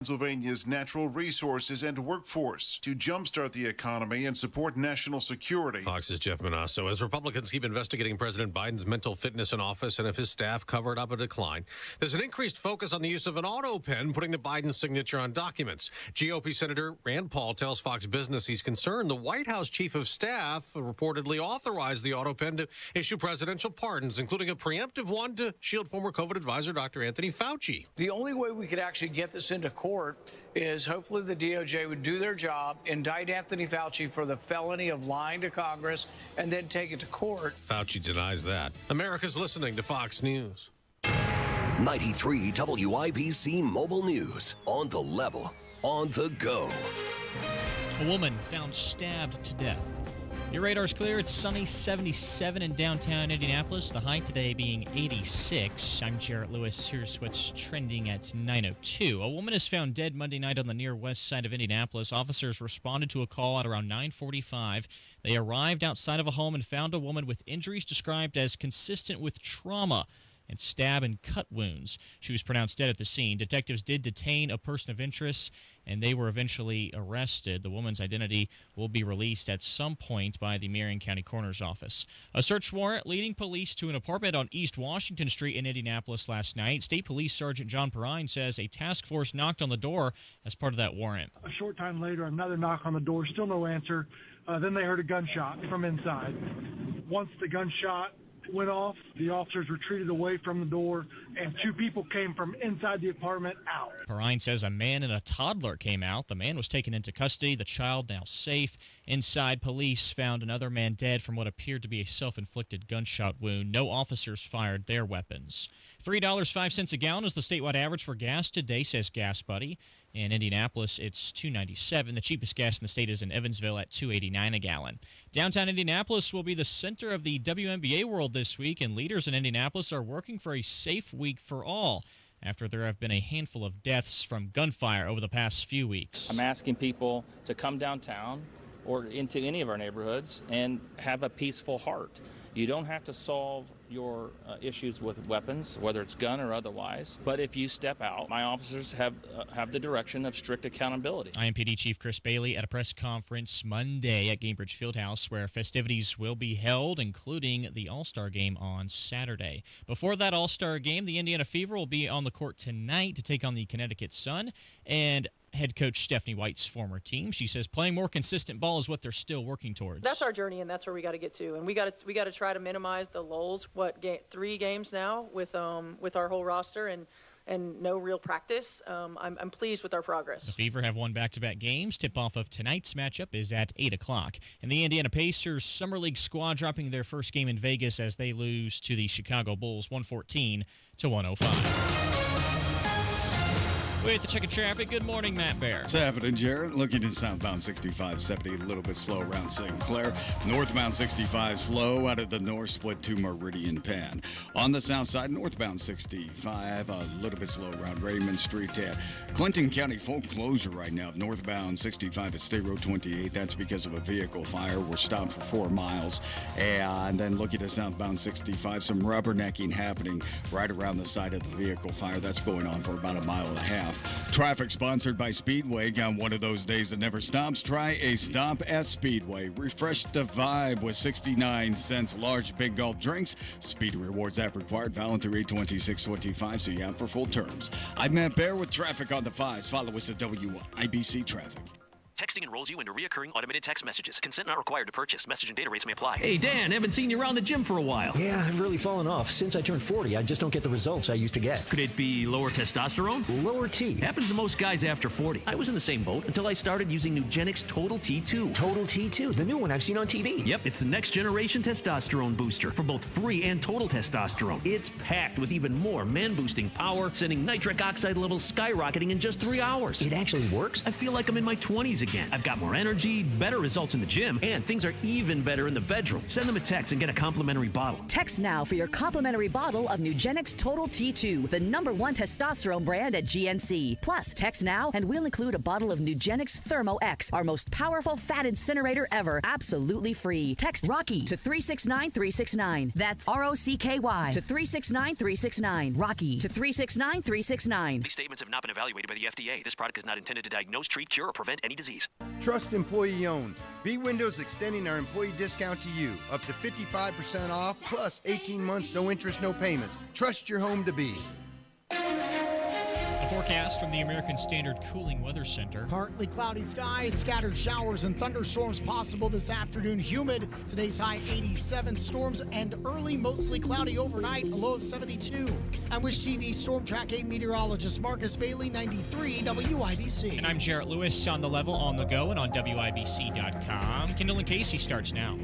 Pennsylvania's natural resources and workforce to jumpstart the economy and support national security. Fox's Jeff Manasso. As Republicans keep investigating President Biden's mental fitness in office and if his staff covered up a decline, there's an increased focus on the use of an auto pen, putting the Biden signature on documents. GOP Senator Rand Paul tells Fox Business he's concerned the White House chief of staff reportedly authorized the auto pen to issue presidential pardons, including a preemptive one to shield former COVID advisor Dr. Anthony Fauci. The only way we could actually get this into court is hopefully the DOJ would do their job, indict Anthony Fauci for the felony of lying to Congress, and then take it to court. Fauci denies that. America's listening to Fox News. 93 WIBC Mobile News. On the level, on the go. A woman found stabbed to death. Your radar's clear. It's sunny, 77 in downtown Indianapolis. The high today being 86. I'm Jarrett Lewis. Here's what's trending at 9:02. A woman is found dead Monday night on the near west side of Indianapolis. Officers responded to a call at around 9:45. They arrived outside of a home and found a woman with injuries described as consistent with trauma and stab and cut wounds. She was pronounced dead at the scene. Detectives did detain a person of interest, and they were eventually arrested. The woman's identity will be released at some point by the Marion County Coroner's Office. A search warrant leading police to an apartment on East Washington Street in Indianapolis last night. State Police Sergeant John Perrine says a task force knocked on the door as part of that warrant. A short time later, another knock on the door, still no answer. Then they heard a gunshot from inside. Once the gunshot went off, the officers retreated away from the door, and two people came from inside the apartment out. Perrine says a man and a toddler came out. The man was taken into custody, the child now safe. Inside, police found another man dead from what appeared to be a self-inflicted gunshot wound. No officers fired their weapons. $3.05 a gallon is the statewide average for gas today, says Gas Buddy. In Indianapolis, it's $2.97. The cheapest gas in the state is in Evansville at $2.89 a gallon. Downtown Indianapolis will be the center of the WNBA world this week, and leaders in Indianapolis are working for a safe week for all after there have been a handful of deaths from gunfire over the past few weeks. I'm asking people to come downtown or into any of our neighborhoods and have a peaceful heart. You don't have to solve your issues with weapons, whether it's gun or otherwise. But if you step out, my officers have the direction of strict accountability. IMPD Chief Chris Bailey at a press conference Monday at Gainbridge Fieldhouse, where festivities will be held, including the All-Star Game on Saturday. Before that All-Star Game, the Indiana Fever will be on the court tonight to take on the Connecticut Sun. And head coach Stephanie White's former team, she says playing more consistent ball is what they're still working towards. That's our journey, and that's where we got to get to. And we got to try to minimize the lulls. 3 games now with our whole roster and no real practice. I'm pleased with our progress. The Fever have won back-to-back games. Tip-off of tonight's matchup is at 8 o'clock. And the Indiana Pacers Summer League squad dropping their first game in Vegas as they lose to the Chicago Bulls 114-105. With the check of traffic, good morning, Matt Bear. What's happening, Jared? Looking at southbound 65-70, a little bit slow around St. Clair. Northbound 65 slow out of the north split to Meridian Pan. On the south side, northbound 65, a little bit slow around Raymond Street. Clinton County full closure right now. Northbound 65 at State Road 28. That's because of a vehicle fire. We're stopped for 4 miles. And then looking at southbound 65, some rubbernecking happening right around the side of the vehicle fire. That's going on for about a mile and a half. Traffic sponsored by Speedway. On one of those days that never stops, try a stop at Speedway. Refresh the vibe with 69 cents large Big Gulp drinks. Speed Rewards app required. Valid through 8/26/25. See you out for full terms. I'm Matt Bear with traffic on the 5s. Follow us at WIBC Traffic. Texting enrolls you into reoccurring automated text messages. Consent not required to purchase. Message and data rates may apply. Hey, Dan, haven't seen you around the gym for a while. Yeah, I've really fallen off. Since I turned 40, I just don't get the results I used to get. Could it be lower testosterone? Lower T. Happens to most guys after 40. I was in the same boat until I started using Nugenix Total T2. Total T2, the new one I've seen on TV. Yep, it's the next generation testosterone booster for both free and total testosterone. It's packed with even more man-boosting power, sending nitric oxide levels skyrocketing in just 3 hours. It actually works? I feel like I'm in my 20s again. again. I've got more energy, better results in the gym, and things are even better in the bedroom. Send them a text and get a complimentary bottle. Text now for your complimentary bottle of Nugenix Total T2, the #1 testosterone brand at GNC. Plus, text now and we'll include a bottle of Nugenix Thermo X, our most powerful fat incinerator ever, absolutely free. Text Rocky to 369-369. That's ROCKY to 369-369. Rocky to 369-369. These statements have not been evaluated by the FDA. This product is not intended to diagnose, treat, cure, or prevent any disease. Trust employee owned. B-Windows extending our employee discount to you. Up to 55% off, plus 18 months, no interest, no payments. Trust your home to be. The forecast from the American Standard Cooling Weather Center. Partly cloudy skies, scattered showers and thunderstorms possible this afternoon. Humid. Today's high 87. Storms and early, mostly cloudy overnight. A low of 72. I'm with TV Storm Track 8 meteorologist Marcus Bailey, 93 WIBC. And I'm Jarrett Lewis on the level, on the go, and on WIBC.com. Kendall Casey starts now.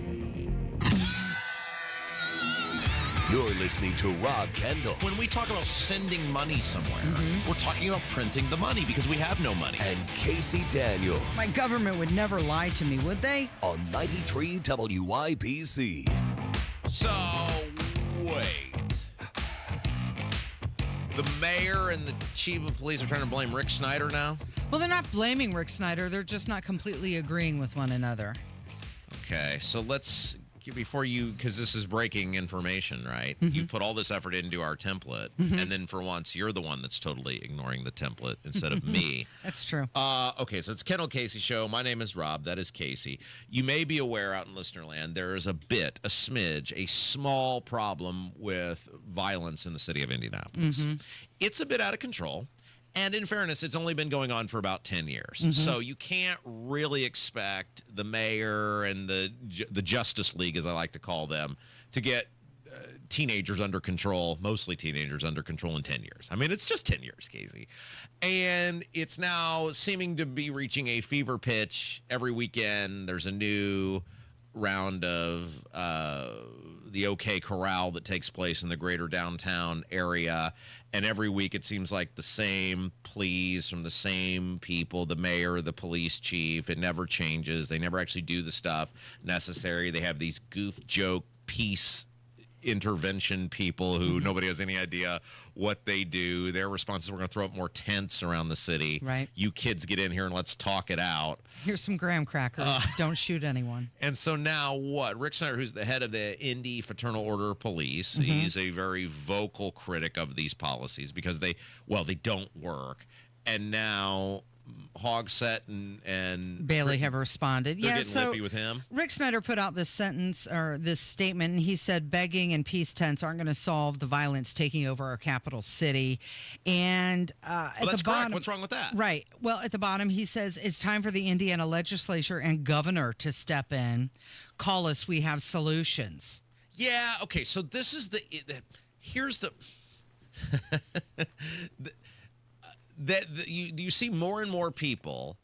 You're listening to Rob Kendall. When we talk about sending money somewhere, we're talking about printing the money because we have no money. And Casey Daniels. My government would never lie to me, would they? On 93 WIBC. So, wait. The mayor and the chief of police are trying to blame Rick Snyder now? Well, they're not blaming Rick Snyder. They're just not completely agreeing with one another. Okay, so let's... Before you, because this is breaking information, right? You put all this effort into our template, and then for once, you're the one that's totally ignoring the template instead of me. That's true. Okay, so it's Kendall Casey Show. My name is Rob. That is Casey. You may be aware out in listener land, there is a smidge, a small problem with violence in the city of Indianapolis. It's a bit out of control. And in fairness, it's only been going on for about 10 years. So you can't really expect the mayor and the Justice League, as I like to call them, to get teenagers under control, mostly teenagers under control in 10 years. I mean, it's just 10 years, Casey. And it's now seeming to be reaching a fever pitch. Every weekend, there's a new round of the OK Corral that takes place in the greater downtown area. And every week it seems like the same pleas from the same people, the mayor, the police chief. It never changes. They never actually do the stuff necessary. They have these goof joke peace intervention people who nobody has any idea what they do. Their response is, we're going to throw up more tents around the city. Right. You kids get in here and let's talk it out. Here's some graham crackers. Don't shoot anyone. And so now what? Rick Snyder, who's the head of the Indy Fraternal Order of Police, he's a very vocal critic of these policies because they don't work. And now Hogsett and Bailey have responded. They're getting lippy with him. Rick Snyder put out this sentence or this statement, and he said begging and peace tents aren't going to solve the violence taking over our capital city. And at that's the bottom, correct. What's wrong with that? Right. Well, at the bottom, he says it's time for the Indiana legislature and governor to step in. Call us. We have solutions. Yeah. Okay. So this is here's the. You see more and more people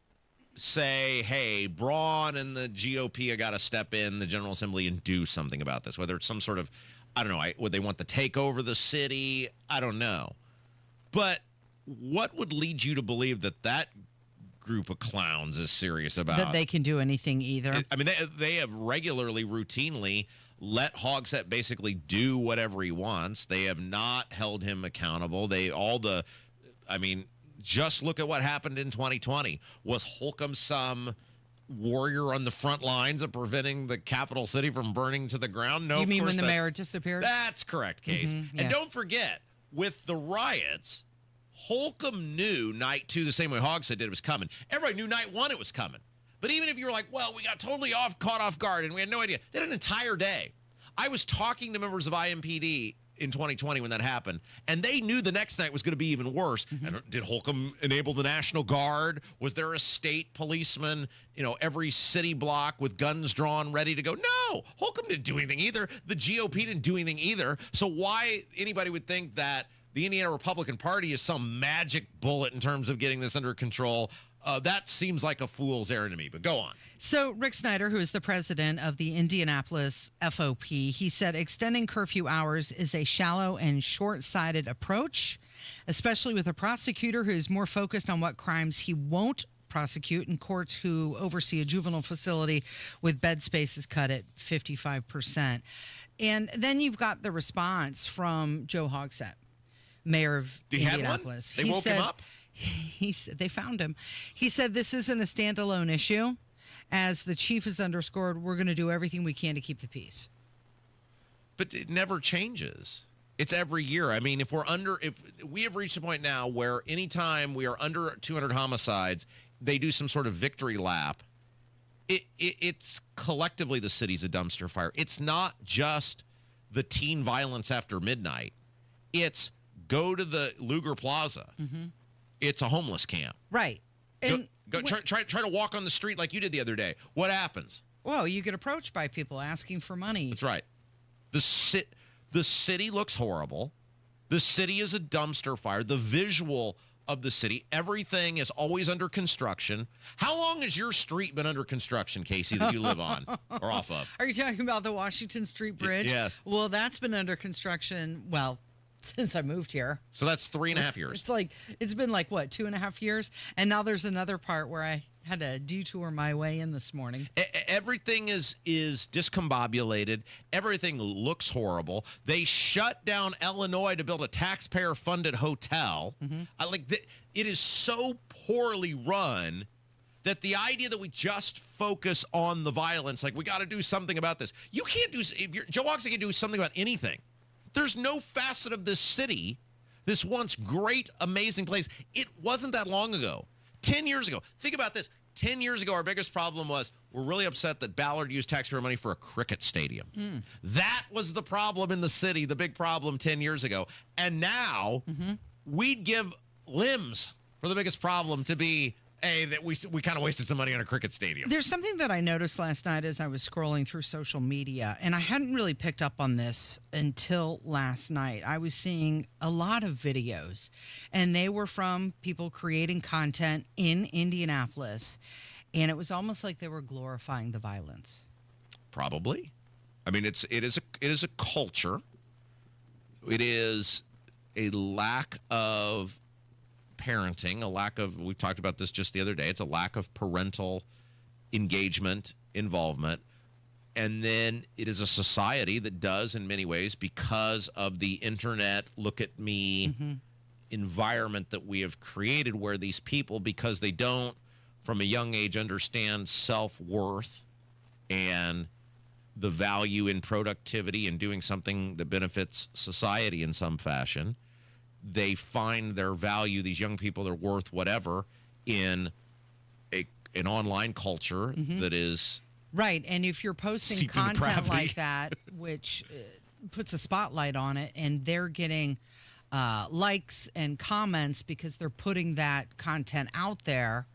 say, hey, Braun and the GOP have got to step in the General Assembly and do something about this, whether it's some sort of, I don't know, would they want to take over the city? I don't know. But what would lead you to believe that group of clowns is serious about that they can do anything either? I mean, they have regularly, routinely let Hogsett basically do whatever he wants. They have not held him accountable. Just look at what happened in 2020. Was Holcomb some warrior on the front lines of preventing the capital city from burning to the ground? No. You mean when the mayor disappeared? That's correct, Case. Yeah. And don't forget, with the riots, Holcomb knew night 2 the same way Hogsett did, it was coming. Everybody knew night 1 it was coming. But even if you were like, well, we got totally caught off guard and we had no idea, they had an entire day. I was talking to members of IMPD in 2020 when that happened, and they knew the next night was going to be even worse. And did Holcomb enable the National Guard? Was there a state policeman, every city block with guns drawn, ready to go? No, Holcomb didn't do anything either. The GOP didn't do anything either. So why anybody would think that the Indiana Republican Party is some magic bullet in terms of getting this under control, that seems like a fool's errand to me, but go on. So Rick Snyder, who is the president of the Indianapolis FOP, he said extending curfew hours is a shallow and short-sighted approach, especially with a prosecutor who is more focused on what crimes he won't prosecute, and courts who oversee a juvenile facility with bed spaces cut at 55%. And then you've got the response from Joe Hogsett, mayor of Indianapolis. They woke him up? He said they found him. He said this isn't a standalone issue. As the chief has underscored, we're going to do everything we can to keep the peace. But it never changes. It's every year. I mean, if we have reached a point now where anytime we are under 200 homicides, they do some sort of victory lap. It's collectively the city's a dumpster fire. It's not just the teen violence after midnight. It's go to the Luger Plaza. Mm-hmm. It's a homeless camp. Right. And try to walk on the street like you did the other day. What happens? Well, you get approached by people asking for money. That's right. The city looks horrible. The city is a dumpster fire. The visual of the city, everything is always under construction. How long has your street been under construction, Casey, that you live on or off of? Are you talking about the Washington Street Bridge? Yes. Well, that's been under construction, since I moved here. So that's 3.5 years. It's been 2.5 years? And now there's another part where I had to detour my way in this morning. Everything is discombobulated. Everything looks horrible. They shut down Illinois to build a taxpayer-funded hotel. Mm-hmm. It is so poorly run that the idea that we just focus on the violence, we got to do something about this. You can't do. Joe Hogsett can do something about anything. There's no facet of this city, this once great, amazing place. It wasn't that long ago. 10 years ago. Think about this. 10 years ago, our biggest problem was we're really upset that Ballard used taxpayer money for a cricket stadium. That was the problem in the city, the big problem 10 years ago. And now we'd give limbs for the biggest problem to be, that we kind of wasted some money on a cricket stadium. There's something that I noticed last night as I was scrolling through social media, and I hadn't really picked up on this until last night. I was seeing a lot of videos, and they were from people creating content in Indianapolis, and it was almost like they were glorifying the violence. Probably. I mean, it is a culture. It is a lack of parenting, we talked about this just the other day, it's a lack of parental engagement, involvement, and then it is a society that does in many ways, because of the internet, look at me environment that we have created, where these people, because they don't from a young age understand self-worth and the value in productivity and doing something that benefits society in some fashion, they find their value, these young people, their worth, whatever, in an online culture that is right. And if you're posting content like that, which puts a spotlight on it, and they're getting likes and comments because they're putting that content out there,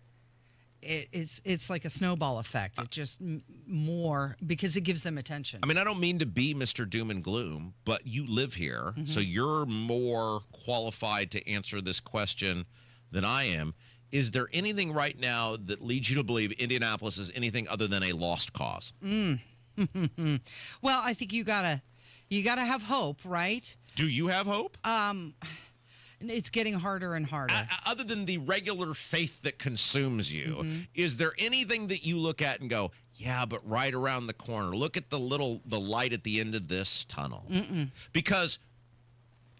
it's like a snowball effect. It just more because it gives them attention. I mean, I don't mean to be Mr. Doom and Gloom, but you live here, so you're more qualified to answer this question than I am. Is there anything right now that leads you to believe Indianapolis is anything other than a lost cause? Well, I think you gotta have hope, right? Do you have hope? It's getting harder and harder. Other than the regular faith that consumes you, is there anything that you look at and go, yeah, but right around the corner, look at the light at the end of this tunnel? Because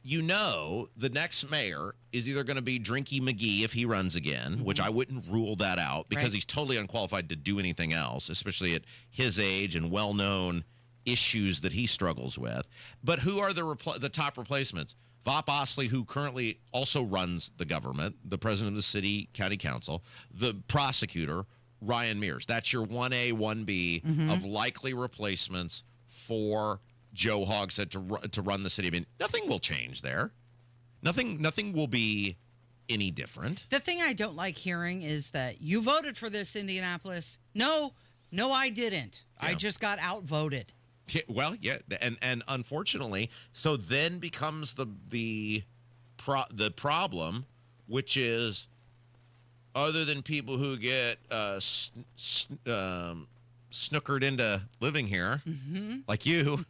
the next mayor is either going to be Drinky McGee if he runs again, which I wouldn't rule that out because he's totally unqualified to do anything else, especially at his age and well-known issues that he struggles with. But who are the top replacements? Vop Osley, who currently also runs the government, the president of the city county council, the prosecutor, Ryan Mears. That's your 1A, 1B of likely replacements for Joe Hogsett to run the city. I mean, nothing will change there. Nothing will be any different. The thing I don't like hearing is that you voted for this, Indianapolis. No, I didn't. Yeah. I just got outvoted. Yeah, well, yeah, and unfortunately, so then becomes the problem, which is other than people who get snookered into living here, like you,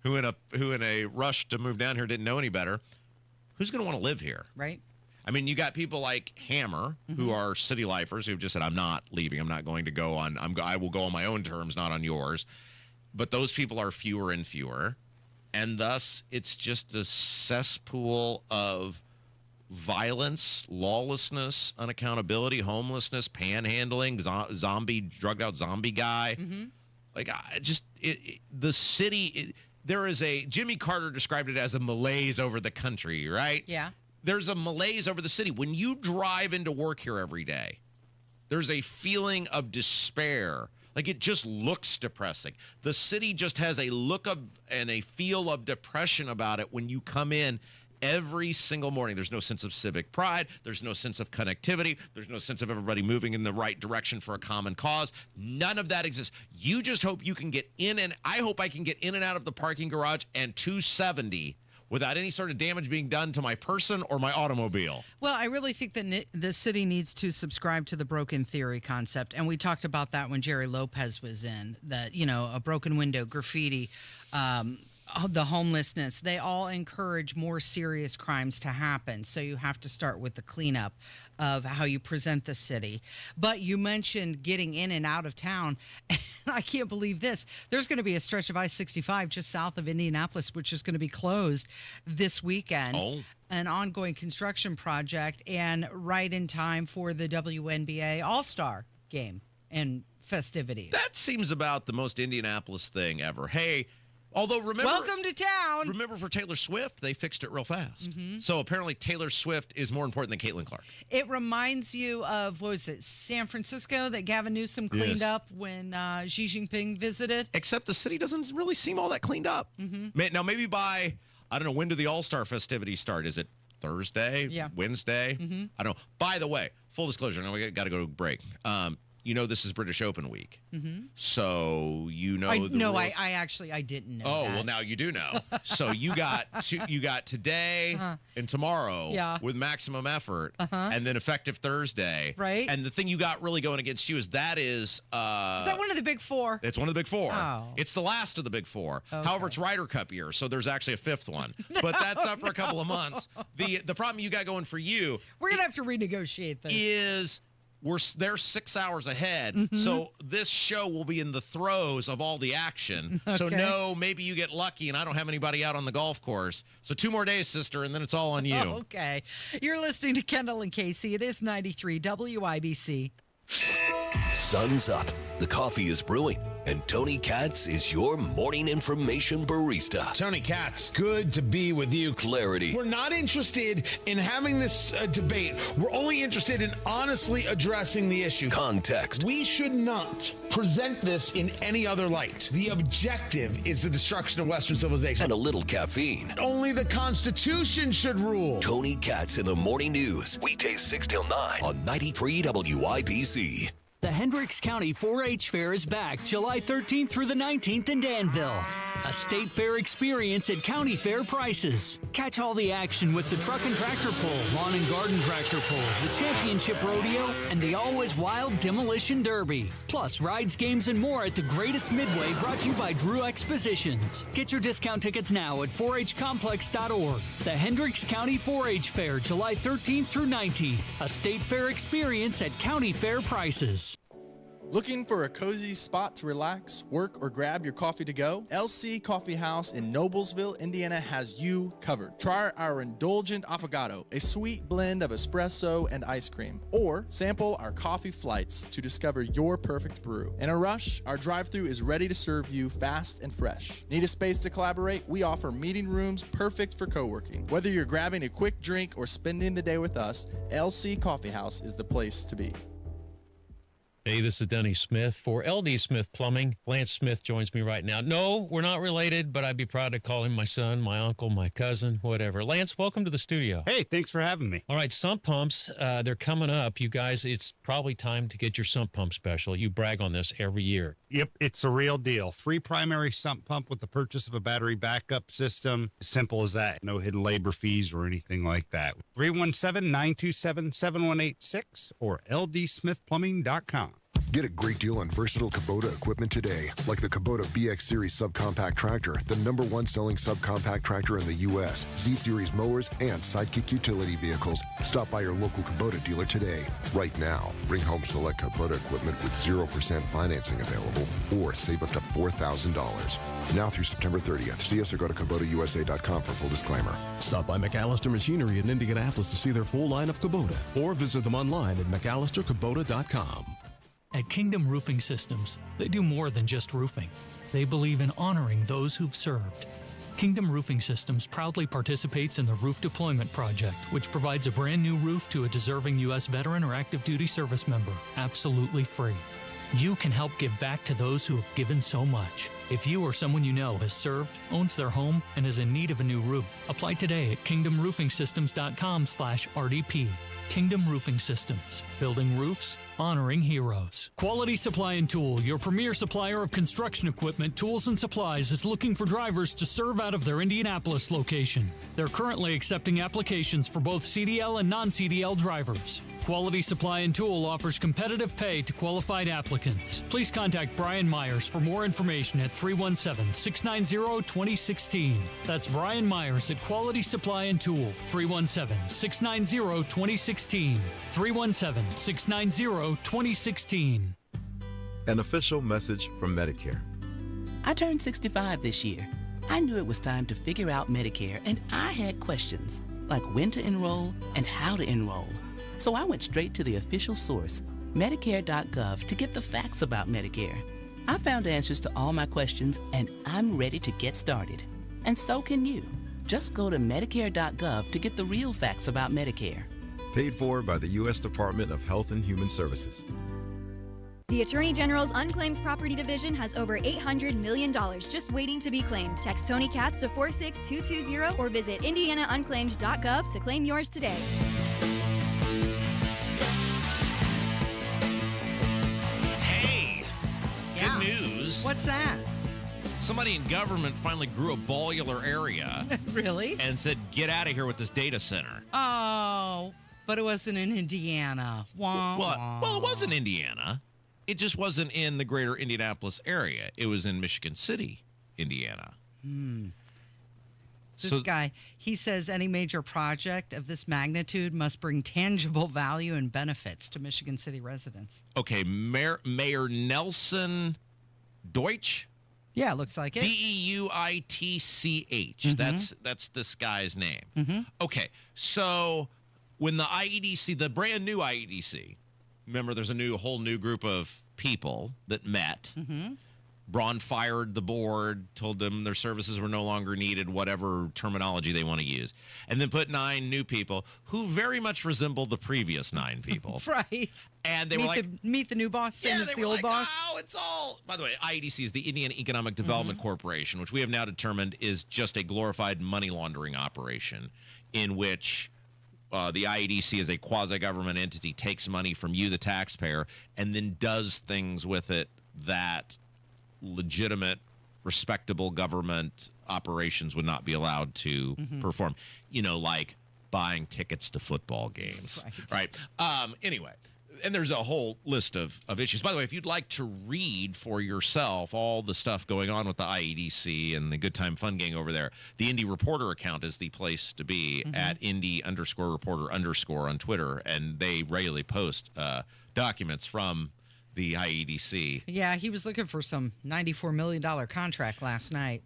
who in a rush to move down here didn't know any better, who's going to want to live here? Right. I mean, you got people like Hammer, who are city lifers, who've just said, I'm not leaving. I'm not going to go on. I will go on my own terms, not on yours. But those people are fewer and fewer. And thus, it's just a cesspool of violence, lawlessness, unaccountability, homelessness, panhandling, drugged out zombie guy. Like, the city, there is Jimmy Carter described it as a malaise over the country, right? Yeah. There's a malaise over the city. When you drive into work here every day, there's a feeling of despair. Like, it just looks depressing. The city just has a look of and a feel of depression about it when you come in every single morning. There's no sense of civic pride. There's no sense of connectivity. There's no sense of everybody moving in the right direction for a common cause. None of that exists. You just hope you can get in, and I hope I can get in and out of the parking garage and 270 without any sort of damage being done to my person or my automobile. Well, I really think that the city needs to subscribe to the broken theory concept. And we talked about that when Jerry Lopez was in, that, a broken window, graffiti, the homelessness, they all encourage more serious crimes to happen. So you have to start with the cleanup of how you present the city. But you mentioned getting in and out of town. And I can't believe this. There's going to be a stretch of I-65 just south of Indianapolis, which is going to be closed this weekend. Oh. An ongoing construction project, and right in time for the WNBA All-Star game and festivities. That seems about the most Indianapolis thing ever. Hey, although remember, welcome to town. Remember for Taylor Swift, they fixed it real fast. So apparently Taylor Swift is more important than Caitlin Clark. It reminds you of, what was it, San Francisco that Gavin Newsom cleaned up when Xi Jinping visited? Except the city doesn't really seem all that cleaned up. Now, maybe by, I don't know, when do the All-Star festivities start? Is it Thursday? Yeah. Wednesday? I don't know. By the way, full disclosure, I know we got to go to break. This is British Open week. So the rules. I didn't know Oh, that. well, now you do know. So you got today and tomorrow with maximum effort, and then effective Thursday. Right. And the thing you got really going against you is that is that one of the big four? It's one of the big four. Oh. It's the last of the big four. Okay. However, it's Ryder Cup year, so there's actually a fifth one. But that's up for a couple of months. The problem you got going for you, we're going to have to renegotiate this, is they're 6 hours ahead, so this show will be in the throes of all the action. So no, maybe you get lucky and I don't have anybody out on the golf course. So 2 more days, sister, and then it's all on you. Okay. You're listening to Kendall and Casey. It is 93 WIBC. Sun's up, the coffee is brewing, and Tony Katz is your morning information barista. Tony Katz, good to be with you. Clarity. We're not interested in having this debate. We're only interested in honestly addressing the issue. Context. We should not present this in any other light. The objective is the destruction of Western civilization. And a little caffeine. Only the Constitution should rule. Tony Katz in the Morning News. Weekdays 6 till 9 on 93 WIBC. The Hendricks County 4-H Fair is back July 13th through the 19th in Danville. A state fair experience at county fair prices. Catch all the action with the truck and tractor pull, lawn and garden tractor pull, the championship rodeo, and the always wild demolition derby. Plus rides, games, and more at the Greatest Midway, brought to you by Drew Expositions. Get your discount tickets now at 4hcomplex.org. The Hendricks County 4-H Fair, July 13th through 19th. A state fair experience at county fair prices. Looking for a cozy spot to relax, work, or grab your coffee to go? LC Coffee House in Noblesville, Indiana has you covered. Try our indulgent affogato, a sweet blend of espresso and ice cream. Or sample our coffee flights to discover your perfect brew. In a rush, our drive-thru is ready to serve you fast and fresh. Need a space to collaborate? We offer meeting rooms perfect for co-working. Whether you're grabbing a quick drink or spending the day with us, LC Coffee House is the place to be. Hey, this is Denny Smith for LD Smith Plumbing. Lance Smith joins me right now. No, we're not related, but I'd be proud to call him my son, my uncle, my cousin, whatever. Lance, welcome to the studio. Hey, thanks for having me. All right, sump pumps, they're coming up. You guys, it's probably time to get your sump pump special. You brag on this every year. Yep, it's a real deal. Free primary sump pump with the purchase of a battery backup system. Simple as that. No hidden labor fees or anything like that. 317-927-7186 or ldsmithplumbing.com. Get a great deal on versatile Kubota equipment today, like the Kubota BX Series subcompact tractor, the #1 selling subcompact tractor in the U.S., Z-Series mowers, and Sidekick utility vehicles. Stop by your local Kubota dealer today. Right now, bring home select Kubota equipment with 0% financing available, or save up to $4,000. Now through September 30th. See us or go to KubotaUSA.com for full disclaimer. Stop by McAllister Machinery in Indianapolis to see their full line of Kubota, or visit them online at McAllisterKubota.com. At Kingdom Roofing Systems, they do more than just roofing. They believe in honoring those who've served. Kingdom Roofing Systems proudly participates in the Roof Deployment Project, which provides a brand new roof to a deserving U.S. veteran or active duty service member, absolutely free. You can help give back to those who have given so much. If you or someone you know has served, owns their home, and is in need of a new roof, apply today at kingdomroofingsystems.com/RDP. Kingdom Roofing Systems, building roofs, honoring heroes. Quality Supply and Tool, your premier supplier of construction equipment, tools, and supplies, is looking for drivers to serve out of their Indianapolis location. They're currently accepting applications for both CDL and non-CDL drivers. Quality Supply and Tool offers competitive pay to qualified applicants. Please contact Brian Myers for more information at 317-690-2016. That's Brian Myers at Quality Supply and Tool, 317-690-2016. 317-690-2016. An official message from Medicare. I turned 65 this year. I knew it was time to figure out Medicare, and I had questions, like when to enroll and how to enroll. So I went straight to the official source, Medicare.gov, to get the facts about Medicare. I found answers to all my questions, and I'm ready to get started. And so can you. Just go to Medicare.gov to get the real facts about Medicare. Paid for by the U.S. Department of Health and Human Services. The Attorney General's Unclaimed Property Division has over $800 million just waiting to be claimed. Text Tony Katz to 46220 or visit IndianaUnclaimed.gov to claim yours today. Good news. What's that? Somebody in government finally grew a ballular area. Really? And said, get out of here with this data center. Oh, but it wasn't in Indiana. Wah, wah. Well, it was in Indiana. It just wasn't in the greater Indianapolis area. It was in Michigan City, Indiana. This guy, he says any major project of this magnitude must bring tangible value and benefits to Michigan City residents. Okay, Mayor Nelson Deutsch? Yeah, looks like it. Deutsch. That's this guy's name. Okay, so when the IEDC, the brand new IEDC, remember there's a whole new group of people that met. Braun fired the board, told them their services were no longer needed, whatever terminology they want to use, and then put 9 new people who very much resembled the previous 9 people. Right. And they were like, meet the new boss, same as the old boss. Oh, it's all. By the way, IEDC is the Indiana Economic Development Corporation, which we have now determined is just a glorified money laundering operation in which the IEDC as a quasi-government entity takes money from you, the taxpayer, and then does things with it that legitimate, respectable government operations would not be allowed to perform. You know, like buying tickets to football games. Right. Anyway, and there's a whole list of issues. By the way, if you'd like to read for yourself all the stuff going on with the IEDC and the Good Time Fun Gang over there, the Indy Reporter account is the place to be at Indy_Reporter_ on Twitter, and they regularly post documents from the IEDC. Yeah, he was looking for some $94 million contract last night.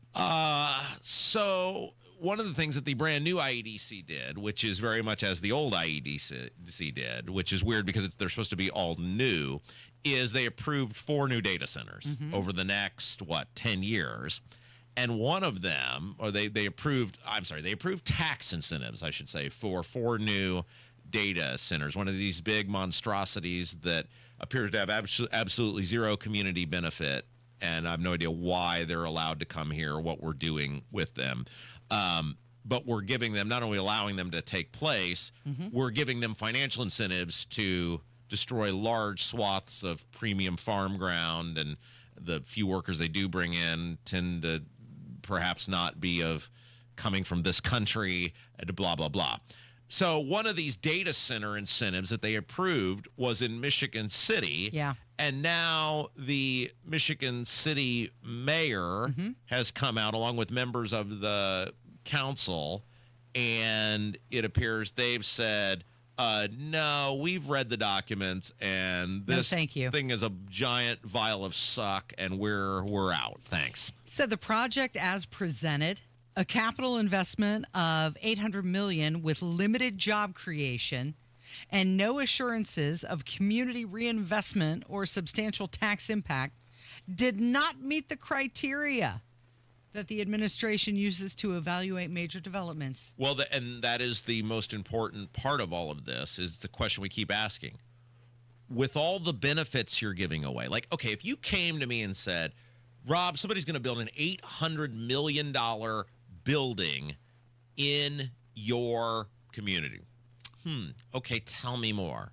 So one of the things that the brand new IEDC did, which is very much as the old IEDC did, which is weird because they're supposed to be all new, is they approved 4 new data centers over the next, 10 years. And one of them, or they approved tax incentives, I should say, for 4 new data centers. One of these big monstrosities that appears to have absolutely zero community benefit, and I have no idea why they're allowed to come here, what we're doing with them. But we're giving them, not only allowing them to take place, we're giving them financial incentives to destroy large swaths of premium farm ground, and the few workers they do bring in tend to perhaps not be coming from this country, blah, blah, blah. So one of these data center incentives that they approved was in Michigan City. Yeah. And now the Michigan City mayor has come out along with members of the council, and it appears they've said, no, we've read the documents, and this thing is a giant vial of suck, and we're out. Thanks. So the project as presented, a capital investment of $800 million with limited job creation and no assurances of community reinvestment or substantial tax impact, did not meet the criteria that the administration uses to evaluate major developments. Well, and that is the most important part of all of this, is the question we keep asking. With all the benefits you're giving away, like, okay, if you came to me and said, Rob, somebody's going to build an $800 million building in your community. Okay, tell me more.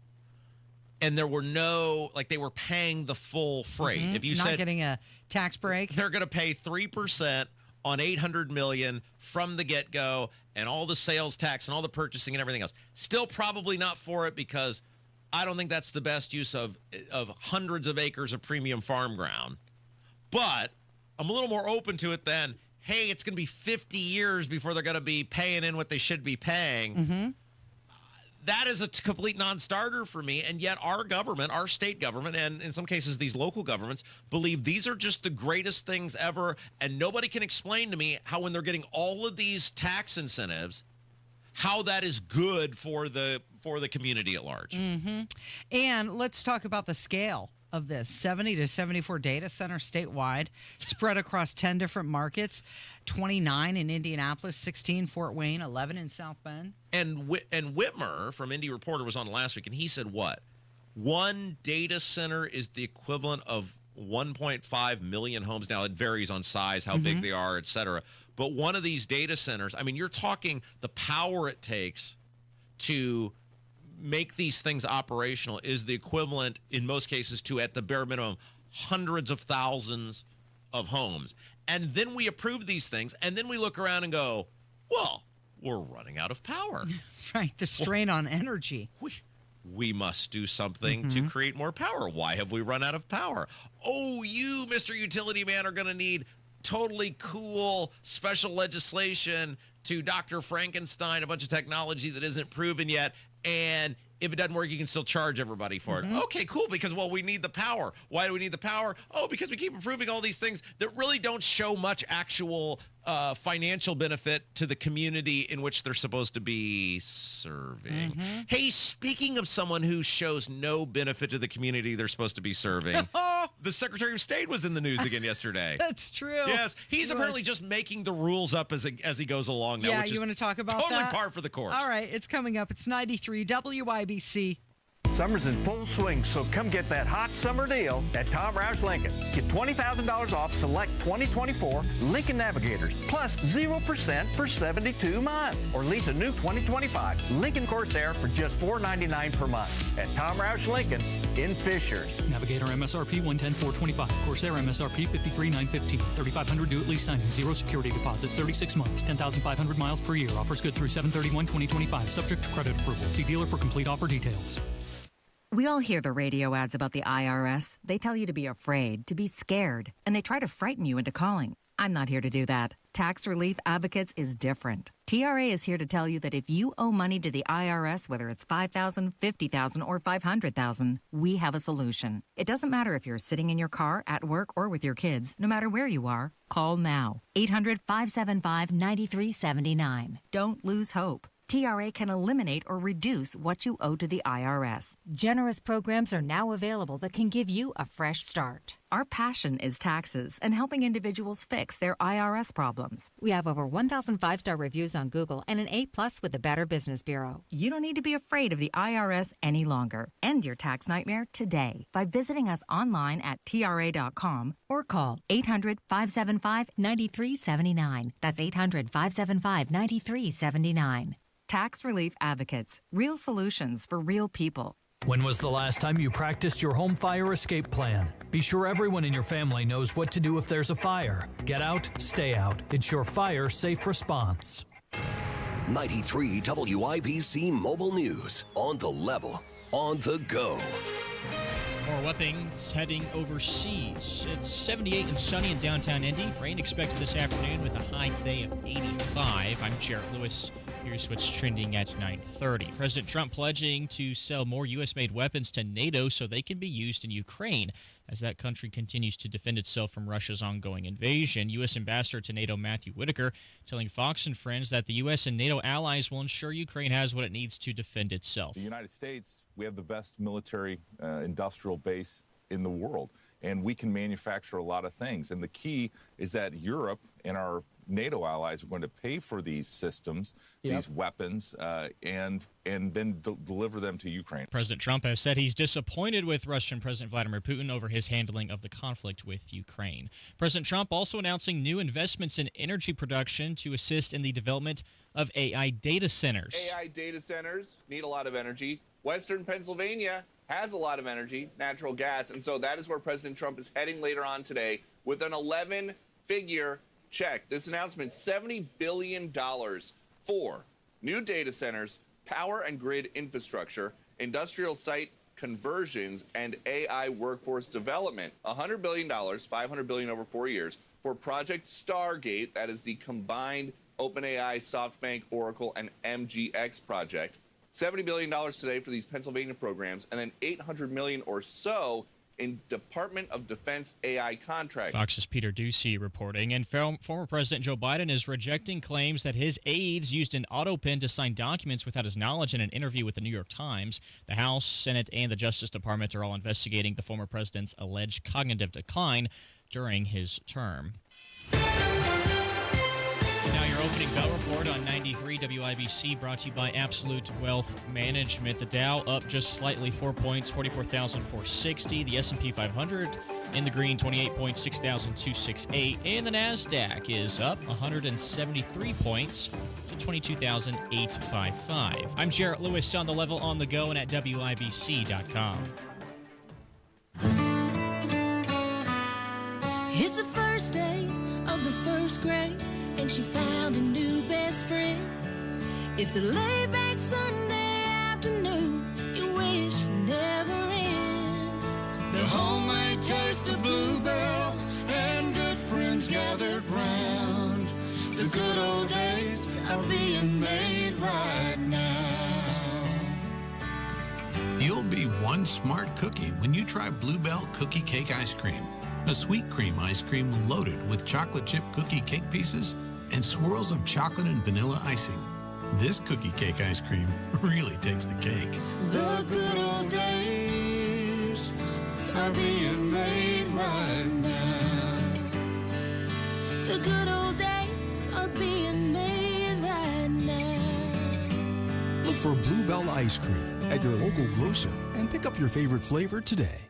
And there were no, like, they were paying the full freight. If you not said getting a tax break, they're going to pay 3% on $800 million from the get-go, and all the sales tax and all the purchasing and everything else. Still probably not for it, because I don't think that's the best use of hundreds of acres of premium farm ground. But I'm a little more open to it than, hey, it's going to be 50 years before they're going to be paying in what they should be paying. That is a complete non-starter for me, and yet our government, our state government, and in some cases these local governments, believe these are just the greatest things ever, and nobody can explain to me how, when they're getting all of these tax incentives, how that is good for the community at large. And let's talk about the scale of this. 70 to 74 data centers statewide, spread across 10 different markets, 29 in Indianapolis, 16 Fort Wayne, 11 in South Bend. And Whitmer from Indy Reporter was on last week, and he said what? One data center is the equivalent of 1.5 million homes. Now, it varies on size, how big they are, et cetera. But one of these data centers, I mean, you're talking the power it takes to make these things operational is the equivalent, in most cases, to, at the bare minimum, hundreds of thousands of homes. And then we approve these things, and then we look around and go, well, we're running out of power. Right, the strain on energy. We must do something to create more power. Why have we run out of power? Oh, you, Mr. Utility Man, are going to need totally cool special legislation to Dr. Frankenstein, a bunch of technology that isn't proven yet. And if it doesn't work, you can still charge everybody for it. Okay, cool, because, well, we need the power. Why do we need the power? Oh, because we keep approving all these things that really don't show much actual financial benefit to the community in which they're supposed to be serving. Hey, speaking of someone who shows no benefit to the community they're supposed to be serving, the Secretary of State was in the news again yesterday. That's true. Yes, he's apparently just making the rules up as he goes along now. Yeah, which you want to talk about totally that? par for the course. All right, it's coming up. It's 93 WIBC. Summer's in full swing, so come get that hot summer deal at Tom Roush Lincoln. Get $20,000 off select 2024 Lincoln Navigators, plus 0% for 72 months. Or lease a new 2025 Lincoln Corsair for just $499 per month at Tom Roush Lincoln in Fishers. Navigator MSRP $110,425. Corsair MSRP $53,915. $3,500 due at lease signing. 0 security deposit. 36 months. 10,500 miles per year. Offers good through 7/31/2025. Subject to credit approval. See dealer for complete offer details. We all hear the radio ads about the IRS. They tell you to be afraid, to be scared, and they try to frighten you into calling. I'm not here to do that. Tax Relief Advocates is different. TRA is here to tell you that if you owe money to the IRS, whether it's $5,000, $50,000, or $500,000, we have a solution. It doesn't matter if you're sitting in your car, at work, or with your kids. No matter where you are, call now. 800-575-9379. Don't lose hope. TRA can eliminate or reduce what you owe to the IRS. Generous programs are now available that can give you a fresh start. Our passion is taxes and helping individuals fix their IRS problems. We have over 1,000 5-star reviews on Google and an A+ with the Better Business Bureau. You don't need to be afraid of the IRS any longer. End your tax nightmare today by visiting us online at TRA.com or call 800-575-9379. That's 800-575-9379. Tax Relief Advocates. Real solutions for real people. When was the last time you practiced your home fire escape plan? Be sure everyone in your family knows what to do if there's a fire. Get out, stay out. It's your fire safe response. 93 WIBC Mobile News. On the level, on the go. More weapons heading overseas. It's 78 and sunny in downtown Indy. Rain expected this afternoon with a high today of 85. I'm Jarrett Lewis. Here's what's trending at 9:30. President Trump pledging to sell more U.S.-made weapons to NATO so they can be used in Ukraine as that country continues to defend itself from Russia's ongoing invasion. U.S. Ambassador to NATO Matthew Whitaker telling Fox and Friends that the U.S. and NATO allies will ensure Ukraine has what it needs to defend itself. The United States, we have the best military industrial base in the world, and we can manufacture a lot of things. And the key is that Europe and our NATO allies are going to pay for these systems, these weapons, and then deliver them to Ukraine. President Trump has said he's disappointed with Russian President Vladimir Putin over his handling of the conflict with Ukraine. President Trump also announcing new investments in energy production to assist in the development of AI data centers. AI data centers need a lot of energy. Western Pennsylvania has a lot of energy, natural gas, and so that is where President Trump is heading later on today with an 11-figure check. This announcement, $70 billion for new data centers, power and grid infrastructure, industrial site conversions, and AI workforce development. $100 billion, $500 billion over 4 years for Project Stargate. That is the combined OpenAI, SoftBank, Oracle, and MGX project. $70 billion today for these Pennsylvania programs, and then $800 million or so in Department of Defense AI contracts. Fox's Peter Ducey reporting. And former President Joe Biden is rejecting claims that his aides used an auto pen to sign documents without his knowledge in an interview with the New York Times. The House, Senate, and the Justice Department are all investigating the former president's alleged cognitive decline during his term. Now your opening bell report on 93 WIBC, brought to you by Absolute Wealth Management. The Dow up just slightly, 4 points, 44,460. The S&P 500 in the green, 28 points, 6,268. And the NASDAQ is up 173 points to 22,855. I'm Jarrett Lewis on The Level, on the go, and at WIBC.com. It's the first day of the first grade, and she found a new best friend. It's a laid-back Sunday afternoon you wish would never end. The homemade taste of Bluebell and good friends gathered round. The good old days are being made right now. You'll be one smart cookie when you try Bluebell Cookie Cake Ice Cream. A sweet cream ice cream loaded with chocolate chip cookie cake pieces and swirls of chocolate and vanilla icing. This cookie cake ice cream really takes the cake. The good old days are being made right now. The good old days are being made right now. Look for Bluebell Ice Cream at your local grocer and pick up your favorite flavor today.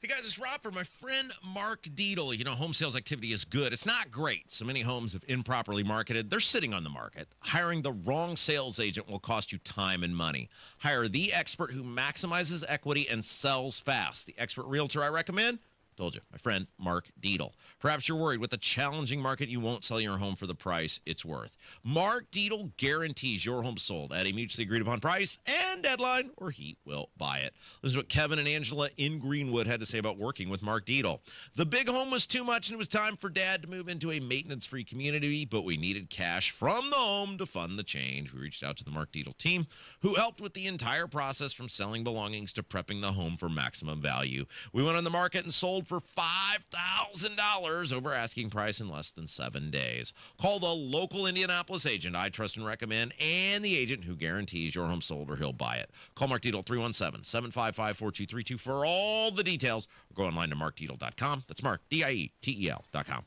Hey guys, it's Rob for my friend Mark Deedle. You know, home sales activity is good. It's not great. So many homes have improperly marketed. They're sitting on the market. Hiring the wrong sales agent will cost you time and money. Hire the expert who maximizes equity and sells fast. The expert realtor I recommend? Told you, my friend Mark Deedle. Perhaps you're worried with the challenging market you won't sell your home for the price it's worth. Mark Deedle guarantees your home sold at a mutually agreed upon price and deadline, or he will buy it. This is what Kevin and Angela in Greenwood had to say about working with Mark Deedle. The big home was too much and it was time for Dad to move into a maintenance-free community, but we needed cash from the home to fund the change. We reached out to the Mark Deedle team, who helped with the entire process from selling belongings to prepping the home for maximum value. We went on the market and sold for $5,000 over asking price in less than 7 days. Call the local Indianapolis agent I trust and recommend, and the agent who guarantees your home sold or he'll buy it. Call Mark Deedle 317-755-4232 for all the details, or go online to markdeedle.com. That's Mark, DIETEL.com.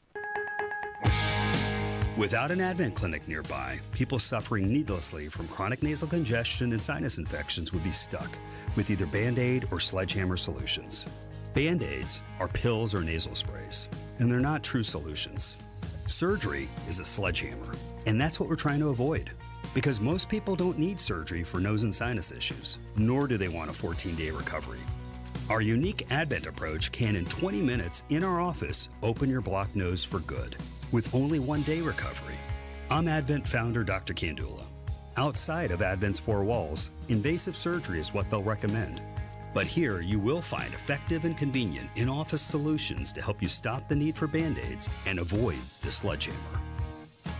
Without an Advent clinic nearby, people suffering needlessly from chronic nasal congestion and sinus infections would be stuck with either Band-Aid or Sledgehammer solutions. Band-Aids are pills or nasal sprays, and they're not true solutions. Surgery is a sledgehammer, and that's what we're trying to avoid. Because most people don't need surgery for nose and sinus issues, nor do they want a 14-day recovery. Our unique Advent approach can, in 20 minutes in our office, open your blocked nose for good, with only 1-day recovery. I'm Advent founder Dr. Kandula. Outside of Advent's 4 walls, invasive surgery is what they'll recommend. But here you will find effective and convenient in-office solutions to help you stop the need for Band-Aids and avoid the sledgehammer.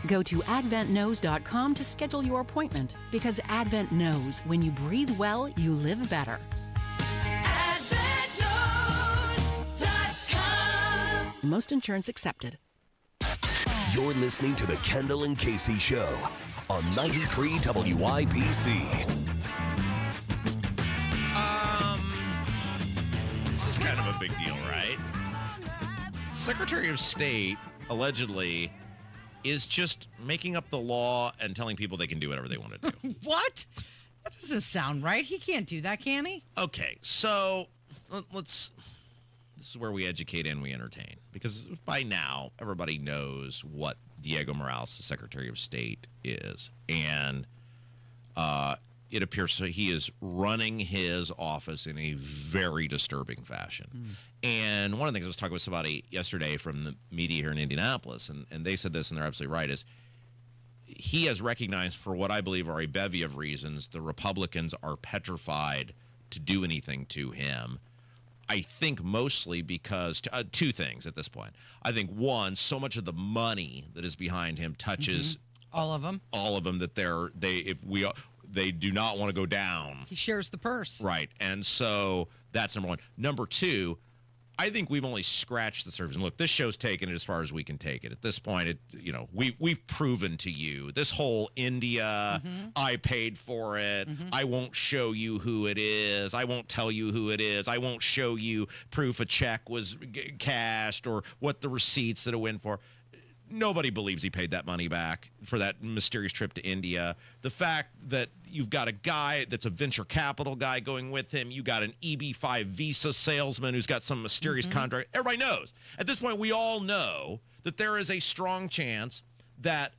Go to adventknows.com to schedule your appointment, because Advent knows when you breathe well, you live better. Most insurance accepted. You're listening to the Kendall and Casey Show on 93 WIBC. This is kind of a big deal, right? Secretary of State allegedly is just making up the law and telling people they can do whatever they want to do. What? That doesn't sound right. He can't do that, can he? Okay, so let's. This is where we educate and we entertain, because by now everybody knows what Diego Morales, the Secretary of State, is, and it appears he is running his office in a very disturbing fashion. And one of the things I was talking with somebody yesterday from the media here in Indianapolis, and they said this, and they're absolutely right, is he has recognized, for what I believe are a bevy of reasons, the Republicans are petrified to do anything to him. I think mostly because two things at this point. I think, one, so much of the money that is behind him touches all of them. All of them, that they do not want to go down. He shares the purse. Right. And so that's number one. Number two, I think we've only scratched the surface. And look, this show's taken it as far as we can take it. At this point, we've proven to you this whole India, I paid for it. I won't show you who it is. I won't tell you who it is. I won't show you proof a check was cashed or what the receipts that it went for. Nobody believes he paid that money back for that mysterious trip to India. The fact that you've got a guy that's a venture capital guy going with him, you got an EB-5 visa salesman who's got some mysterious contract. Everybody knows. At this point, we all know that there is a strong chance that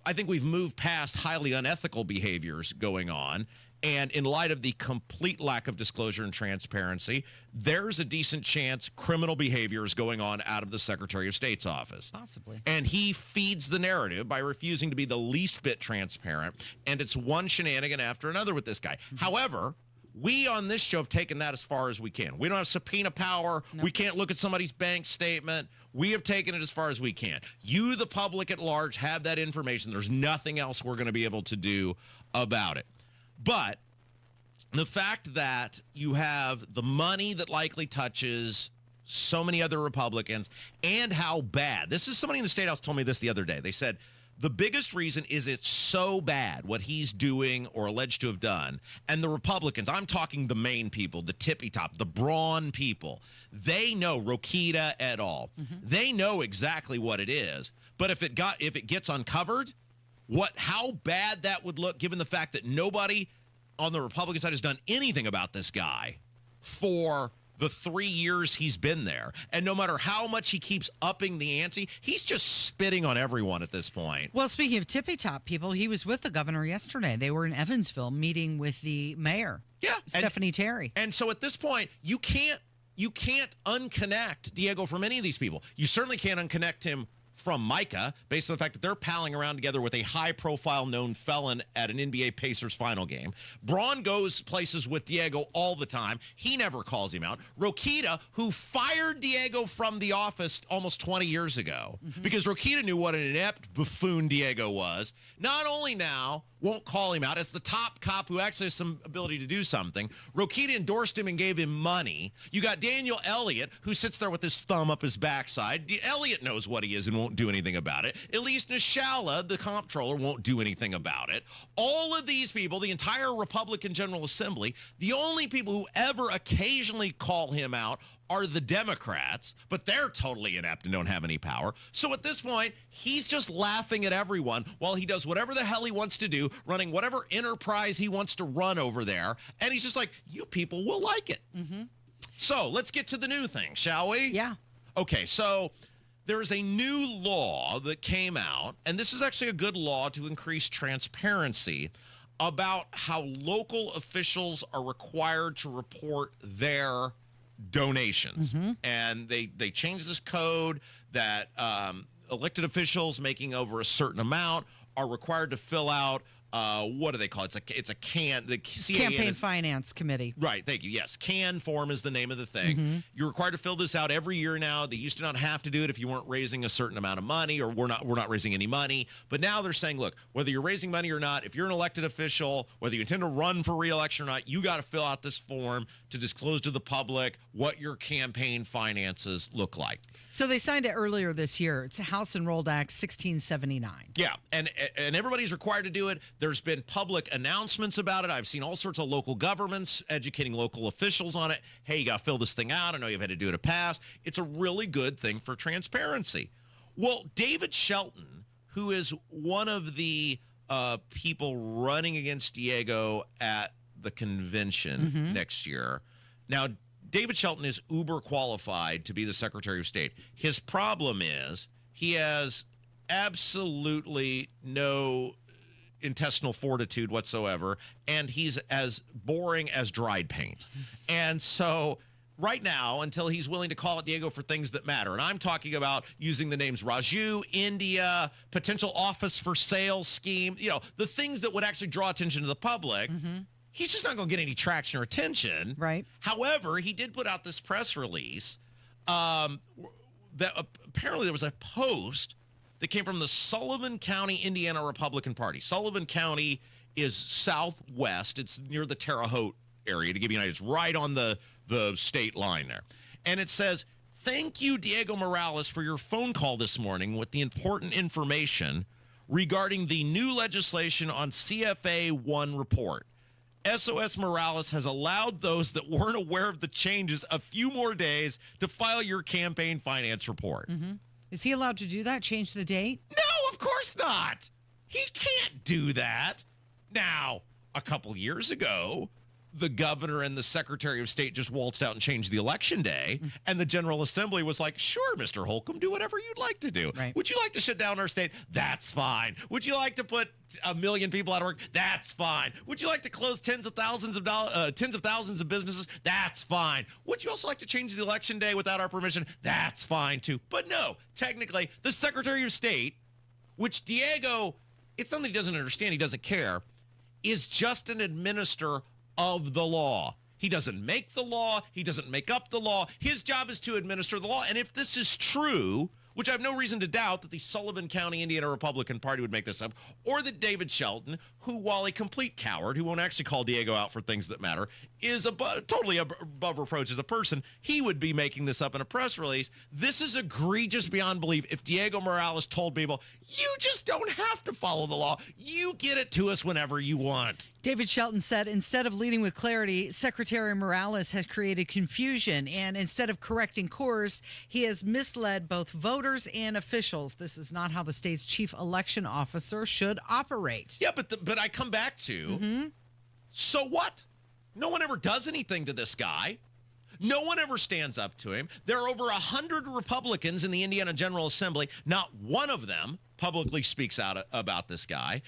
I think we've moved past highly unethical behaviors going on. And in light of the complete lack of disclosure and transparency, there's a decent chance criminal behavior is going on out of the Secretary of State's office. Possibly. And he feeds the narrative by refusing to be the least bit transparent. And it's one shenanigan after another with this guy. However, we on this show have taken that as far as we can. We don't have subpoena power. Nope. We can't look at somebody's bank statement. We have taken it as far as we can. You, the public at large, have that information. There's nothing else we're going to be able to do about it. But the fact that you have the money that likely touches so many other Republicans, and how bad. This is somebody in the State House told me this the other day. They said the biggest reason is it's so bad what he's doing or alleged to have done. And the Republicans, I'm talking the main people, the tippy top, the brawn people, they know, Rokita et al. They know exactly what it is. But if it gets uncovered, how bad that would look, given the fact that nobody on the Republican side has done anything about this guy for the 3 years he's been there. And no matter how much he keeps upping the ante, he's just spitting on everyone at this point. Well, speaking of tippy top people, he was with the governor yesterday. They were in Evansville meeting with the mayor, Stephanie Terry. And so at this point, you can't unconnect Diego from any of these people. You certainly can't unconnect him from Micah, based on the fact that they're palling around together with a high-profile known felon at an NBA Pacers final game. Braun goes places with Diego all the time. He never calls him out. Rokita, who fired Diego from the office almost 20 years ago, because Rokita knew what an inept buffoon Diego was, not only now won't call him out as the top cop who actually has some ability to do something. Rokita endorsed him and gave him money. You got Daniel Elliott, who sits there with his thumb up his backside. Elliott knows what he is and won't do anything about it. Elise Nishala, the comptroller, won't do anything about it. All of these people, the entire Republican General Assembly, the only people who ever occasionally call him out are the Democrats, but they're totally inept and don't have any power. So at this point, he's just laughing at everyone while he does whatever the hell he wants to do, running whatever enterprise he wants to run over there. And he's just like, you people will like it. So let's get to the new thing, shall we? Yeah. Okay, so there is a new law that came out, and this is actually a good law to increase transparency about how local officials are required to report their donations. And they changed this code that elected officials making over a certain amount are required to fill out what do they call it? It's a CAN. The Campaign Finance Committee. Right. Thank you. Yes. CAN form is the name of the thing. Mm-hmm. You're required to fill this out every year now. They used to not have to do it if you weren't raising a certain amount of money, or we're not raising any money. But now they're saying, look, whether you're raising money or not, if you're an elected official, whether you intend to run for re-election or not, you got to fill out this form to disclose to the public what your campaign finances look like. So they signed it earlier this year. It's a House Enrolled Act 1679. Yeah, and everybody's required to do it. There's been public announcements about it. I've seen all sorts of local governments educating local officials on it. Hey, you got to fill this thing out. I know you've had to do it in the past. It's a really good thing for transparency. Well, David Shelton, who is one of the people running against Diego at the convention next year. Now, David Shelton is uber qualified to be the Secretary of State. His problem is he has absolutely no intestinal fortitude whatsoever, and he's as boring as dried paint. And so right now, until he's willing to call it Diego for things that matter, and I'm talking about using the names Raju, India, potential office for sale scheme, the things that would actually draw attention to the public, he's just not going to get any traction or attention. Right. However, he did put out this press release that apparently there was a post that came from the Sullivan County, Indiana Republican Party. Sullivan County is southwest. It's near the Terre Haute area, to give you an idea. It's right on the state line there. And it says, "Thank you, Diego Morales, for your phone call this morning with the important information regarding the new legislation on CFA 1 report. SOS Morales has allowed those that weren't aware of the changes a few more days to file your campaign finance report." Is he allowed to do that? Change the date? No, of course not. He can't do that. Now, a couple years ago, the governor and the Secretary of State just waltzed out and changed the election day, and the General Assembly was like, sure, Mr. Holcomb, do whatever you'd like to do. Right. Would you like to shut down our state? That's fine. Would you like to put 1 million people out of work? That's fine. Would you like to close tens of thousands of businesses? That's fine. Would you also like to change the election day without our permission? That's fine, too. But no, technically, the Secretary of State, which Diego, it's something he doesn't understand, he doesn't care, is just an administrator of the law. He doesn't make the law. He doesn't make up the law. His job is to administer the law. And if this is true, which I have no reason to doubt that the Sullivan County, Indiana Republican Party would make this up, or that David Shelton, who, while a complete coward, who won't actually call Diego out for things that matter, is totally above reproach as a person, he would be making this up in a press release. This is egregious beyond belief. If Diego Morales told people, you just don't have to follow the law. You get it to us whenever you want. David Shelton said, instead of leading with clarity, Secretary Morales has created confusion, and instead of correcting course, he has misled both voters and officials. This is not how the state's chief election officer should operate. Yeah, but I come back to, so what? No one ever does anything to this guy. No one ever stands up to him. There are over 100 Republicans in the Indiana General Assembly. Not one of them publicly speaks out about this guy.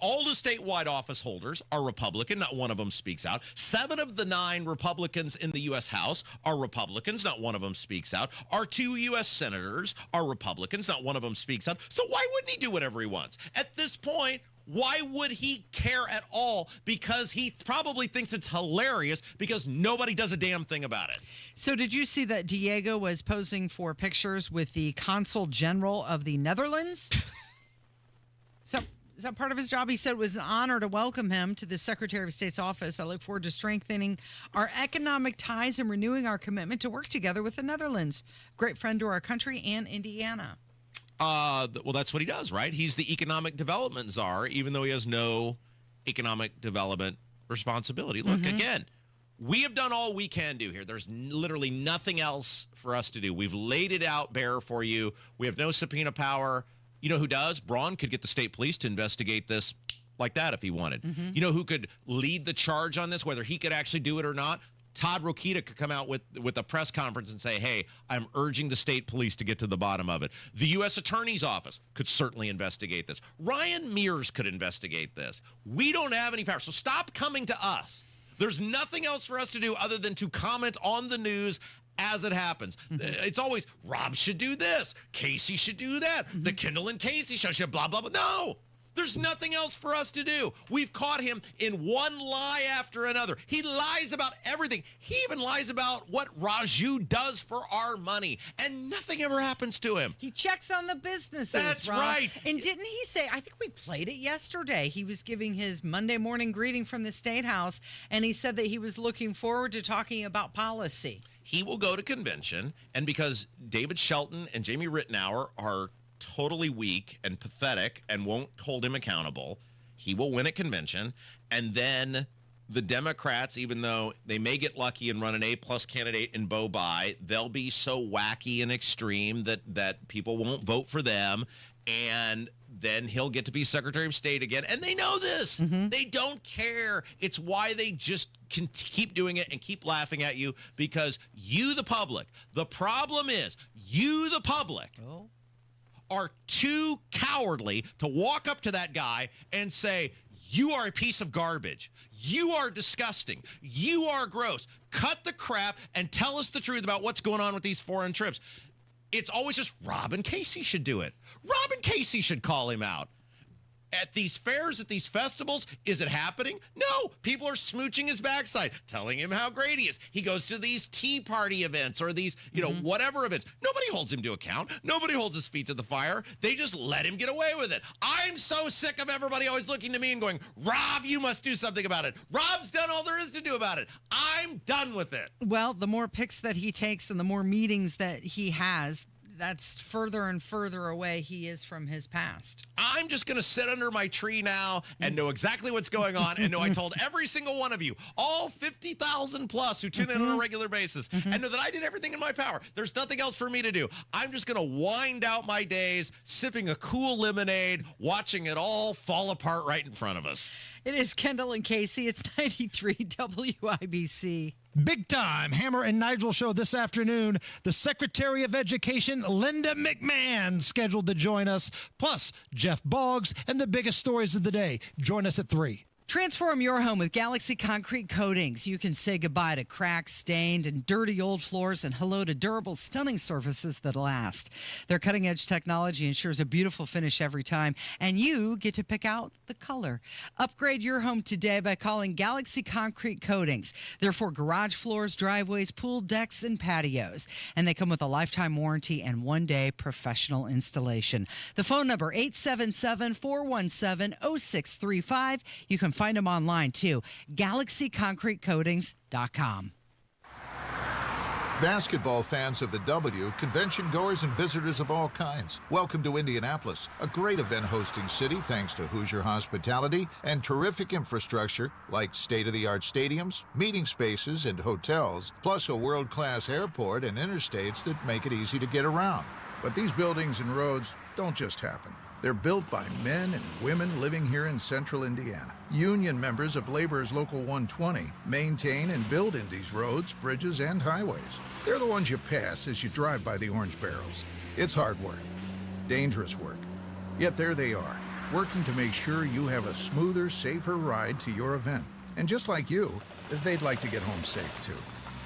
All the statewide office holders are Republican. Not one of them speaks out. 7 of the 9 Republicans in the U.S. House are Republicans. Not one of them speaks out. Our 2 U.S. senators are Republicans. Not one of them speaks out. So why wouldn't he do whatever he wants? At this point, why would he care at all? Because he probably thinks it's hilarious because nobody does a damn thing about it. So did you see that Diego was posing for pictures with the Consul General of the Netherlands? So is that part of his job? He said it was an honor to welcome him to the Secretary of State's office. I look forward to strengthening our economic ties and renewing our commitment to work together with the Netherlands. Great friend to our country and Indiana. Well, that's what he does, right? He's the economic development czar, even though he has no economic development responsibility. Look, again, we have done all we can do here. There's literally nothing else for us to do. We've laid it out bare for you. We have no subpoena power. You know who does? Braun could get the state police to investigate this like that if he wanted. You know who could lead the charge on this, whether he could actually do it or not? Todd Rokita could come out with a press conference and say, hey, I'm urging the state police to get to the bottom of it. The U.S. Attorney's Office could certainly investigate this. Ryan Mears could investigate this. We don't have any power, so stop coming to us. There's nothing else for us to do other than to comment on the news as it happens. It's always, Rob should do this. Casey should do that. The Kendall and Casey show should blah, blah, blah. No. There's nothing else for us to do. We've caught him in one lie after another. He lies about everything. He even lies about what Raju does for our money, and nothing ever happens to him. He checks on the businesses. That's Rob. right. And didn't he say, I think we played it yesterday, he was giving his Monday morning greeting from the State House, and he said that he was looking forward to talking about policy. He will go to convention, and because David Shelton and Jamie Rittenauer are totally weak and pathetic and won't hold him accountable, he will win at convention. And then the Democrats, even though they may get lucky and run an A-plus candidate in Bo Bai, they'll be so wacky and extreme that people won't vote for them. And then he'll get to be Secretary of State again. And they know this. They don't care. It's why they just can keep doing it and keep laughing at you, because you, the public, the problem is you, the public, are too cowardly to walk up to that guy and say, you are a piece of garbage. You are disgusting. You are gross. Cut the crap and tell us the truth about what's going on with these foreign trips. It's always just Rob and Casey should do it. Rob and Casey should call him out. At these fairs, at these festivals, is it happening? No. People are smooching his backside, telling him how great he is. He goes to these tea party events or these, whatever events. Nobody holds him to account. Nobody holds his feet to the fire. They just let him get away with it. I'm so sick of everybody always looking to me and going, Rob, you must do something about it. Rob's done all there is to do about it. I'm done with it. Well, the more pics that he takes and the more meetings that he has, that's further and further away he is from his past. I'm just going to sit under my tree now and know exactly what's going on and know I told every single one of you, all 50,000 plus who tune in on a regular basis, and know that I did everything in my power. There's nothing else for me to do. I'm just going to wind out my days sipping a cool lemonade, watching it all fall apart right in front of us. It is Kendall and Casey. It's 93 WIBC. Big time Hammer and Nigel show this afternoon. The Secretary of Education, Linda McMahon, scheduled to join us, plus Jeff Boggs and the biggest stories of the day. Join us at 3. Transform your home with Galaxy Concrete Coatings. You can say goodbye to cracked, stained, and dirty old floors and hello to durable, stunning surfaces that last. Their cutting-edge technology ensures a beautiful finish every time, and you get to pick out the color. Upgrade your home today by calling Galaxy Concrete Coatings. They're for garage floors, driveways, pool decks, and patios. And they come with a lifetime warranty and one-day professional installation. The phone number, 877-417-0635. You can find them online, too. GalaxyConcreteCoatings.com. Basketball fans of the W, convention goers and visitors of all kinds, welcome to Indianapolis, a great event hosting city thanks to Hoosier hospitality and terrific infrastructure like state-of-the-art stadiums, meeting spaces, and hotels, plus a world-class airport and interstates that make it easy to get around. But these buildings and roads don't just happen. They're built by men and women living here in central Indiana. Union members of Labor's Local 120 maintain and build Indy's roads, bridges, and highways. They're the ones you pass as you drive by the orange barrels. It's hard work, dangerous work. Yet there they are, working to make sure you have a smoother, safer ride to your event. And just like you, they'd like to get home safe too.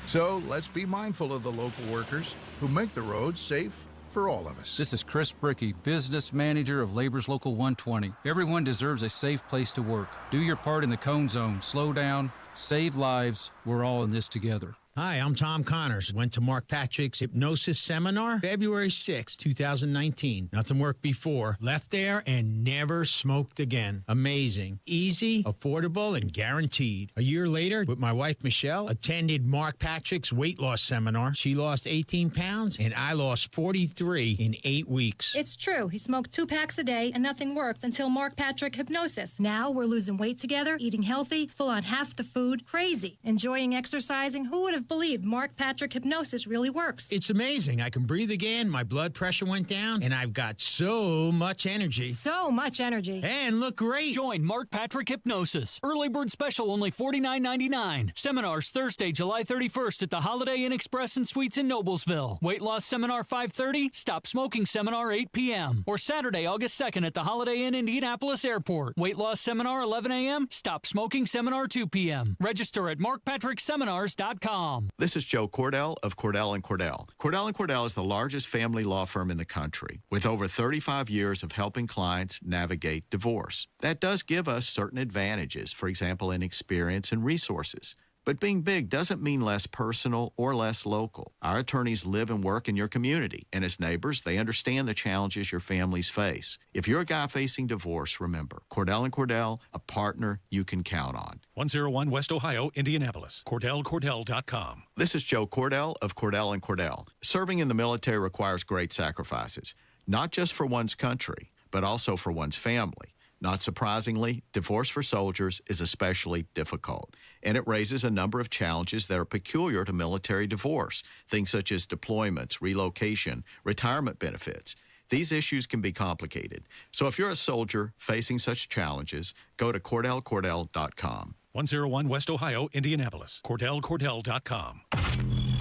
So let's be mindful of the local workers who make the roads safe for all of us. This is Chris Bricky, business manager of Labor's Local 120. Everyone deserves a safe place to work. Do your part in the cone zone. Slow down. Save lives. We're all in this together. Hi, I'm Tom Connors. Went to Mark Patrick's hypnosis seminar February 6, 2019. Nothing worked before. Left there and never smoked again. Amazing. Easy, affordable, and guaranteed. A year later, with my wife Michelle, attended Mark Patrick's weight loss seminar. She lost 18 pounds and I lost 43 in 8 weeks. It's true. He smoked 2 packs a day and nothing worked until Mark Patrick hypnosis. Now we're losing weight together, eating healthy, full on half the food, crazy, enjoying exercising. Who would have believed Mark Patrick hypnosis really works? It's amazing. I can breathe again. My blood pressure went down, and I've got so much energy. So much energy. And look great. Join Mark Patrick Hypnosis. Early bird special only $49.99. Seminars Thursday, July 31st at the Holiday Inn Express and Suites in Noblesville. Weight loss seminar 5:30. Stop smoking seminar 8 p.m. Or Saturday, August 2nd at the Holiday Inn Indianapolis Airport. Weight loss seminar 11 a.m. Stop smoking seminar 2 p.m. Register at markpatrickseminars.com. CordellCordell.com. This is Joe Cordell of Cordell & Cordell. Cordell & Cordell is the largest family law firm in the country with over 35 years of helping clients navigate divorce. That does give us certain advantages, for example, in experience and resources. But being big doesn't mean less personal or less local. Our attorneys live and work in your community, and as neighbors, they understand the challenges your families face. If you're a guy facing divorce, remember, Cordell & Cordell, a partner you can count on. 101 West Ohio, Indianapolis. CordellCordell.com. This is Joe Cordell of Cordell & Cordell. Serving in the military requires great sacrifices, not just for one's country, but also for one's family. Not surprisingly, divorce for soldiers is especially difficult, and it raises a number of challenges that are peculiar to military divorce, things such as deployments, relocation, retirement benefits. These issues can be complicated. So if you're a soldier facing such challenges, go to CordellCordell.com. 101 West Ohio, Indianapolis. CordellCordell.com.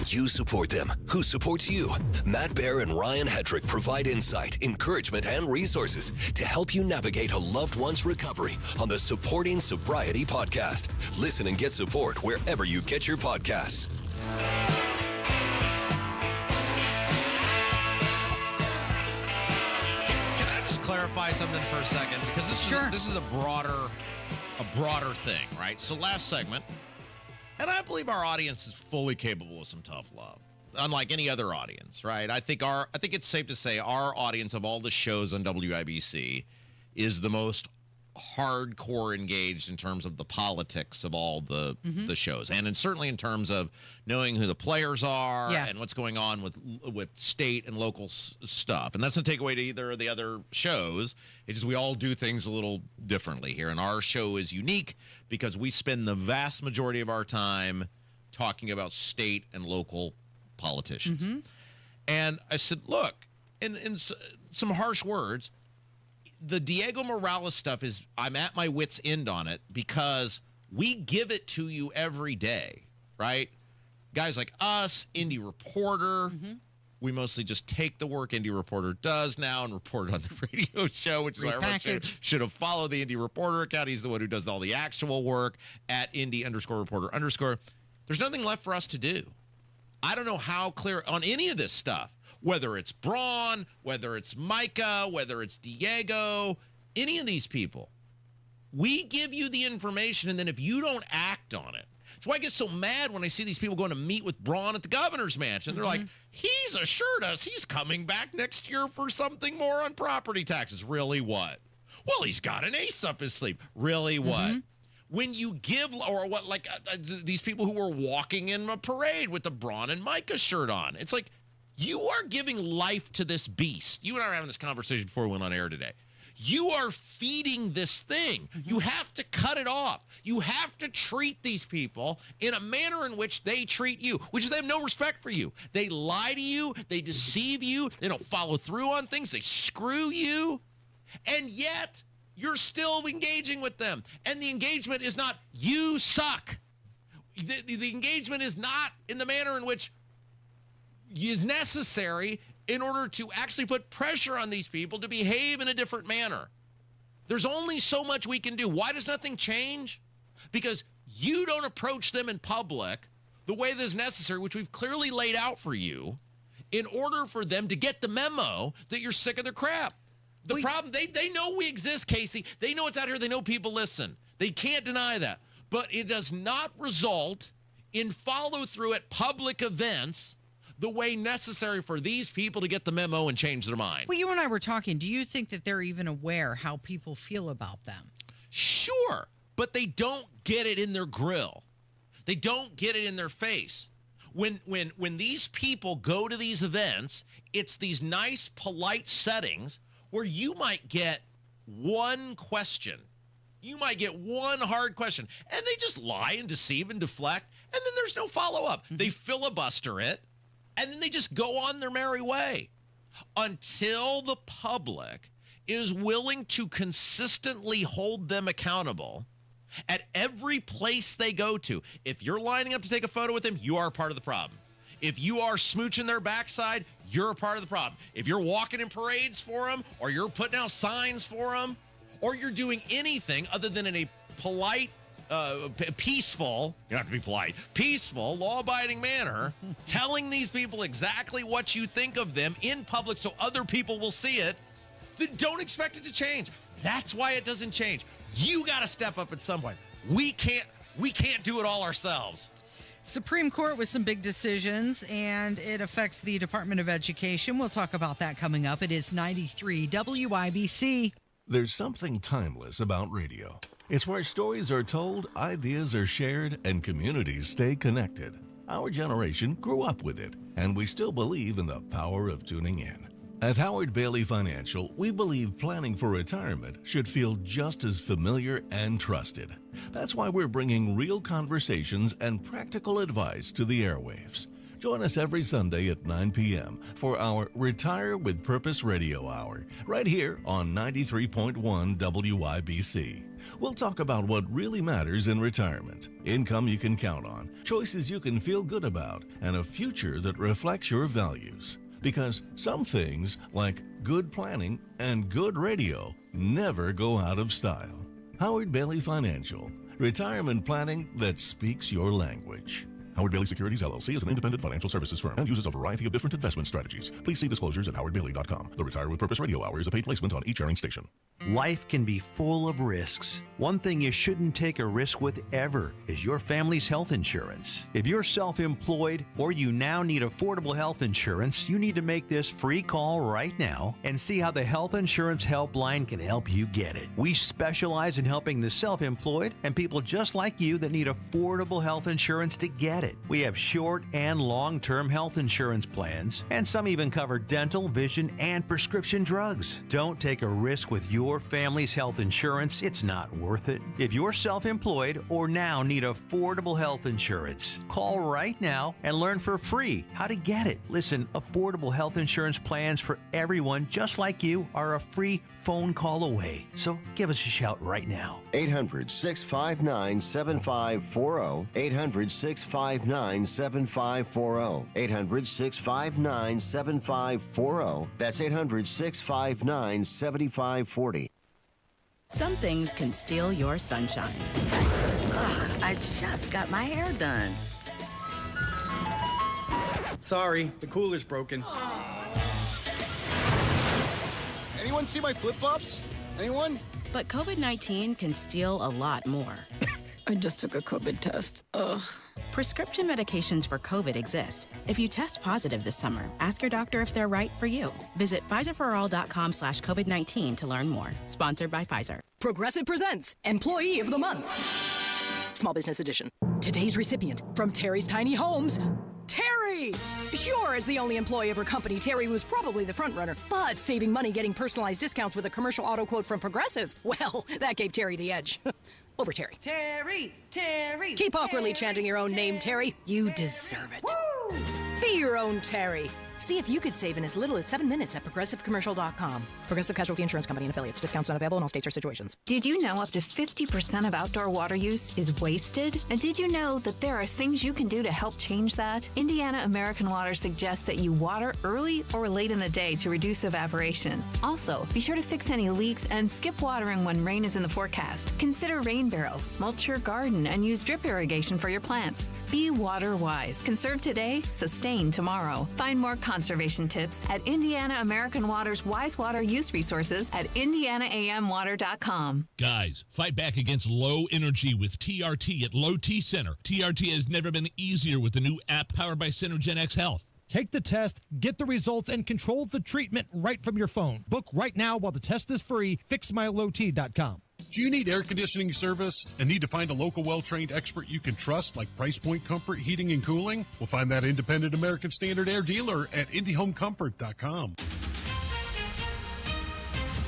You support them. Who supports you? Matt Bear and Ryan Hedrick provide insight, encouragement, and resources to help you navigate a loved one's recovery on the Supporting Sobriety podcast. Listen and get support wherever you get your podcasts. Can I just clarify something for a second? Because this is a broader thing, right? So last segment, and I believe our audience is fully capable of some tough love, unlike any other audience, right? I think it's safe to say our audience of all the shows on WIBC is the most hardcore engaged in terms of the politics of all the shows, and certainly in terms of knowing who the players are and what's going on with state and local stuff. And that's no takeaway to either of the other shows. It's just we all do things a little differently here, and our show is unique because we spend the vast majority of our time talking about state and local politicians. And I said, look, in some harsh words, the Diego Morales stuff I'm at my wit's end on it because we give it to you every day, right? Guys like us, Indie Reporter, we mostly just take the work Indie Reporter does now and report it on the radio show, which is why everyone should have followed the Indie Reporter account. He's the one who does all the actual work at Indie_Reporter_. There's nothing left for us to do. I don't know how clear on any of this stuff. Whether it's Braun, whether it's Micah, whether it's Diego, any of these people, we give you the information, and then if you don't act on it, that's why I get so mad when I see these people going to meet with Braun at the governor's mansion. They're like, he's assured us he's coming back next year for something more on property taxes. Really, what? Well, he's got an ace up his sleeve. Really, what? When you give, or what, like these people who were walking in a parade with the Braun and Micah shirt on, it's like, you are giving life to this beast. You and I were having this conversation before we went on air today. You are feeding this thing. You have to cut it off. You have to treat these people in a manner in which they treat you, which is they have no respect for you. They lie to you. They deceive you. They don't follow through on things. They screw you. And yet, you're still engaging with them. And the engagement is not, you suck. The engagement is not in the manner in which is necessary in order to actually put pressure on these people to behave in a different manner. There's only so much we can do. Why does nothing change? Because you don't approach them in public the way that is necessary, which we've clearly laid out for you, in order for them to get the memo that you're sick of their crap. The problem, they know we exist, Casey. They know it's out here. They know people listen. They can't deny that. But it does not result in follow through at public events the way necessary for these people to get the memo and change their mind. Well, you and I were talking. Do you think that they're even aware how people feel about them? Sure, but they don't get it in their grill. They don't get it in their face. When these people go to these events, it's these nice, polite settings where you might get one question. You might get one hard question, and they just lie and deceive and deflect, and then there's no follow-up. They filibuster it, and then they just go on their merry way until the public is willing to consistently hold them accountable at every place they go to. If you're lining up to take a photo with them, you are a part of the problem. If you are smooching their backside, you're a part of the problem. If you're walking in parades for them, or you're putting out signs for them, or you're doing anything other than in a polite, peaceful, you don't have to be polite, peaceful, law-abiding manner, telling these people exactly what you think of them in public so other people will see it, then don't expect it to change. That's why it doesn't change. You got to step up at some point. We can't do it all ourselves. Supreme Court with some big decisions, and it affects the Department of Education. We'll talk about that coming up. It is 93 WIBC. There's something timeless about radio. It's where stories are told, ideas are shared, and communities stay connected. Our generation grew up with it, and we still believe in the power of tuning in. At Howard Bailey Financial, we believe planning for retirement should feel just as familiar and trusted. That's why we're bringing real conversations and practical advice to the airwaves. Join us every Sunday at 9 p.m. for our Retire with Purpose Radio Hour, right here on 93.1 WIBC. We'll talk about what really matters in retirement, income you can count on, choices you can feel good about, and a future that reflects your values. Because some things, like good planning and good radio, never go out of style. Howard Bailey Financial, retirement planning that speaks your language. Howard Bailey Securities, LLC is an independent financial services firm and uses a variety of different investment strategies. Please see disclosures at howardbailey.com. The Retire with Purpose Radio Hour is a paid placement on each airing station. Life can be full of risks. One thing you shouldn't take a risk with ever is your family's health insurance. If you're self-employed or you now need affordable health insurance, you need to make this free call right now and see how the Health Insurance Helpline can help you get it. We specialize in helping the self-employed and people just like you that need affordable health insurance to get it. We have short and long-term health insurance plans, and some even cover dental, vision, and prescription drugs. Don't take a risk with your family's health insurance. It's not worth it. If you're self-employed or now need affordable health insurance, call right now and learn for free how to get it. Listen, affordable health insurance plans for everyone just like you are a free phone call away. So give us a shout right now. 800-659-7540. 800-659-7540. 800-659-7540. That's 800-659-7540. Some things can steal your sunshine. Ugh, I just got my hair done. Sorry, the cooler's broken. Anyone see my flip-flops? Anyone? But COVID-19 can steal a lot more. I just took a COVID test. Ugh. Prescription medications for COVID exist. If you test positive this summer, ask your doctor if they're right for you. Visit PfizerForAll.com/COVID-19 to learn more. Sponsored by Pfizer. Progressive presents Employee of the Month. Small Business Edition. Today's recipient from Terry's Tiny Homes, Terry! Sure, as the only employee of her company, Terry was probably the front runner, but saving money getting personalized discounts with a commercial auto quote from Progressive, well, that gave Terry the edge. Over Terry. Terry! Keep awkwardly chanting your own name, Terry. You deserve it. Woo! Be your own Terry. See if you could save in as little as 7 minutes at ProgressiveCommercial.com. Progressive Casualty Insurance Company and Affiliates. Discounts not available in all states or situations. Did you know up to 50% of outdoor water use is wasted? And did you know that there are things you can do to help change that? Indiana American Water suggests that you water early or late in the day to reduce evaporation. Also, be sure to fix any leaks and skip watering when rain is in the forecast. Consider rain barrels, mulch your garden, and use drip irrigation for your plants. Be water wise. Conserve today, sustain tomorrow. Find more conservation tips at Indiana American Water's Wise Water Use Resources at IndianaAMWater.com. Guys, fight back against low energy with TRT at Low T Center. TRT has never been easier with the new app powered by Synergen X Health. Take the test, get the results, and control the treatment right from your phone. Book right now while the test is free. FixMyLowT.com. Do you need air conditioning service and need to find a local well-trained expert you can trust like Price Point Comfort Heating and Cooling? We'll find that independent American Standard air dealer at IndyHomeComfort.com.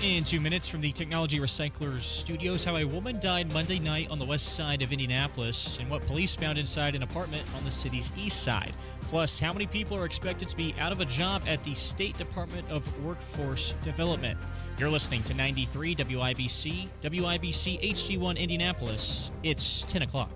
In 2 minutes from the Technology Recyclers Studios, how a woman died Monday night on the west side of Indianapolis and what police found inside an apartment on the city's east side. Plus, how many people are expected to be out of a job at the State Department of Workforce Development. You're listening to 93 WIBC, WIBC HD1 Indianapolis. It's 10 o'clock.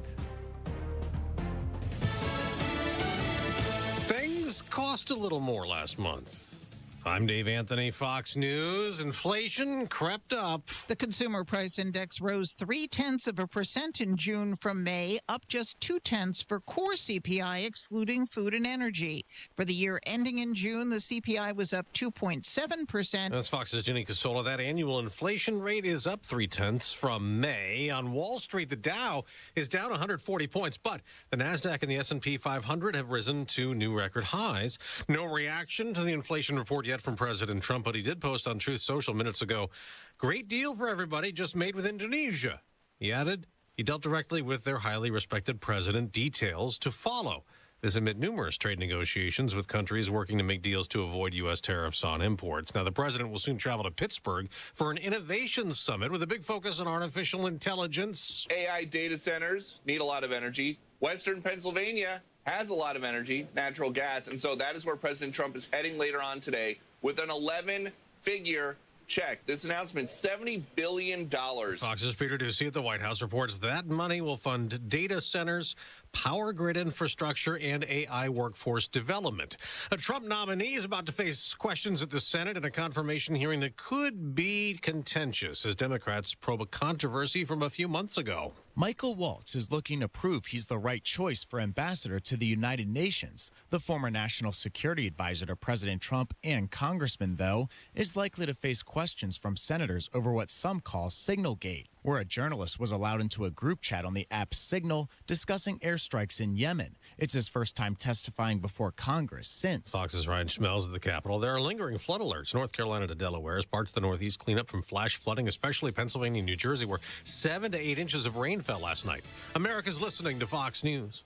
Things cost a little more last month. I'm Dave Anthony, Fox News. Inflation crept up. The Consumer Price Index rose 0.3% in June from May, up just 0.2 for core CPI, excluding food and energy. For the year ending in June, the CPI was up 2.7%. That's Fox's Jenny Casola. That annual inflation rate is up 0.3 from May. On Wall Street, the Dow is down 140 points, but the NASDAQ and the S&P 500 have risen to new record highs. No reaction to the inflation report yet from President Trump, but he did post on Truth Social minutes ago, "Great deal for everybody, just made with Indonesia." He added he dealt directly with their highly respected president. Details to follow. This amid numerous trade negotiations with countries working to make deals to avoid U.S. tariffs on imports. Now, the president will soon travel to Pittsburgh for an innovation summit with a big focus on artificial intelligence. AI data centers need a lot of energy. Western Pennsylvania has a lot of energy, natural gas, and so that is where President Trump is heading later on today with an 11-figure check. This announcement, $70 billion. Fox's Peter Ducey at the White House reports that money will fund data centers, power grid infrastructure, and AI workforce development. A Trump nominee is about to face questions at the Senate in a confirmation hearing that could be contentious as Democrats probe a controversy from a few months ago. Michael Waltz is looking to prove he's the right choice for ambassador to the United Nations. The former national security advisor to President Trump and congressman, though, is likely to face questions from senators over what some call Signalgate, where a journalist was allowed into a group chat on the app Signal discussing airstrikes in Yemen. It's his first time testifying before Congress since. Fox's Ryan Schmelz at the Capitol. There are lingering flood alerts, North Carolina to Delaware, as parts of the Northeast clean up from flash flooding, especially Pennsylvania and New Jersey, where 7 to 8 inches of rain fell last night. America's listening to Fox News.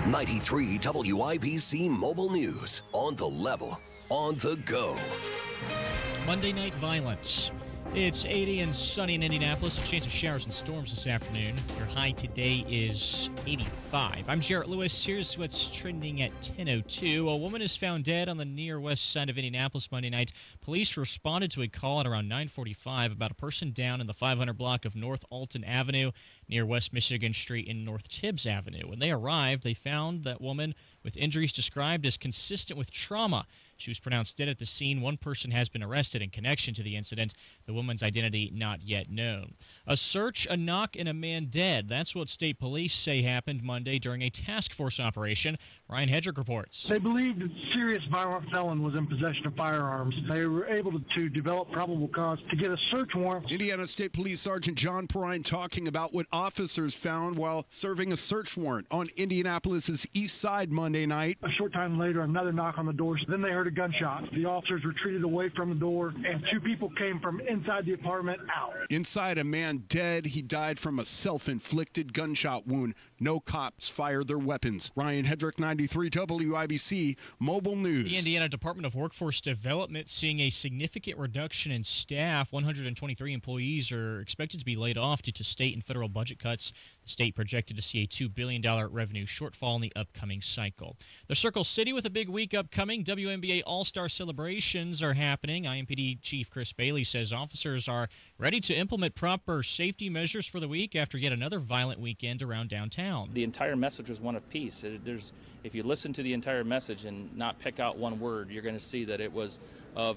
93 WIBC Mobile News. On the level, on the go. Monday night violence. It's 80 and sunny in Indianapolis. A chance of showers and storms this afternoon. Your high today is 85. I'm Jarrett Lewis. Here's what's trending at 10:02. A woman is found dead on the near west side of Indianapolis Monday night. Police responded to a call at around 9:45 about a person down in the 500 block of North Alton Avenue near West Michigan Street and North Tibbs Avenue. When they arrived, they found that woman with injuries described as consistent with trauma. She was pronounced dead at the scene. One person has been arrested in connection to the incident. The woman's identity not yet known. A search, a knock, and a man dead. That's what state police say happened Monday during a task force operation. Ryan Hedrick reports. They believed a serious violent felon was in possession of firearms. They were able to develop probable cause to get a search warrant. Indiana State Police Sergeant John Perrine talking about what officers found while serving a search warrant on Indianapolis's east side Monday night. A short time later, another knock on the door. Then they heard a gunshot. The officers retreated away from the door, and 2 people came from inside the apartment out. Inside, a man dead. He died from a self-inflicted gunshot wound. No cops fired their weapons. Ryan Hedrick, 93 WIBC Mobile News. The Indiana Department of Workforce Development seeing a significant reduction in staff. 123 employees are expected to be laid off due to state and federal budget cuts. The state projected to see a $2 billion revenue shortfall in the upcoming cycle. The Circle City with a big week upcoming. WNBA All-Star celebrations are happening. IMPD Chief Chris Bailey says officers are ready to implement proper safety measures for the week after yet another violent weekend around downtown. The entire message was one of peace. If you listen to the entire message and not pick out one word, you're going to see that it was of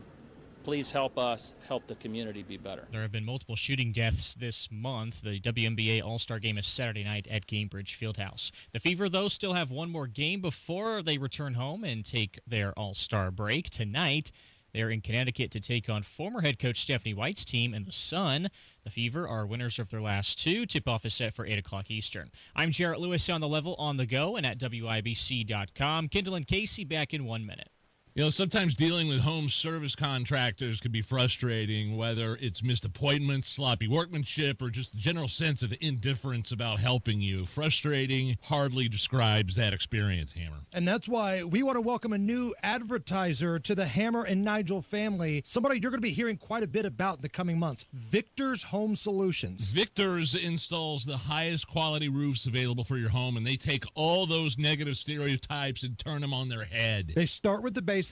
please help us help the community be better. There have been multiple shooting deaths this month. The WNBA All-Star Game is Saturday night at Gainbridge Fieldhouse. The Fever, though, still have one more game before they return home and take their All-Star break. Tonight, they're in Connecticut to take on former head coach Stephanie White's team and the Sun. The Fever are winners of their last 2. Tip-off is set for 8 o'clock Eastern. I'm Jarrett Lewis on the level, on the go, and at WIBC.com. Kendall and Casey back in 1 minute. You know, sometimes dealing with home service contractors can be frustrating, whether it's missed appointments, sloppy workmanship, or just a general sense of indifference about helping you. Frustrating hardly describes that experience, Hammer. And that's why we want to welcome a new advertiser to the Hammer and Nigel family, somebody you're going to be hearing quite a bit about in the coming months, Victor's Home Solutions. Victor's installs the highest quality roofs available for your home, and they take all those negative stereotypes and turn them on their head. They start with the basics,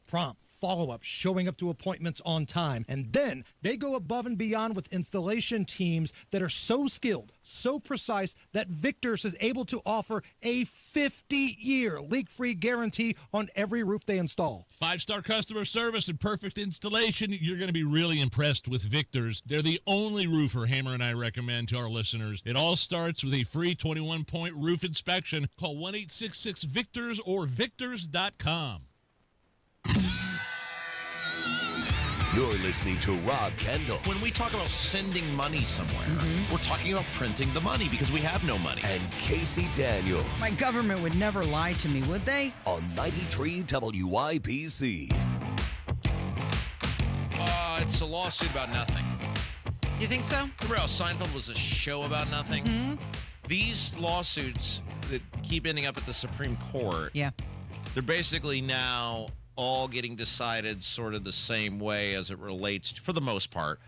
prompt, follow-up, showing up to appointments on time. And then they go above and beyond with installation teams that are so skilled, so precise, that Victor's is able to offer a 50-year leak-free guarantee on every roof they install. 5-star customer service and perfect installation. You're going to be really impressed with Victor's. They're the only roofer Hammer and I recommend to our listeners. It all starts with a free 21-point roof inspection. Call 1-866-VICTORS or victors.com. You're listening to Rob Kendall. When we talk about sending money somewhere, we're talking about printing the money because we have no money. And Casey Daniels. My government would never lie to me, would they? On 93 WIBC. It's a lawsuit about nothing. You think so? Remember how Seinfeld was a show about nothing? These lawsuits that keep ending up at the Supreme Court, they're basically now all getting decided sort of the same way as it relates, for the most part,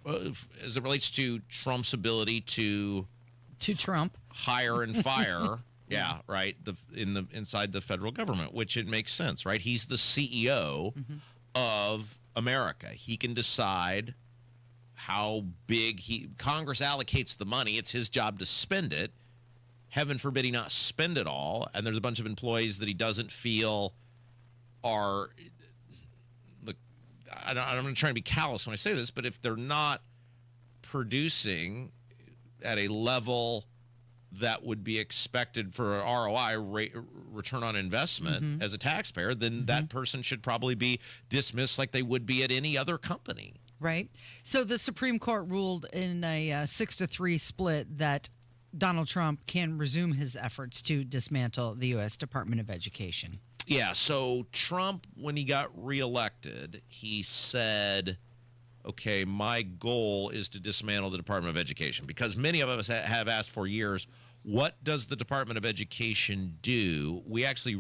as it relates to Trump's ability to Trump hire and fire. Right. Inside the federal government, which it makes sense, right? He's the CEO of America. He can decide how big Congress allocates the money. It's his job to spend it. Heaven forbid he not spend it all. And there's a bunch of employees that he doesn't feel are, look, I'm not trying to be callous when I say this, but if they're not producing at a level that would be expected for an ROI, return on investment, as a taxpayer, then that person should probably be dismissed like they would be at any other company. Right. So the Supreme Court ruled in a 6-3 split that Donald Trump can resume his efforts to dismantle the U.S. Department of Education. Yeah, so Trump, when he got reelected, he said, okay, my goal is to dismantle the Department of Education, because many of us have asked for years, what does the Department of Education do? We actually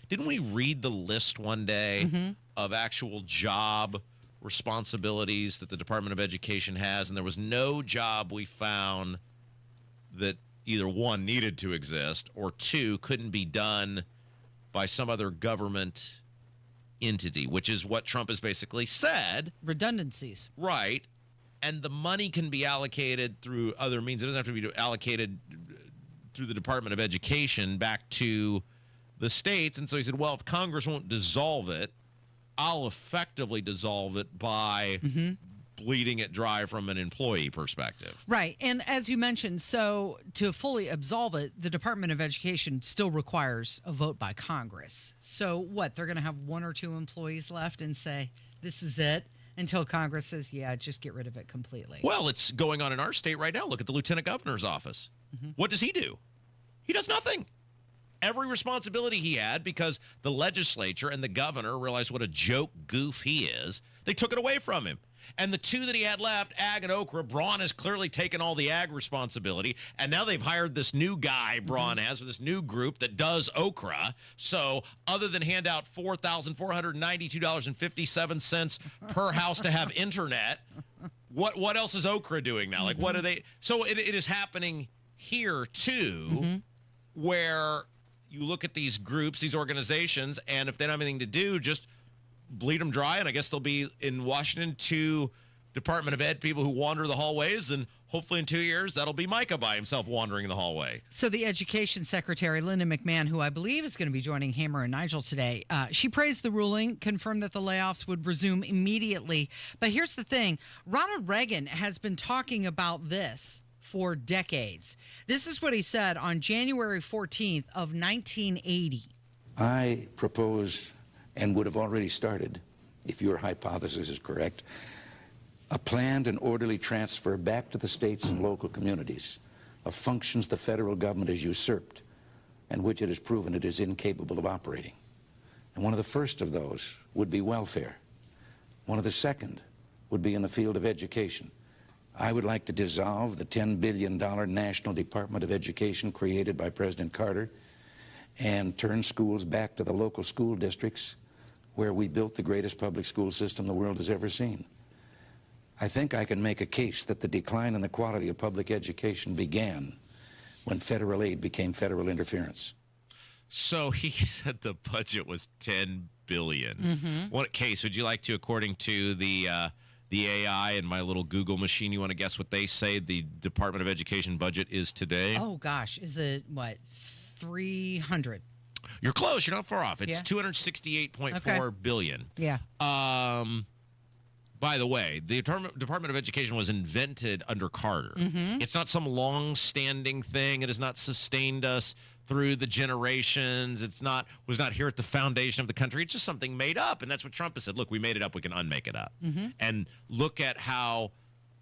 didn't we read the list one day of actual job responsibilities that the Department of Education has, and there was no job we found that either one needed to exist or two couldn't be done by some other government entity, which is what Trump has basically said. Redundancies. Right. And the money can be allocated through other means. It doesn't have to be allocated through the Department of Education back to the states. And so he said, well, if Congress won't dissolve it, I'll effectively dissolve it by bleeding it dry from an employee perspective. Right. And as you mentioned, so to fully absolve it, the Department of Education still requires a vote by Congress. So what? They're going to have one or two employees left and say, this is it, until Congress says, yeah, just get rid of it completely. Well, it's going on in our state right now. Look at the Lieutenant Governor's office. What does he do? He does nothing. Every responsibility he had, because the legislature and the governor realized what a joke goof he is, they took it away from him. And the two that he had left, ag and okra, Braun has clearly taken all the ag responsibility. And now they've hired this new guy, Braun has, for this new group that does okra. So other than hand out $4,492.57 per house to have internet, what else is okra doing now? Like, what are they? So it is happening here, too, where you look at these groups, these organizations, and if they don't have anything to do, just bleed them dry. And I guess they'll be in Washington, two Department of Ed people who wander the hallways, and hopefully in 2 years that'll be Micah by himself wandering the hallway. So the Education Secretary, Linda McMahon, who I believe is going to be joining Hammer and Nigel today, she praised the ruling, confirmed that the layoffs would resume immediately. But here's the thing. Ronald Reagan has been talking about this for decades. This is what he said on January 14th of 1980. I propose, and would have already started, if your hypothesis is correct, a planned and orderly transfer back to the states and local communities of functions the federal government has usurped and which it has proven it is incapable of operating. And one of the first of those would be welfare. One of the second would be in the field of education. I would like to dissolve the $10 billion National Department of Education created by President Carter and turn schools back to the local school districts where we built the greatest public school system the world has ever seen. I think I can make a case that the decline in the quality of public education began when federal aid became federal interference. So he said the budget was $10 billion. What case would you like to, according to the AI and my little Google machine, you want to guess what they say the Department of Education budget is today? Oh gosh, is it what, 300? You're close. You're not far off. It's Yeah. $268.4 billion. Yeah. By the way, the Department of Education was invented under Carter. Mhm. It's not some long-standing thing. It has not sustained us through the generations. Was not here at the foundation of the country. It's just something made up, and that's what Trump has said. Look, we made it up. We can unmake it up. And look at how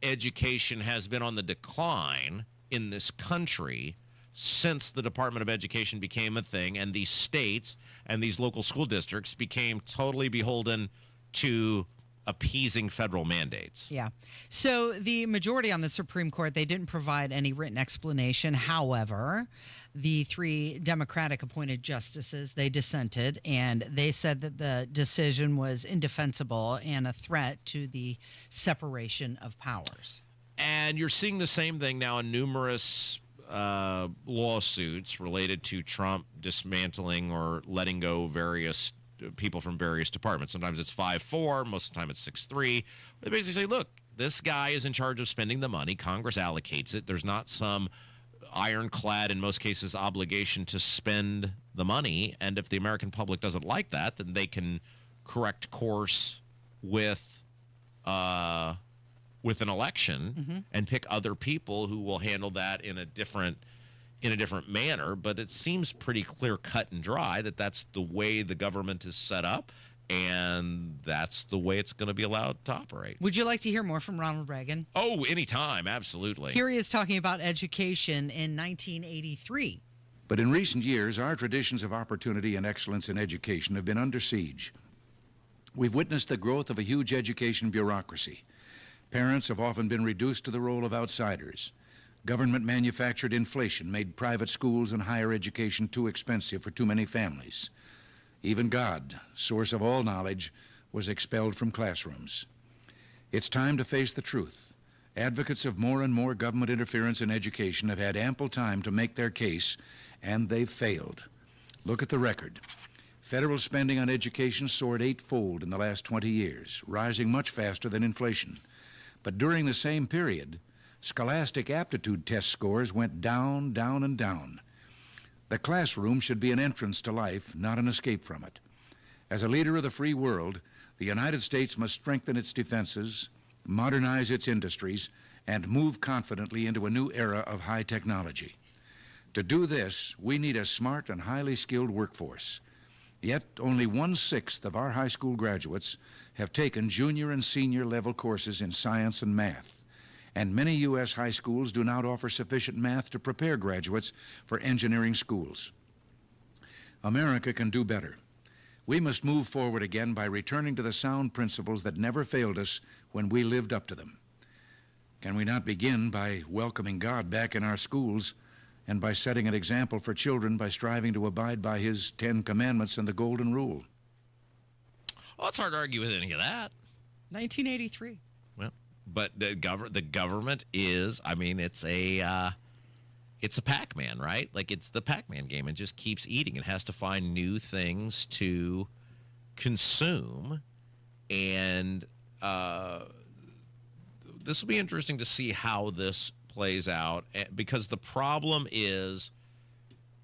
education has been on the decline in this country since the Department of Education became a thing, and these states and these local school districts became totally beholden to appeasing federal mandates. Yeah. So the majority on the Supreme Court, they didn't provide any written explanation. However, the 3 Democratic appointed justices, they dissented, and they said that the decision was indefensible and a threat to the separation of powers. And you're seeing the same thing now in numerous lawsuits related to Trump dismantling or letting go various people from various departments. Sometimes it's 5-4, most of the time it's 6-3. They basically say, look, this guy is in charge of spending the money. Congress allocates it. There's not some ironclad, in most cases, obligation to spend the money. And if the American public doesn't like that, then they can correct course with an election and pick other people who will handle that in a different manner. But it seems pretty clear cut and dry that that's the way the government is set up, and that's the way it's going to be allowed to operate. Would you like to hear more from Ronald Reagan? Oh, anytime. Absolutely. Here he is talking about education in 1983. But in recent years, our traditions of opportunity and excellence in education have been under siege. We've witnessed the growth of a huge education bureaucracy. Parents have often been reduced to the role of outsiders. Government-manufactured inflation made private schools and higher education too expensive for too many families. Even God, source of all knowledge, was expelled from classrooms. It's time to face the truth. Advocates of more and more government interference in education have had ample time to make their case, and they've failed. Look at the record. Federal spending on education soared 8-fold in the last 20 years, rising much faster than inflation. But during the same period, scholastic aptitude test scores went down, down, and down. The classroom should be an entrance to life, not an escape from it. As a leader of the free world, the United States must strengthen its defenses, modernize its industries, and move confidently into a new era of high technology. To do this, we need a smart and highly skilled workforce. Yet, only 1/6 of our high school graduates have taken junior and senior level courses in science and math. And many U.S. high schools do not offer sufficient math to prepare graduates for engineering schools. America can do better. We must move forward again by returning to the sound principles that never failed us when we lived up to them. Can we not begin by welcoming God back in our schools and by setting an example for children by striving to abide by His 10 Commandments and the Golden Rule? Well, it's hard to argue with any of that. 1983. Well, but the government is, I mean, it's a Pac-Man, right? Like, it's the Pac-Man game. It just keeps eating. It has to find new things to consume. And this will be interesting to see how this plays out, because the problem is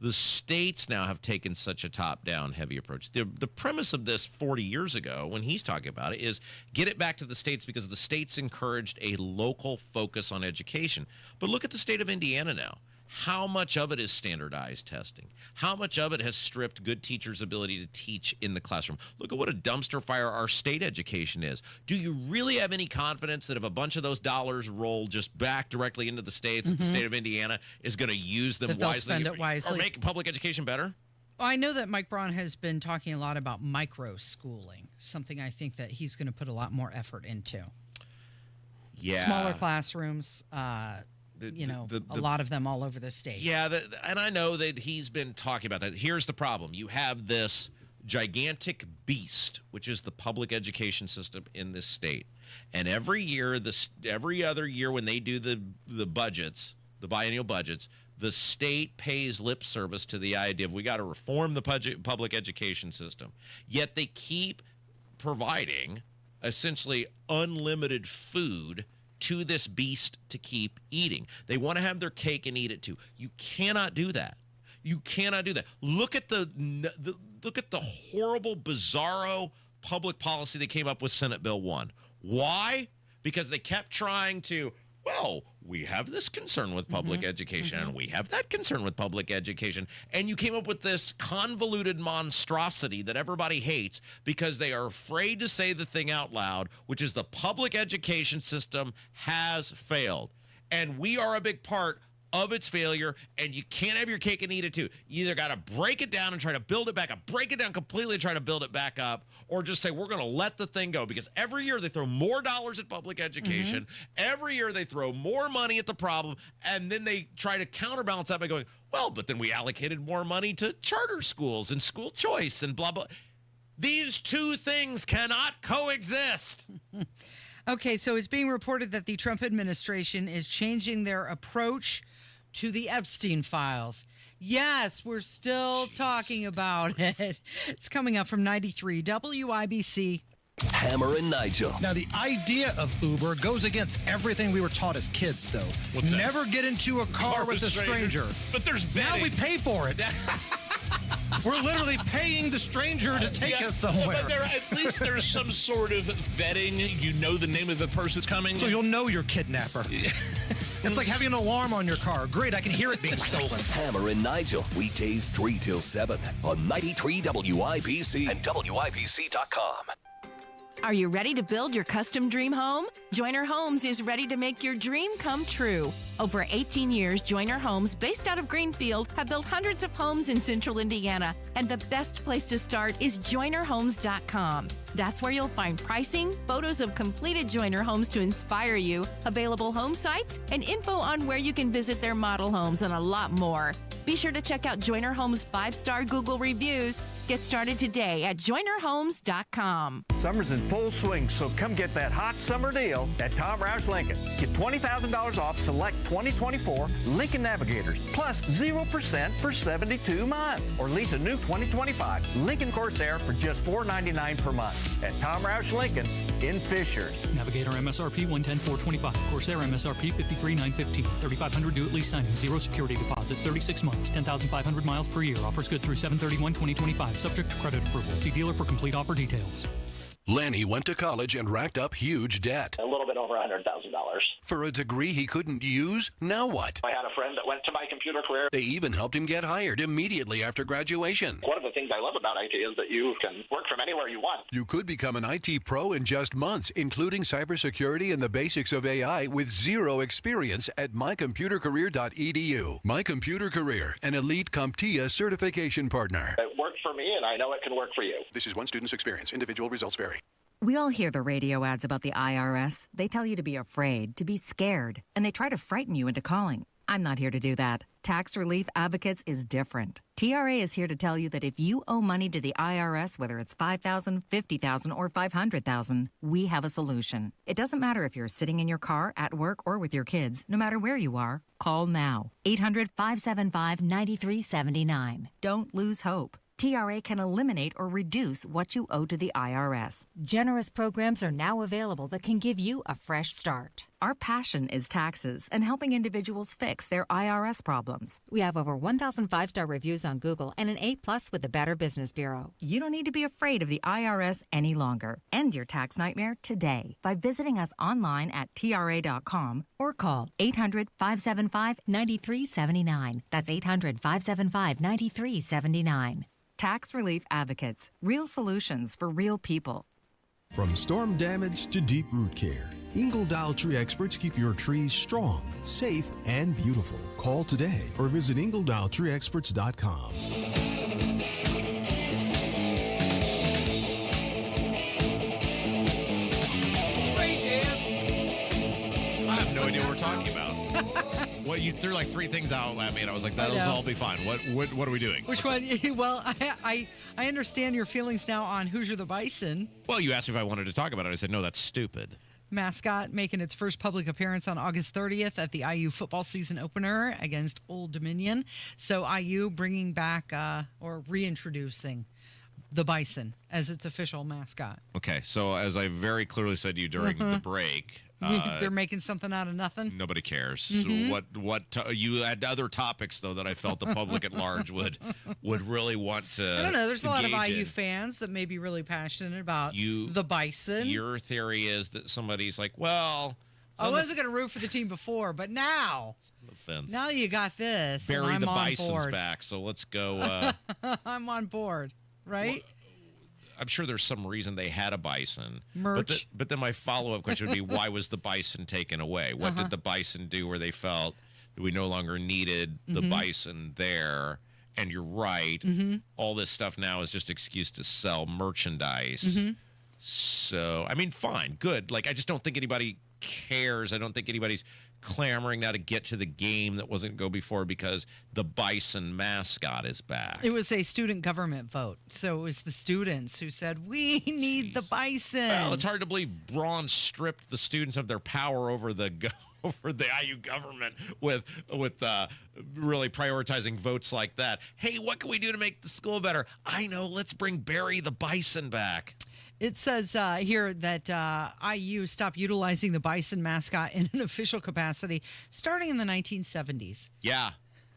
the states now have taken such a top-down heavy approach. The premise of this 40 years ago, when he's talking about it, is get it back to the states because the states encouraged a local focus on education. But look at the state of Indiana now. How much of it is standardized testing? How much of it has stripped good teachers' ability to teach in the classroom? Look at what a dumpster fire our state education is. Do you really have any confidence that if a bunch of those dollars roll just back directly into the states, that the state of Indiana is going to use them That they'll wisely, spend it wisely. or make public education better? I know that Mike Braun has been talking a lot about micro-schooling, something I think that he's going to put a lot more effort into. Yeah. Smaller classrooms, a lot of them all over the state. Yeah, and I know that he's been talking about that. Here's the problem. You have this gigantic beast, which is the public education system in this state. And every other year when they do the budgets, the biennial budgets, the state pays lip service to the idea of we got to reform the public education system, yet they keep providing essentially unlimited food to this beast to keep eating. They want to have their cake and eat it too. You cannot do that. You cannot do that. Look at the horrible, bizarro public policy that came up with Senate Bill 1. Why? Because they kept trying to, well, we have this concern with public education, and we have that concern with public education. And you came up with this convoluted monstrosity that everybody hates because they are afraid to say the thing out loud, which is the public education system has failed. And we are a big part of its failure, and you can't have your cake and eat it too. You either got to break it down and try to build it back up, break it down completely and try to build it back up, or just say we're going to let the thing go. Because every year they throw more dollars at public education. Every year they throw more money at the problem, and then they try to counterbalance that by going, well, but then we allocated more money to charter schools and school choice and blah, blah. These two things cannot coexist. Okay, so it's being reported that the Trump administration is changing their approach to the Epstein files. Yes, we're still talking about it. It's coming up from 93 WIBC. Hammer and Nigel. Now, the idea of Uber goes against everything we were taught as kids, though. What's that? Never get into a car with a stranger. But there's vetting. Now we pay for it. We're literally paying the stranger to take us somewhere. But at least there's some sort of vetting. You know the name of the person that's coming. So you'll know your kidnapper. It's like having an alarm on your car. Great, I can hear it being stolen. Hammer and Nigel, weekdays 3 till 7 on 93 WIBC and WIBC.com. Are you ready to build your custom dream home? Joiner Homes is ready to make your dream come true. Over 18 years, Joiner Homes, based out of Greenfield, have built hundreds of homes in central Indiana. And the best place to start is joinerhomes.com. That's where you'll find pricing, photos of completed Joiner homes to inspire you, available home sites, and info on where you can visit their model homes and a lot more. Be sure to check out Joiner Homes' 5-star Google reviews. Get started today at joinerhomes.com. Summer's in full swing, so come get that hot summer deal at Tom Roush Lincoln. Get $20,000 off select 2024 Lincoln Navigators, plus 0% for 72 months. Or lease a new 2025 Lincoln Corsair for just $499 per month at Tom Roush Lincoln in Fishers. Navigator MSRP $110,425. Corsair MSRP $53,915. 3,500 due at lease signing. 0 security deposit. 36 months. 10,500 miles per year. Offers good through 7/31/2025. Subject to credit approval. See dealer for complete offer details. Lanny went to college and racked up huge debt. A little bit over $100,000. For a degree he couldn't use? Now what? I had a friend that went to my computer career. They even helped him get hired immediately after graduation. One of the things I love about IT is that you can work from anywhere you want. You could become an IT pro in just months, including cybersecurity and the basics of AI with zero experience at mycomputercareer.edu. My Computer Career, an elite CompTIA certification partner. It worked for me, and I know it can work for you. This is one student's experience. Individual results vary. We all hear the radio ads about the IRS. They tell you to be afraid, to be scared, and they try to frighten you into calling. I'm not here to do that. Tax Relief Advocates is different. TRA is here to tell you that if you owe money to the IRS, whether it's $5,000, $50,000, or $500,000, we have a solution. It doesn't matter if you're sitting in your car, at work, or with your kids. No matter where you are, call now. 800-575-9379. Don't lose hope. TRA can eliminate or reduce what you owe to the IRS. Generous programs are now available that can give you a fresh start. Our passion is taxes and helping individuals fix their IRS problems. We have over 1,000 5-star reviews on Google and an A+ with the Better Business Bureau. You don't need to be afraid of the IRS any longer. End your tax nightmare today by visiting us online at TRA.com or call 800-575-9379. That's 800-575-9379. Tax Relief Advocates. Real solutions for real people. From storm damage to deep root care, Ingledow Tree Experts keep your trees strong, safe, and beautiful. Call today or visit IngledowTreeExperts.com. I have no idea what we're talking about. What, you threw like 3 things out at me, and I was like, that'll all be fine. What are we doing? Which one? Well, I understand your feelings now on Hoosier the Bison. Well, you asked me if I wanted to talk about it. I said, no, that's stupid. mascot making its first public appearance on August 30th at the IU football season opener against Old Dominion. So IU bringing back or reintroducing the bison as its official mascot. Okay, so as I very clearly said to you during the break, they're making something out of nothing. nobody cares. Mhm. You had other topics though that I felt the public at large would really want to. I don't know. There's a lot of engage IU in. fans that may be really passionate about the bison. Your theory is that somebody's like, well, I wasn't going to root for the team before, but now you got this. and Barry I'm the on Bison's board. back, so let's go. I'm on board, right? I'm sure there's some reason they had a bison. Merch. But then my follow-up question would be, why was the bison taken away? What did the bison do where they felt that we no longer needed the bison there? And you're right. All this stuff now is just excuse to sell merchandise. So, I mean, fine, good. Like, I just don't think anybody cares. I don't think anybody's clamoring now to get to the game that wasn't go before because the bison mascot is back. It was a student government vote. So it was the students who said, we need the bison. Well, it's hard to believe Braun stripped the students of their power over the IU government with really prioritizing votes like that. Hey, what can we do to make the school better? I know, let's bring Barry the Bison back. It says here that IU stopped utilizing the bison mascot in an official capacity starting in the 1970s. Yeah,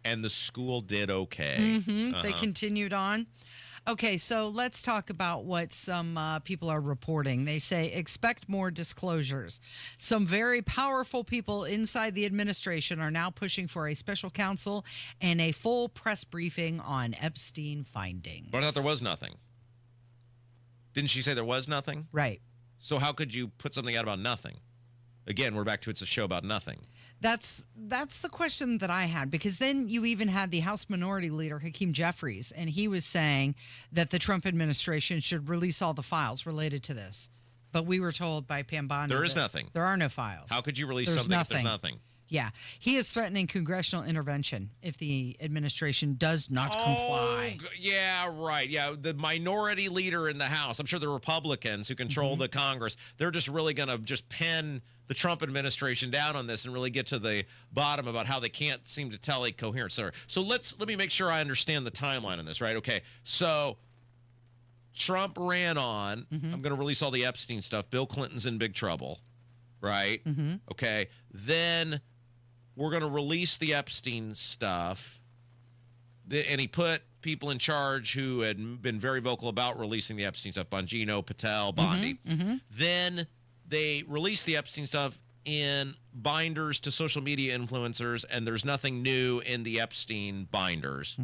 and the school did okay. They continued on. Okay, so let's talk about what some people are reporting. They say, expect more disclosures. Some very powerful people inside the administration are now pushing for a special counsel and a full press briefing on Epstein findings. But I thought there was nothing. Didn't she say there was nothing? Right. So how could you put something out about nothing? Again, we're back to it's a show about nothing. That's the question that I had, because then you even had the House Minority Leader, Hakeem Jeffries, and he was saying that the Trump administration should release all the files related to this. But we were told by Pam Bondi There is that nothing. There are no files. How could you release There's something if there's nothing? Yeah. He is threatening congressional intervention if the administration does not comply. Yeah, right. Yeah, the minority leader in the House, I'm sure the Republicans who control the Congress, they're just really going to just pin the Trump administration down on this and really get to the bottom about how they can't seem to tell a coherent story. So let me make sure I understand the timeline on this, right? Okay, so Trump ran on, I'm going to release all the Epstein stuff. Bill Clinton's in big trouble, right? Okay, then we're going to release the Epstein stuff. And he put people in charge who had been very vocal about releasing the Epstein stuff, Bongino, Patel, Bondi. Then they released the Epstein stuff in binders to social media influencers, and there's nothing new in the Epstein binders.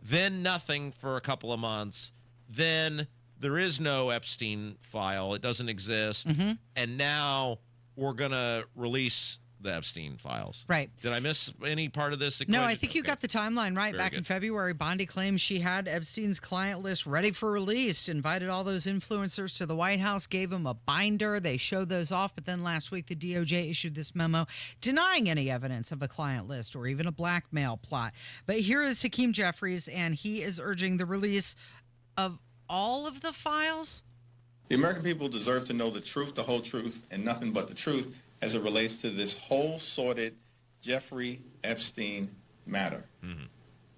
Then nothing for a couple of months. Then there is no Epstein file. It doesn't exist. And now we're going to release the Epstein files. Right. Did I miss any part of this equation? No, I think you got the timeline right. Very Back in good. February, Bondi claimed she had Epstein's client list ready for release, invited all those influencers to the White House, gave them a binder. They showed those off, but then last week the DOJ issued this memo denying any evidence of a client list or even a blackmail plot. But here is Hakeem Jeffries, and he is urging the release of all of the files. The American people deserve to know the truth, the whole truth, and nothing but the truth as it relates to this whole sordid Jeffrey Epstein matter.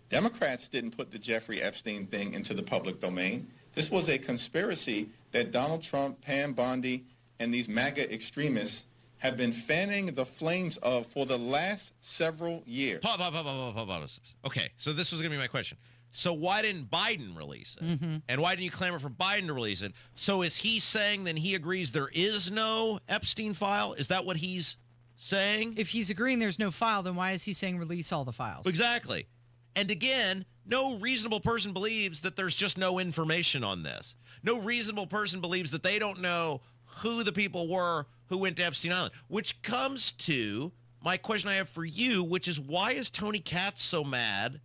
Democrats didn't put the Jeffrey Epstein thing into the public domain. This was a conspiracy that Donald Trump, Pam Bondi, and these MAGA extremists have been fanning the flames of for the last several years. Pause. Okay, so this was going to be my question. So why didn't Biden release it? And why didn't you clamor for Biden to release it? So is he saying then he agrees there is no Epstein file? Is that what he's saying? If he's agreeing there's no file, then why is he saying release all the files? Exactly. And again, no reasonable person believes that there's just no information on this. No reasonable person believes that they don't know who the people were who went to Epstein Island, which comes to my question I have for you, which is why is Tony Katz so mad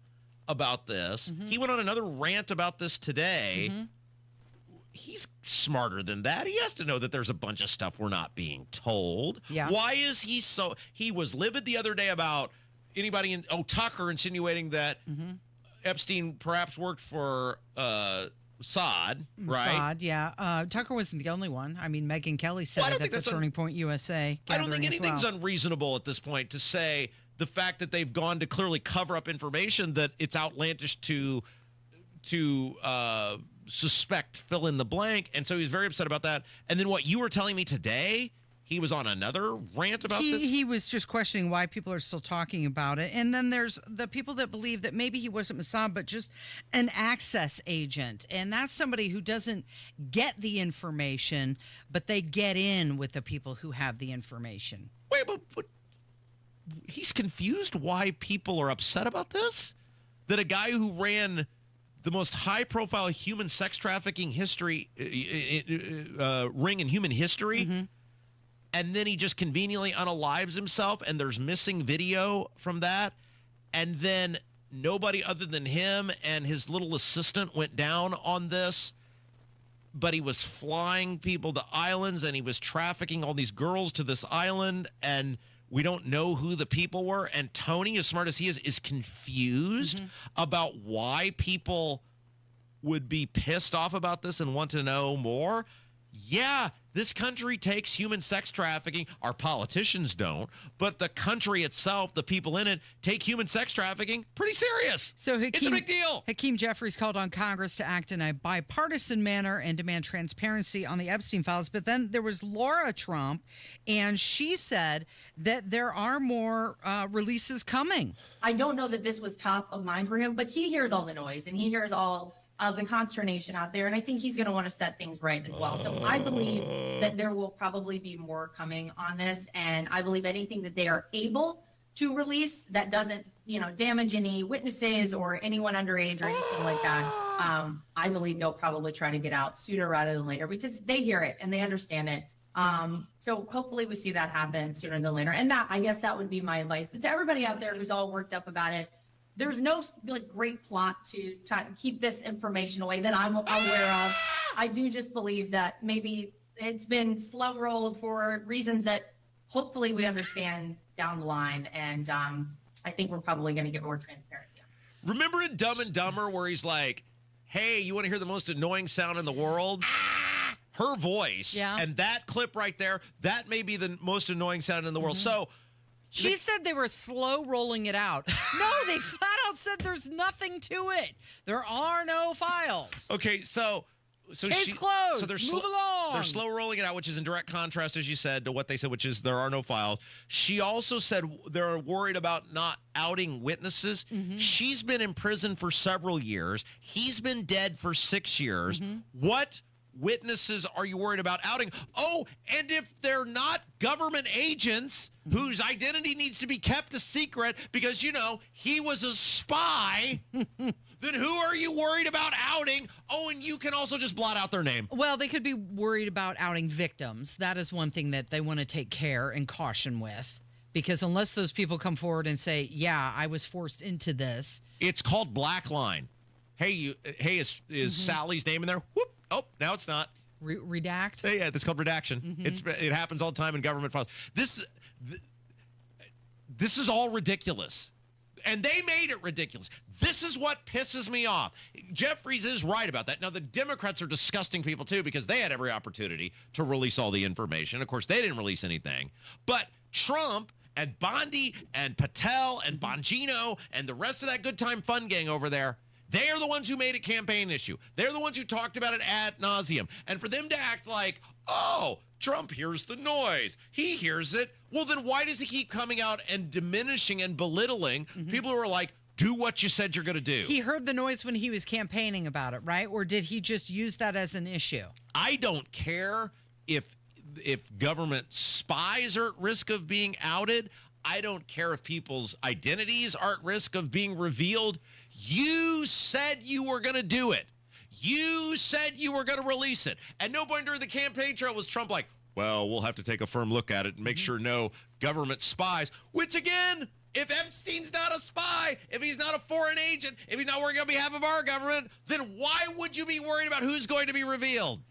about this? He went on another rant about this today. He's smarter than that. He has to know that there's a bunch of stuff we're not being told. Yeah. Why is he so... He was livid the other day about anybody in... Tucker insinuating that Epstein perhaps worked for Saad, right? Saad, yeah. Tucker wasn't the only one. I mean, Megyn Kelly said it at the Turning Point USA I don't think gathering as anything's well. unreasonable at this point to say the fact that they've gone to clearly cover up information that it's outlandish to suspect fill in the blank. And so he's very upset about that. And then what you were telling me today, he was on another rant about this? He was just questioning why people are still talking about it. And then there's the people that believe that maybe he wasn't Mossad, but just an access agent. And that's somebody who doesn't get the information, but they get in with the people who have the information. Wait, but he's confused why people are upset about this? That a guy who ran the most high-profile human sex trafficking history ring in human history, and then he just conveniently unalives himself, and there's missing video from that, and then nobody other than him and his little assistant went down on this, but he was flying people to islands, and he was trafficking all these girls to this island, and we don't know who the people were. And Tony, as smart as he is confused about why people would be pissed off about this and want to know more. Yeah, this country takes human sex trafficking. Our politicians don't, but the country itself, the people in it, take human sex trafficking pretty serious. So it's a big deal. Hakeem Jeffries called on Congress to act in a bipartisan manner and demand transparency on the Epstein files. But then there was Laura Trump, and she said that there are more releases coming. I don't know that this was top of mind for him, but he hears all the noise and he hears all of the consternation out there. And I think he's going to want to set things right as well. So I believe that there will probably be more coming on this. And I believe anything that they are able to release that doesn't, damage any witnesses or anyone underage or anything like that, I believe they'll probably try to get out sooner rather than later because they hear it and they understand it. So hopefully we see that happen sooner than later. And I guess that would be my advice. But to everybody out there who's all worked up about it, there's no great plot to keep this information away that I'm aware of. I do just believe that maybe it's been slow rolled for reasons that hopefully we understand down the line. And I think we're probably going to get more transparency. Remember in Dumb and Dumber where he's like, hey, you want to hear the most annoying sound in the world? Her voice. Yeah. And that clip right there, that may be the most annoying sound in the world. So she said they were slow rolling it out. No, they flat out said there's nothing to it. There are no files. Okay, so case closed. So they're Move along. They're slow rolling it out, which is in direct contrast, as you said, to what they said, which is there are no files. She also said they're worried about not outing witnesses. She's been in prison for several years. He's been dead for 6 years. What witnesses are you worried about outing? Oh, and if they're not government agents whose identity needs to be kept a secret because, he was a spy, then who are you worried about outing? Oh, and you can also just blot out their name. Well, they could be worried about outing victims. That is one thing that they want to take care and caution with. Because unless those people come forward and say, yeah, I was forced into this. It's called black line. Hey, is Sally's name in there? Whoop. Oh, now it's not. Redact? Yeah, that's called redaction. It happens all the time in government files. This is all ridiculous. And they made it ridiculous. This is what pisses me off. Jeffries is right about that. Now, the Democrats are disgusting people, too, because they had every opportunity to release all the information. Of course, they didn't release anything. But Trump and Bondi and Patel and Bongino and the rest of that good time fun gang over there, they are the ones who made it campaign issue. They're the ones who talked about it ad nauseum. And for them to act like, oh, Trump hears the noise. He hears it. Well, then why does he keep coming out and diminishing and belittling people who are like, do what you said you're going to do? He heard the noise when he was campaigning about it, right? Or did he just use that as an issue? I don't care if government spies are at risk of being outed. I don't care if people's identities are at risk of being revealed. You said you were going to do it. You said you were going to release it. At no point during the campaign trail was Trump like, well, we'll have to take a firm look at it and make sure no government spies, which again, if Epstein's not a spy, if he's not a foreign agent, if he's not working on behalf of our government, then why would you be worried about who's going to be revealed?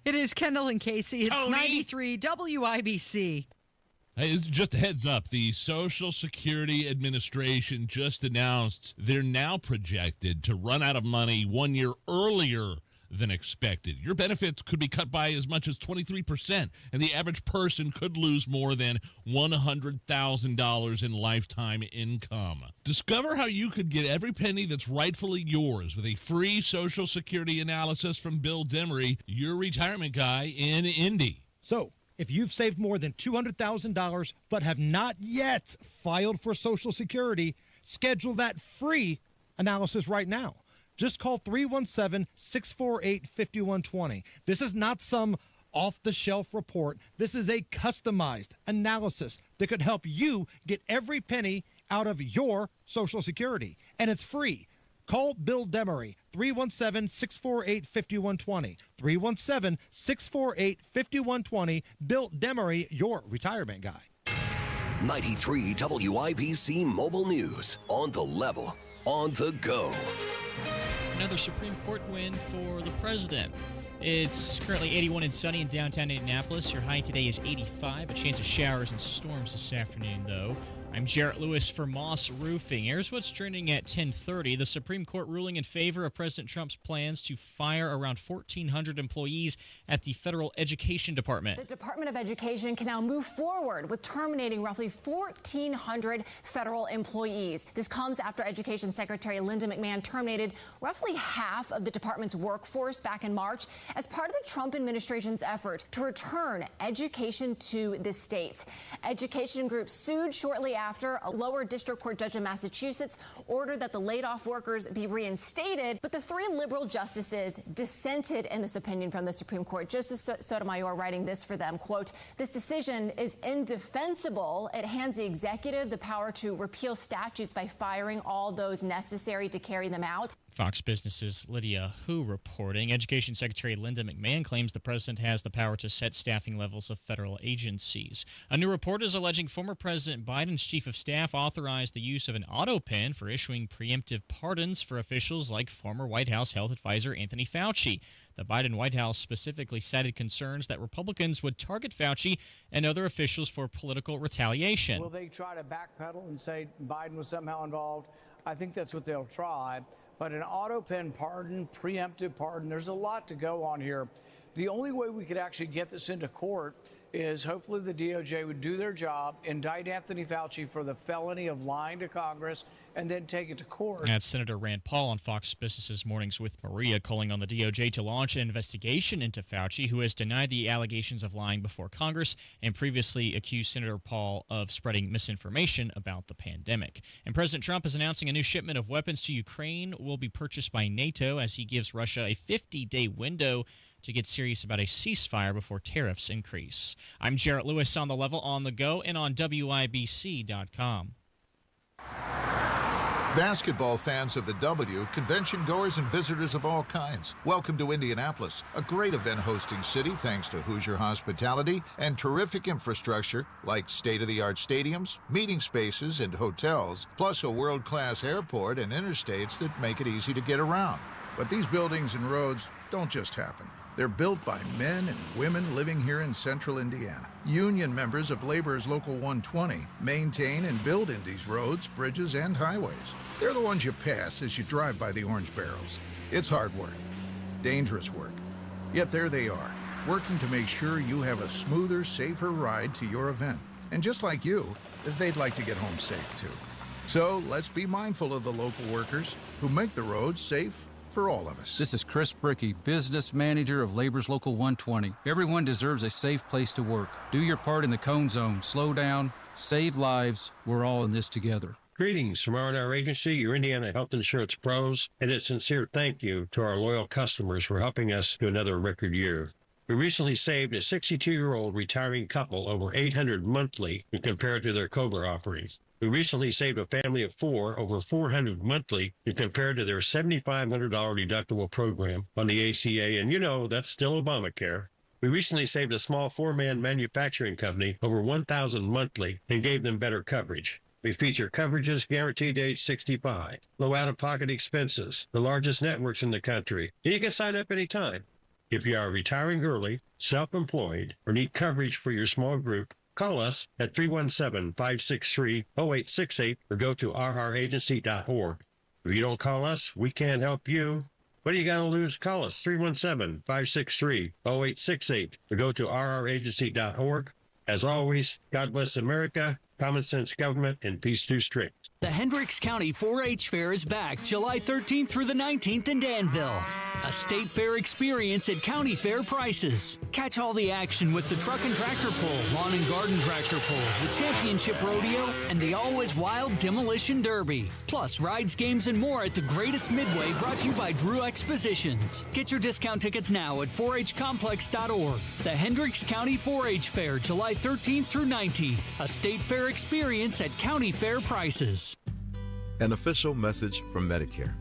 It is Kendall and Casey. It's Tony. 93 WIBC. Hey, just a heads up. The Social Security Administration just announced they're now projected to run out of money 1 year earlier than expected. Your benefits could be cut by as much as 23%, and the average person could lose more than $100,000 in lifetime income. Discover how you could get every penny that's rightfully yours with a free Social Security analysis from Bill Demery, your retirement guy in Indy. So, if you've saved more than $200,000 but have not yet filed for Social Security, schedule that free analysis right now. Just call 317-648-5120. This is not some off-the-shelf report. This is a customized analysis that could help you get every penny out of your Social Security. And it's free. Call Bill Demery, 317-648-5120. 317-648-5120. Bill Demery, your retirement guy. 93 WIBC Mobile News. On the level, on the go. Another Supreme Court win for the president. It's currently 81 and sunny in downtown Indianapolis. Your high today is 85. A chance of showers and storms this afternoon, though. I'm Jarrett Lewis for Moss Roofing. Here's what's trending at 10:30. The Supreme Court ruling in favor of President Trump's plans to fire around 1,400 employees at the Federal Education Department. The Department of Education can now move forward with terminating roughly 1,400 federal employees. This comes after Education Secretary Linda McMahon terminated roughly half of the department's workforce back in March as part of the Trump administration's effort to return education to the states. Education groups sued shortly after a lower district court judge in Massachusetts ordered that the laid-off workers be reinstated, but the three liberal justices dissented in this opinion from the Supreme Court. Justice Sotomayor writing this for them, quote, "This decision is indefensible. It hands the executive the power to repeal statutes by firing all those necessary to carry them out." Fox Business's Lydia Hu reporting. Education Secretary Linda McMahon claims the president has the power to set staffing levels of federal agencies. A new report is alleging former President Biden's chief of staff authorized the use of an auto pen for issuing preemptive pardons for officials like former White House health advisor Anthony Fauci. The Biden White House specifically cited concerns that Republicans would target Fauci and other officials for political retaliation. Will they try to backpedal and say Biden was somehow involved? I think that's what they'll try. But an auto pen pardon, preemptive pardon, there's a lot to go on here. The only way we could actually get this into court is hopefully the DOJ would do their job, indict Anthony Fauci for the felony of lying to Congress, and then take it to court. That's Senator Rand Paul on Fox Business's Mornings with Maria, calling on the DOJ to launch an investigation into Fauci, who has denied the allegations of lying before Congress and previously accused Senator Paul of spreading misinformation about the pandemic. And President Trump is announcing a new shipment of weapons to Ukraine will be purchased by NATO as he gives Russia a 50-day window to get serious about a ceasefire before tariffs increase. I'm Jarrett Lewis on the level, on the go, and on WIBC.com. Basketball fans of the W, convention goers and visitors of all kinds, welcome to Indianapolis, a great event hosting city thanks to Hoosier hospitality and terrific infrastructure like state-of-the-art stadiums, meeting spaces, and hotels, plus a world-class airport and interstates that make it easy to get around. But these buildings and roads don't just happen. They're built by men and women living here in central Indiana. Union members of Labor's Local 120 maintain and build Indy's roads, bridges, and highways. They're the ones you pass as you drive by the orange barrels. It's hard work, dangerous work. Yet there they are, working to make sure you have a smoother, safer ride to your event. And just like you, they'd like to get home safe too. So let's be mindful of the local workers who make the roads safe for all of us. This is Chris Brickey, business manager of Labor's Local 120. Everyone deserves a safe place to work. Do your part in the cone zone. Slow down, save lives. We're all in this together. Greetings from R&R Agency, your Indiana health insurance pros, and a sincere thank you to our loyal customers for helping us to another record year. We recently saved a 62-year-old retiring couple over $800 monthly when compared to their COBRA offerings. We recently saved a family of four over $400 monthly when compared to their $7,500 deductible program on the ACA, and you know that's still Obamacare. We recently saved a small four-man manufacturing company over $1,000 monthly and gave them better coverage. We feature coverages guaranteed to age 65, low out-of-pocket expenses, the largest networks in the country, and you can sign up anytime. If you are retiring early, self-employed, or need coverage for your small group, call us at 317-563-0868 or go to rragency.org. If you don't call us, we can't help you. What do you got to lose? Call us 317-563-0868 or go to rragency.org. As always, God bless America, common sense government, and peace through strict. The Hendricks County 4-H Fair is back July 13th through the 19th in Danville. A state fair experience at county fair prices. Catch all the action with the truck and tractor pull, lawn and garden tractor pull, the championship rodeo, and the always wild demolition derby. Plus rides, games, and more at the Greatest Midway, brought to you by Drew Expositions. Get your discount tickets now at 4hcomplex.org. The Hendricks County 4-H Fair, July 13th through 19th. A state fair experience at county fair prices. An official message from Medicare.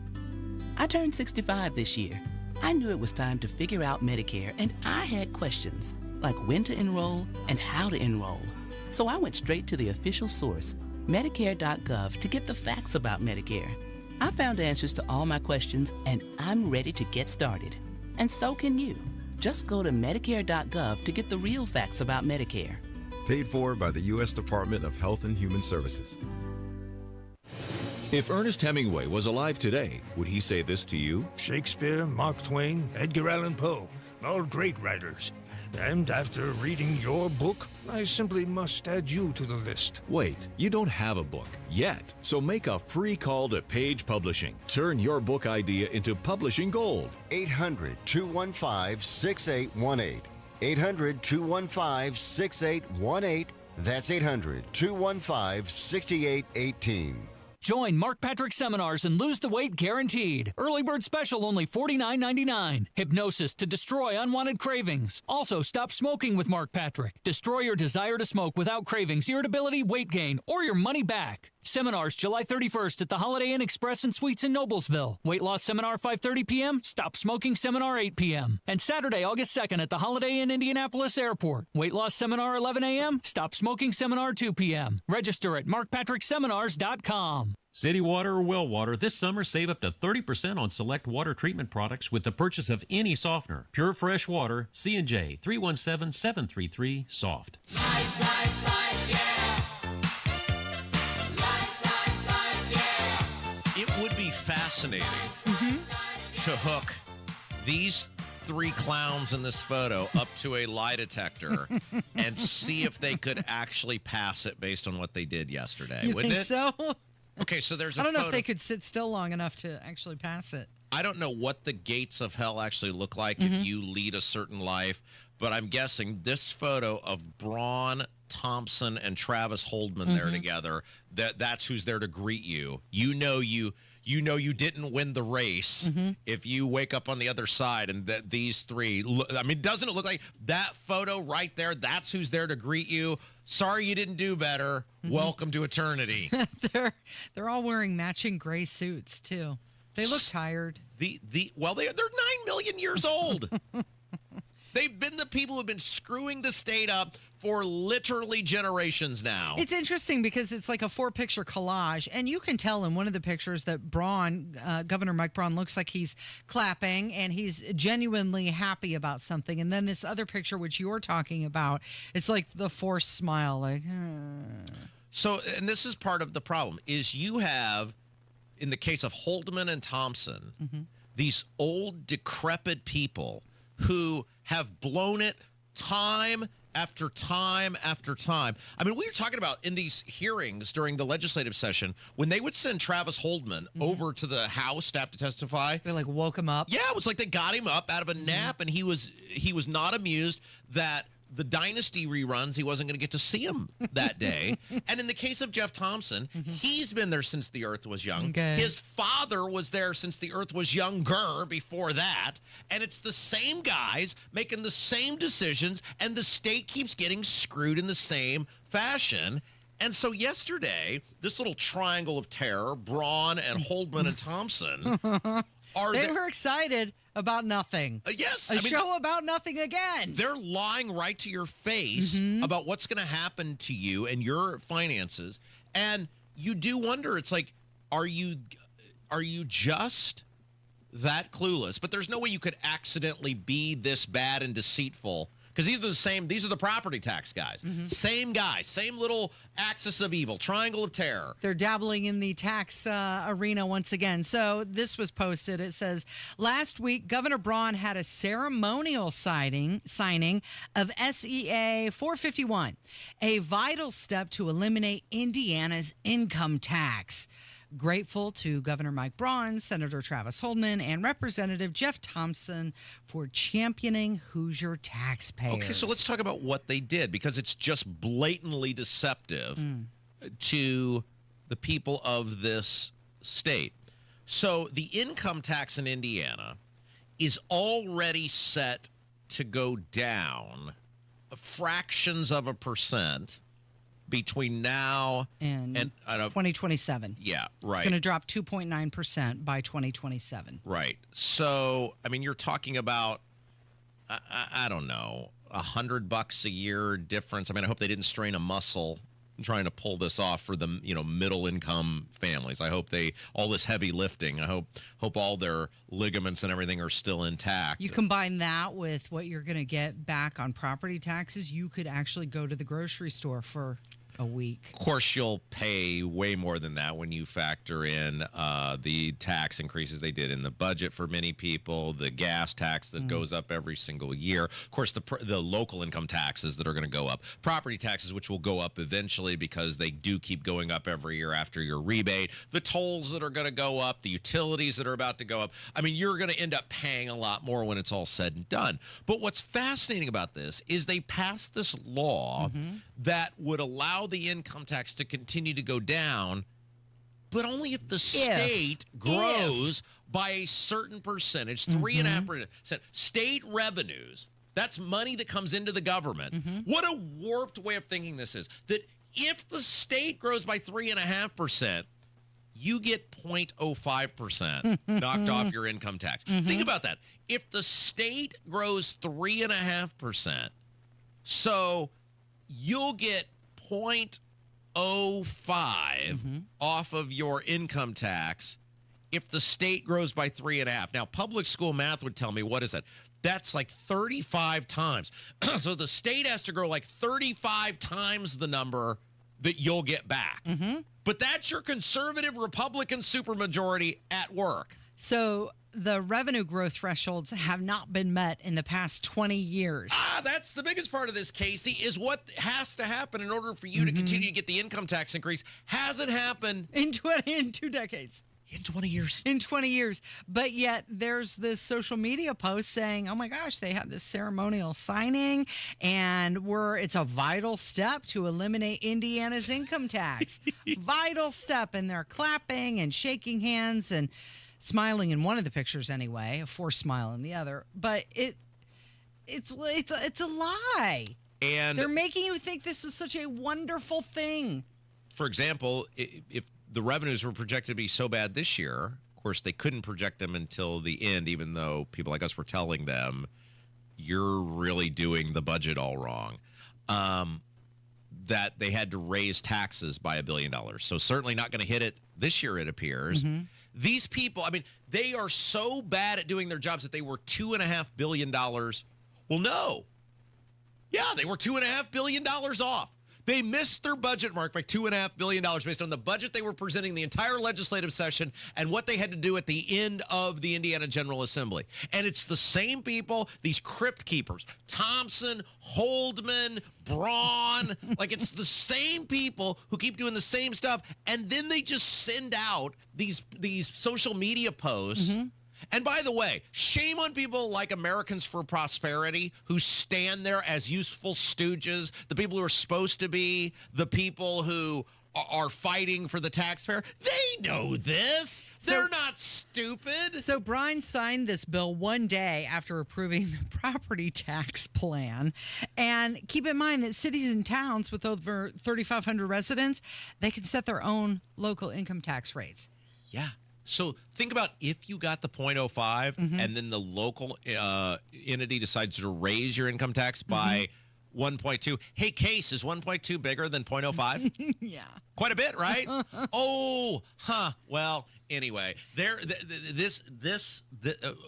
I turned 65 this year. I knew it was time to figure out Medicare, and I had questions, like when to enroll and how to enroll. So I went straight to the official source, Medicare.gov, to get the facts about Medicare. I found answers to all my questions, and I'm ready to get started. And so can you. Just go to Medicare.gov to get the real facts about Medicare. Paid for by the U.S. Department of Health and Human Services. If Ernest Hemingway was alive today, would he say this to you? Shakespeare, Mark Twain, Edgar Allan Poe, all great writers. And after reading your book, I simply must add you to the list. Wait, you don't have a book yet, so make a free call to Page Publishing. Turn your book idea into publishing gold. 800-215-6818. 800-215-6818. That's 800-215-6818. Join Mark Patrick Seminars and lose the weight guaranteed. Early bird special only $49.99. Hypnosis to destroy unwanted cravings. Also, stop smoking with Mark Patrick. Destroy your desire to smoke without cravings, irritability, weight gain, or your money back. Seminars July 31st at the Holiday Inn Express and Suites in Noblesville. Weight loss seminar 5:30 p.m. Stop smoking seminar 8 p.m. And Saturday, August 2nd at the Holiday Inn Indianapolis Airport. Weight loss seminar 11 a.m. Stop smoking seminar 2 p.m. Register at markpatrickseminars.com. City Water or Well Water, this summer save up to 30% on select water treatment products with the purchase of any softener. Pure fresh water, C&J 317-733-SOFT. Lights, lights, lights, yeah. It would be fascinating to hook these three clowns in this photo up to a lie detector and see if they could actually pass it based on what they did yesterday. You Wouldn't think it? so? Okay, so there's a I don't know photo. if they could sit still long enough to actually pass it. I don't know what the gates of hell actually look like if you lead a certain life, but I'm guessing this photo of Braun Thompson and Travis Holdman there together, that's who's there to greet you. You know you didn't win the race if you wake up on the other side and that these three I mean, doesn't it look like that photo right there? That's who's there to greet you. Sorry you didn't do better. Welcome to eternity. They're all wearing matching gray suits too. They look tired. Well, they're 9 million years old. They've been the people who've been screwing the state up for literally generations now. It's interesting because it's like a 4-picture collage, and you can tell in one of the pictures that Braun, Governor Mike Braun, looks like he's clapping and he's genuinely happy about something. And then this other picture, which you're talking about, it's like the forced smile, like. So, and this is part of the problem, is you have, in the case of Holdman and Thompson, these old, decrepit people who have blown it time after time after time. I mean, we were talking about in these hearings during the legislative session, when they would send Travis Holdman over to the House to have to testify. They like woke him up. Yeah, it was like they got him up out of a nap, and he was not amused that the Dynasty reruns, he wasn't going to get to see him that day. And in the case of Jeff Thompson, he's been there since the earth was young. Okay. His father was there since the earth was younger before that. And it's the same guys making the same decisions, and the state keeps getting screwed in the same fashion. And so yesterday, this little triangle of terror, Braun and Holdman and Thompson, they were excited about nothing. Yes. A show about nothing again. They're lying right to your face about what's going to happen to you and your finances. And you do wonder, it's like, are you just that clueless? But there's no way you could accidentally be this bad and deceitful Because these are the property tax guys. Same guys, same little axis of evil, triangle of terror. They're dabbling in the tax arena once again. So this was posted. It says, last week, Governor Braun had a ceremonial signing of SEA 451, a vital step to eliminate Indiana's income tax. Grateful to Governor Mike Braun, Senator Travis Holdman, and Representative Jeff Thompson for championing Hoosier taxpayers. Okay, so let's talk about what they did, because it's just blatantly deceptive to the people of this state. So the income tax in Indiana is already set to go down fractions of a percent between now and 2027. Yeah, right. It's going to drop 2.9% by 2027. Right. So, I mean, you're talking about, I don't know, $100 a year difference. I mean, I hope they didn't strain a muscle trying to pull this off for the middle income families. I hope all this heavy lifting, I hope all their ligaments and everything are still intact. You combine that with what you're going to get back on property taxes, you could actually go to the grocery store for a week. Of course, you'll pay way more than that when you factor in the tax increases they did in the budget for many people, the gas tax that goes up every single year. Of course, the local income taxes that are going to go up, property taxes, which will go up eventually because they do keep going up every year after your rebate, the tolls that are going to go up, the utilities that are about to go up. I mean, you're going to end up paying a lot more when it's all said and done. But what's fascinating about this is they passed this law that would allow the income tax to continue to go down, but only if the state grows by a certain percentage, 3.5%. State revenues, that's money that comes into the government. What a warped way of thinking this is. That if the state grows by 3.5%, you get 0.05% knocked off your income tax. Think about that. If the state grows 3.5%, so you'll get 0.05 off of your income tax if the state grows by 3.5. Now, public school math would tell me, what is that? That's like 35 times. So the state has to grow like 35 times the number that you'll get back. But that's your conservative Republican supermajority at work. So the revenue growth thresholds have not been met in the past 20 years. That's the biggest part of this, Casey, is what has to happen in order for you to continue to get the income tax increase. Hasn't happened in 2 decades. In 20 years. In 20 years. But yet there's this social media post saying, oh my gosh, they had this ceremonial signing and it's a vital step to eliminate Indiana's income tax. Vital step. And they're clapping and shaking hands and smiling in one of the pictures anyway, a forced smile in the other. But it's a lie. And they're making you think this is such a wonderful thing. For example, if the revenues were projected to be so bad this year, of course, they couldn't project them until the end, even though people like us were telling them, you're really doing the budget all wrong, that they had to raise taxes by $1 billion. So certainly not going to hit it this year, it appears. These people, I mean, they are so bad at doing their jobs that they were $2.5 billion. Well, no. Yeah, they were $2.5 billion off. They missed their budget mark by $2.5 billion based on the budget they were presenting the entire legislative session and what they had to do at the end of the Indiana General Assembly. And it's the same people, these crypt keepers, Thompson, Holdman, Braun, like it's the same people who keep doing the same stuff. And then they just send out these social media posts. And by the way, shame on people like Americans for Prosperity who stand there as useful stooges, the people who are supposed to be the people who are fighting for the taxpayer. They know this. They're not stupid. So Brian signed this bill one day after approving the property tax plan. And keep in mind that cities and towns with over 3,500 residents, they can set their own local income tax rates. Yeah. So think about if you got the 0.05 and then the local entity decides to raise your income tax by 1.2. Hey, Case, is 1.2 bigger than 0.05? Yeah. Quite a bit, right? Well, anyway,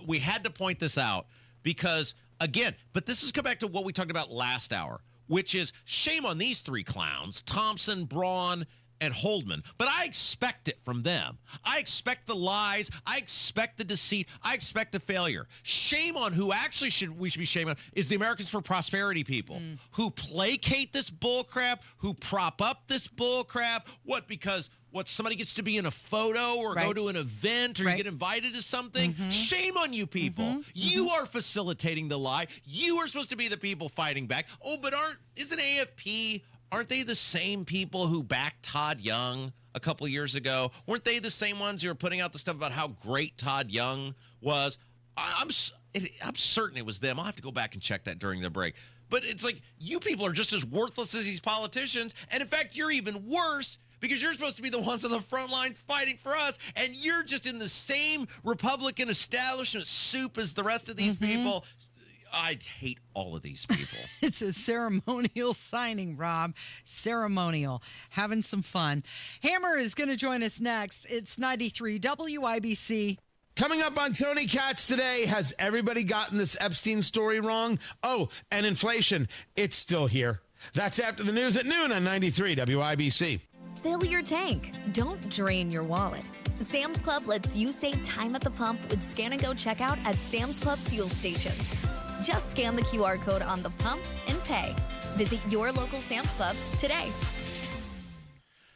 we had to point this out because Again, but this is come back to what we talked about last hour, which is shame on these three clowns, Thompson, Braun, and Holdman. But I expect it from them. I expect the lies. I expect the deceit. I expect the failure. Shame on who actually we should be shaming on is the Americans for Prosperity people who placate this bullcrap, who prop up this bullcrap. What? Because somebody gets to be in a photo or go to an event or you get invited to something. Shame on you people. You are facilitating the lie. You are supposed to be the people fighting back. Oh, but isn't AFP, aren't they the same people who backed Todd Young a couple years ago? Weren't they the same ones who were putting out the stuff about how great Todd Young was? I'm certain it was them. I'll have to go back and check that during the break. But it's like, you people are just as worthless as these politicians. And in fact, you're even worse, because you're supposed to be the ones on the front lines fighting for us, and you're just in the same Republican establishment soup as the rest of these people. I hate all of these people. It's a ceremonial signing, Rob. Ceremonial. Having some fun. Hammer is going to join us next. It's 93 WIBC. Coming up on Tony Katz today, has everybody gotten this Epstein story wrong? Oh, and inflation, it's still here. That's after the news at noon on 93 WIBC. Fill your tank. Don't drain your wallet. Sam's Club lets you save time at the pump with Scan and Go checkout at Sam's Club fuel stations. Just scan the QR code on the pump and pay. Visit your local Sam's Club today.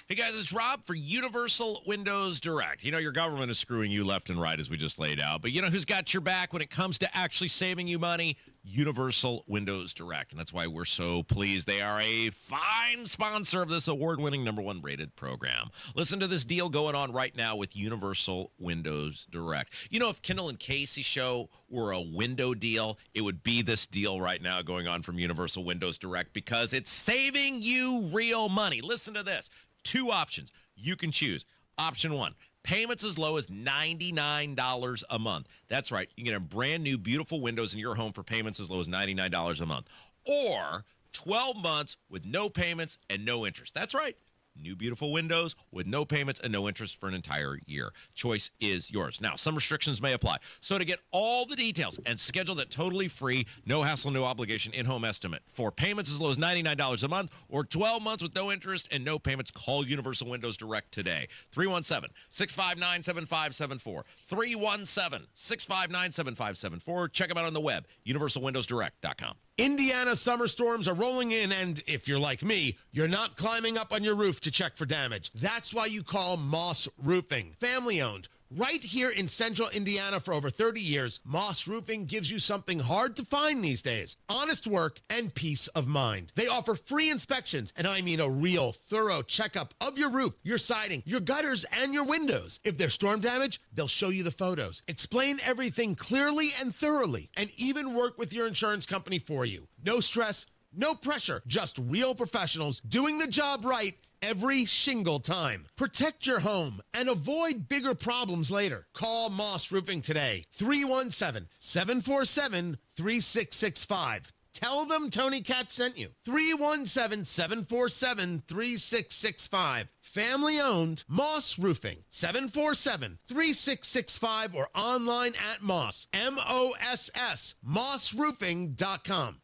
Hey guys, it's Rob for Universal Windows Direct. You know, your government is screwing you left and right, as we just laid out. But you know who's got your back when it comes to actually saving you money? Universal Windows Direct. And that's why we're so pleased. They are a fine sponsor of this award-winning #1 rated program. Listen to this deal going on right now with Universal Windows Direct. You know, if Kendall and Casey show were a window deal, it would be this deal right now going on from Universal Windows Direct, because it's saving you real money. Listen to this. 2 options you can choose. Option 1, payments as low as $99 a month. That's right. You can get brand new, beautiful windows in your home for payments as low as $99 a month. Or 12 months with no payments and no interest. That's right. New, beautiful windows with no payments and no interest for an entire year. Choice is yours. Now, some restrictions may apply. So to get all the details and schedule that totally free, no hassle, no obligation in-home estimate for payments as low as $99 a month or 12 months with no interest and no payments, call Universal Windows Direct today. 317-659-7574. 317-659-7574. Check them out on the web, universalwindowsdirect.com. Indiana summer storms are rolling in, and if you're like me, you're not climbing up on your roof to check for damage. That's why you call Moss Roofing. Family owned. Right here in central Indiana for over 30 years, Moss Roofing gives you something hard to find these days: honest work and peace of mind. They offer free inspections, and I mean a real thorough checkup of your roof, your siding, your gutters, and your windows. If there's storm damage, they'll show you the photos, explain everything clearly and thoroughly, and even work with your insurance company for you. No stress, no pressure, just real professionals doing the job right every single time. Protect your home and avoid bigger problems later. Call Moss Roofing today. 317-747-3665. Tell them Tony Katz sent you. 317-747-3665. Family owned, Moss Roofing. 747-3665 or online at Moss, M-O-S-S, mossroofing.com.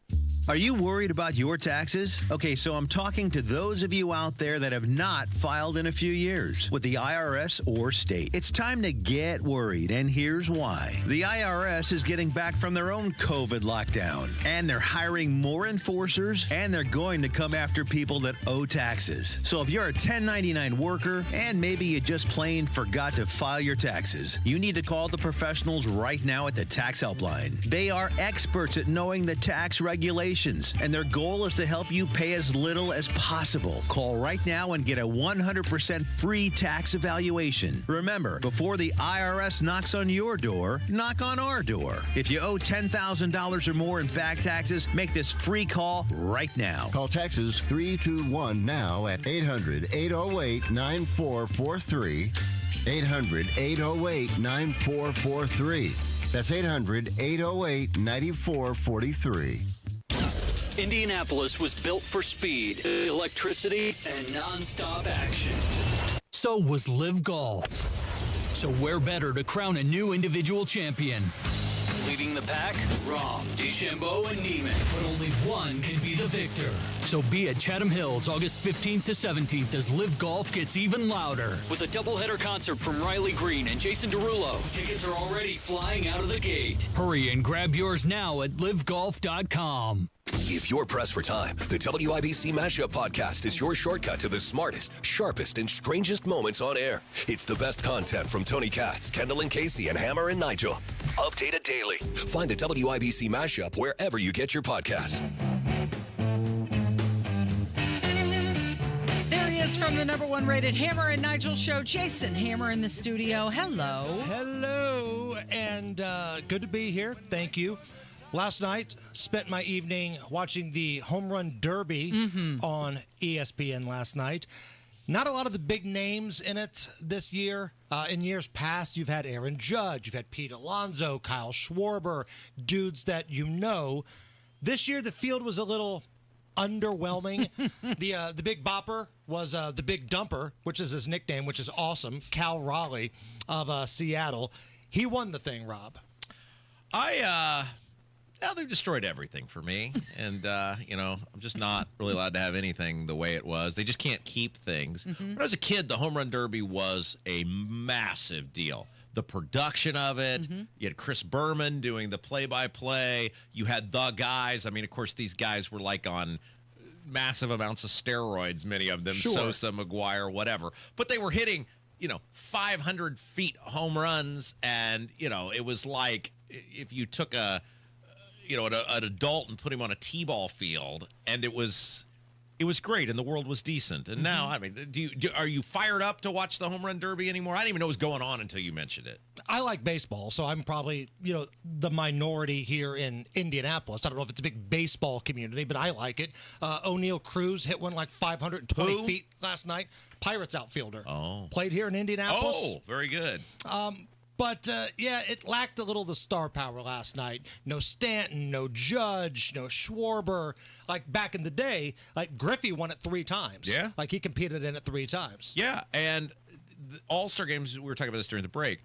Are you worried about your taxes? Okay, so I'm talking to those of you out there that have not filed in a few years with the IRS or state. It's time to get worried, and here's why. The IRS is getting back from their own COVID lockdown, and they're hiring more enforcers, and they're going to come after people that owe taxes. So if you're a 1099 worker, and maybe you just plain forgot to file your taxes, you need to call the professionals right now at the Tax Helpline. They are experts at knowing the tax regulations, and their goal is to help you pay as little as possible. Call right now and get a 100% free tax evaluation. Remember, before the IRS knocks on your door, knock on our door. If you owe $10,000 or more in back taxes, make this free call right now. Call taxes 321 now at 800-808-9443. 800-808-9443. That's 800-808-9443. Indianapolis was built for speed, electricity, and nonstop action. So was Live Golf. So where better to crown a new individual champion? We leading the pack? Wrong. DeChambeau and Neiman. But only one can be the victor. So be at Chatham Hills August 15th to 17th as Live Golf gets even louder. With a doubleheader concert from Riley Green and Jason Derulo. Tickets are already flying out of the gate. Hurry and grab yours now at livegolf.com. If you're pressed for time, the WIBC Mashup Podcast is your shortcut to the smartest, sharpest, and strangest moments on air. It's the best content from Tony Katz, Kendall and Casey, and Hammer and Nigel. Updated daily. Find the WIBC Mashup wherever you get your podcasts. There he is from the #1 rated Hammer and Nigel show. Jason Hammer in the studio. Hello. Hello, and good to be here. Thank you. Last night, spent my evening watching the Home Run Derby on ESPN last night. Not a lot of the big names in it this year. In years past, you've had Aaron Judge, you've had Pete Alonso, Kyle Schwarber, dudes that you know. This year, the field was a little underwhelming. The big bopper was the big dumper, which is his nickname, which is awesome. Cal Raleigh of Seattle. He won the thing, Rob. Well, they've destroyed everything for me. And, I'm just not really allowed to have anything the way it was. They just can't keep things. When I was a kid, the Home Run Derby was a massive deal. The production of it, you had Chris Berman doing the play-by-play. You had the guys. I mean, of course, these guys were like on massive amounts of steroids, many of them, Sosa, McGuire, whatever. But they were hitting, 500 feet home runs. And, it was like if you took an adult and put him on a t-ball field, and it was great, and the world was decent. And now, I mean, are you fired up to watch the Home Run Derby anymore? I didn't even know it was going on until you mentioned it. I like baseball, so I'm probably, the minority here in Indianapolis. I don't know if it's a big baseball community, but I like it. O'Neal Cruz hit one like 520 feet last night. Pirates outfielder. Oh. Played here in Indianapolis. Oh, very good. But, it lacked a little of the star power last night. No Stanton, no Judge, no Schwarber. Like back in the day, like Griffey won it 3 times. Yeah. Like he competed in it 3 times. Yeah, and the All-Star games, we were talking about this during the break,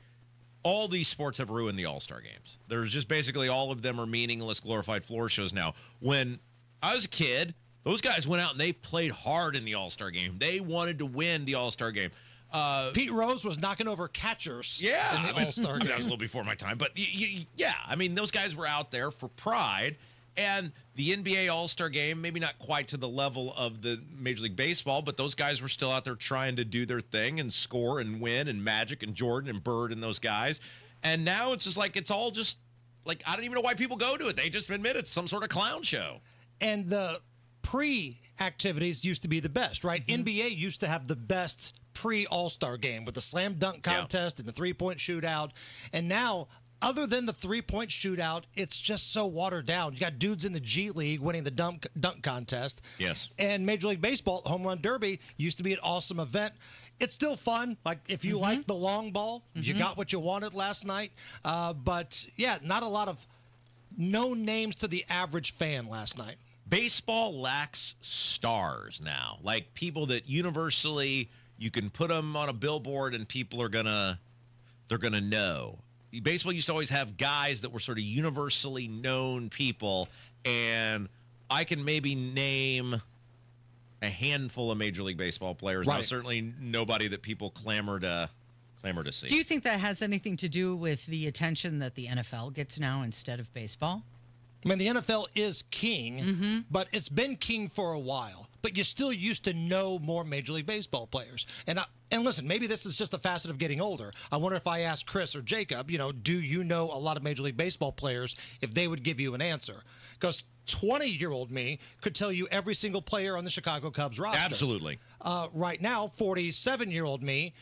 all these sports have ruined the All-Star games. There's just basically all of them are meaningless, glorified floor shows now. When I was a kid, those guys went out and they played hard in the All-Star game. They wanted to win the All-Star game. Pete Rose was knocking over catchers in the All-Star game. That was a little before my time. But, I mean, those guys were out there for pride. And the NBA All-Star game, maybe not quite to the level of the Major League Baseball, but those guys were still out there trying to do their thing and score and win, and Magic and Jordan and Bird and those guys. And now it's just like, it's all just, like, I don't even know why people go to it. They just admit it's some sort of clown show. And the pre-activities used to be the best, right? NBA used to have the best pre-All-Star game with the slam dunk contest and the three-point shootout. And now, other than the three-point shootout, it's just so watered down. You got dudes in the G League winning the dunk contest. Yes. And Major League Baseball, Home Run Derby, used to be an awesome event. It's still fun. Like, if you like the long ball, you got what you wanted last night. But, not a lot of known names to the average fan last night. Baseball lacks stars now. Like, people that universally, you can put them on a billboard and people are they're gonna know. Baseball used to always have guys that were sort of universally known people, and I can maybe name a handful of Major League Baseball players. Now, certainly nobody that people clamor to see. Do you think that has anything to do with the attention that the NFL gets now instead of baseball? I mean, the NFL is king, but it's been king for a while. But you still used to know more Major League Baseball players. And listen, maybe this is just a facet of getting older. I wonder if I asked Chris or Jacob, do you know a lot of Major League Baseball players, if they would give you an answer? Because 20-year-old me could tell you every single player on the Chicago Cubs roster. Absolutely. Right now, 47-year-old me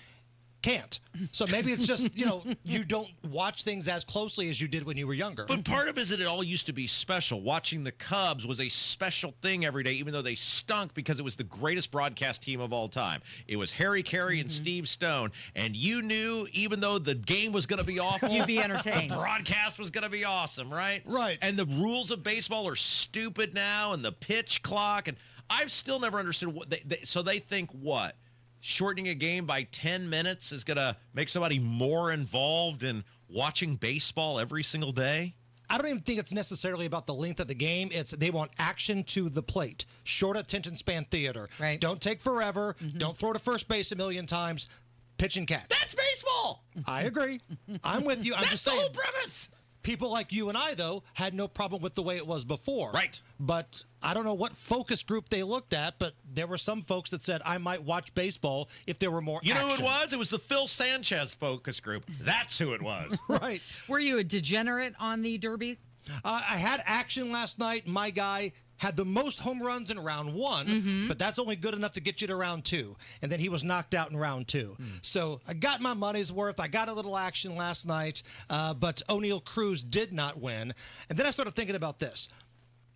can't. So maybe it's just, you don't watch things as closely as you did when you were younger. But part of it is that it all used to be special. Watching the Cubs was a special thing every day, even though they stunk, because it was the greatest broadcast team of all time. It was Harry Carey and Steve Stone, and you knew, even though the game was going to be awful, you'd be entertained. The broadcast was going to be awesome, right? Right. And the rules of baseball are stupid now, and the pitch clock, and I've still never understood what so they think what? Shortening a game by 10 minutes is going to make somebody more involved in watching baseball every single day? I don't even think it's necessarily about the length of the game. It's they want action to the plate. Short attention span theater. Right. Don't take forever. Don't throw to first base a million times. Pitch and catch. That's baseball. I agree. I'm with you. I'm That's just the saying. whole premise. People like you and I, though, had no problem with the way it was before. Right. But I don't know what focus group they looked at, but there were some folks that said, I might watch baseball if there were more You know who it action." was? It was the Phil Sanchez focus group. That's who it was. Right. Were you a degenerate on the Derby? I had action last night. My guy had the most home runs in round one, but that's only good enough to get you to round two. And then he was knocked out in round two. So I got my money's worth. I got a little action last night, but O'Neal Cruz did not win. And then I started thinking about this.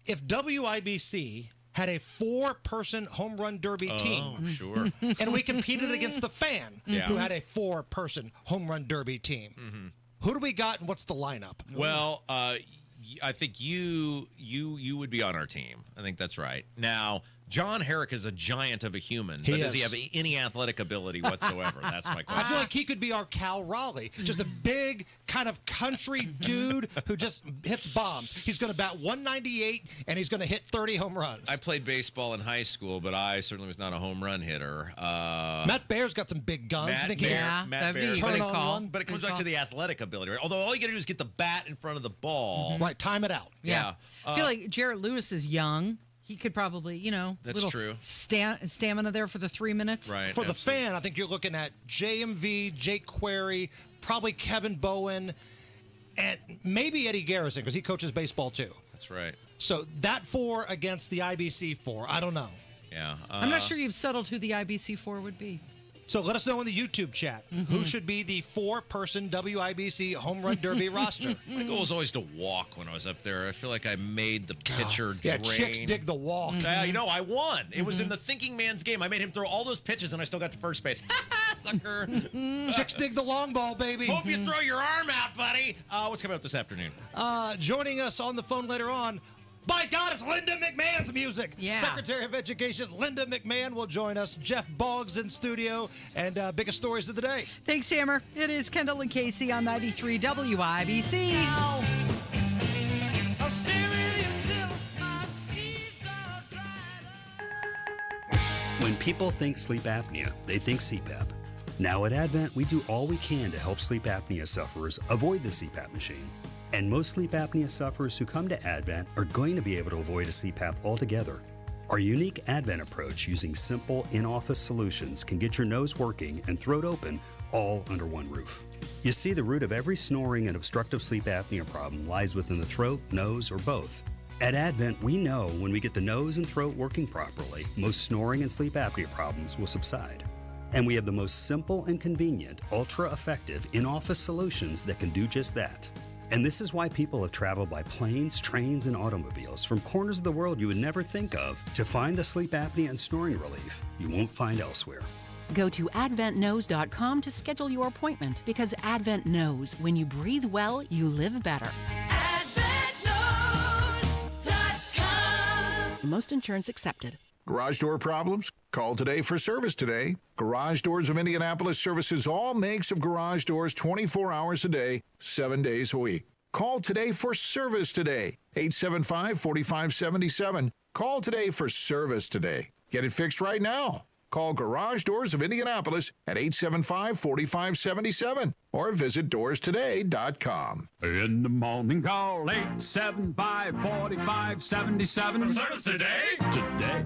If WIBC had a 4-person home run derby team, sure. and we competed against the Fan, who had a 4-person home run derby team, who do we got and what's the lineup? Well, I think you would be on our team. I think that's right. Now, John Herrick is a giant of a human, but does he have any athletic ability whatsoever? That's my question. I feel like he could be our Cal Raleigh, just a big kind of country dude who just hits bombs. He's going to bat 198 and he's going to hit 30 home runs. I played baseball in high school, but I certainly was not a home run hitter. Matt Baer's got some big guns. Matt Baer. turn on one? But it comes back to the athletic ability, right? Although all you got to do is get the bat in front of the ball. Right, time it out. Yeah. I feel like Jarrett Lewis is young. He could probably, That's little true. Stamina there for the 3 minutes. Right. For the Fan, I think you're looking at JMV, Jake Query, probably Kevin Bowen, and maybe Eddie Garrison because he coaches baseball too. That's right. So that 4 against the IBC 4, I don't know. Yeah. I'm not sure you've settled who the IBC 4 would be. So let us know in the YouTube chat who should be the 4-person WIBC home run derby roster. My goal was always to walk when I was up there. I feel like I made the pitcher Yeah, drain. chicks dig the walk. I won. It was in the thinking man's game. I made him throw all those pitches, and I still got to first base. Sucker. Chicks dig the long ball, baby. Hope you throw your arm out, buddy. What's coming up this afternoon? Joining us on the phone later on, by God, it's Linda McMahon's music. Yeah. Secretary of Education Linda McMahon will join us. Jeff Boggs in studio, and biggest stories of the day. Thanks, Hammer. It is Kendall and Casey on 93 WIBC. When people think sleep apnea, they think CPAP. Now at Advent, we do all we can to help sleep apnea sufferers avoid the CPAP machine. And most sleep apnea sufferers who come to Advent are going to be able to avoid a CPAP altogether. Our unique Advent approach using simple in-office solutions can get your nose working and throat open all under one roof. You see, the root of every snoring and obstructive sleep apnea problem lies within the throat, nose, or both. At Advent, we know when we get the nose and throat working properly, most snoring and sleep apnea problems will subside. And we have the most simple and convenient, ultra-effective in-office solutions that can do just that. And this is why people have traveled by planes, trains, and automobiles from corners of the world you would never think of to find the sleep apnea and snoring relief you won't find elsewhere. Go to adventknows.com to schedule your appointment because Advent knows when you breathe well, you live better. Most insurance accepted. Garage door problems? Call today for service today. Garage Doors of Indianapolis services all makes of garage doors 24 hours a day, 7 days a week. Call today for service today. 875-4577. Call today for service today. Get it fixed right now. Call Garage Doors of Indianapolis at 875-4577 or visit doorstoday.com. In the morning, call 875-4577. Service today. Today.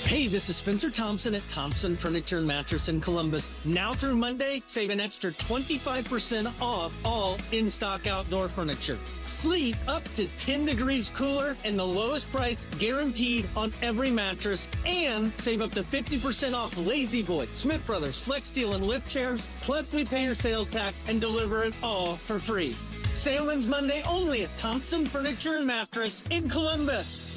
Hey, this is Spencer Thompson at Thompson Furniture and Mattress in Columbus. Now through Monday, save an extra 25% off all in-stock outdoor furniture. Sleep up to 10 degrees cooler and the lowest price guaranteed on every mattress. And save up to 50% off Lazy Boy, Smith Brothers, Flex Steel, and lift chairs. Plus, we pay your sales tax and deliver it all for free. Sale ends Monday only at Thompson Furniture and Mattress in Columbus.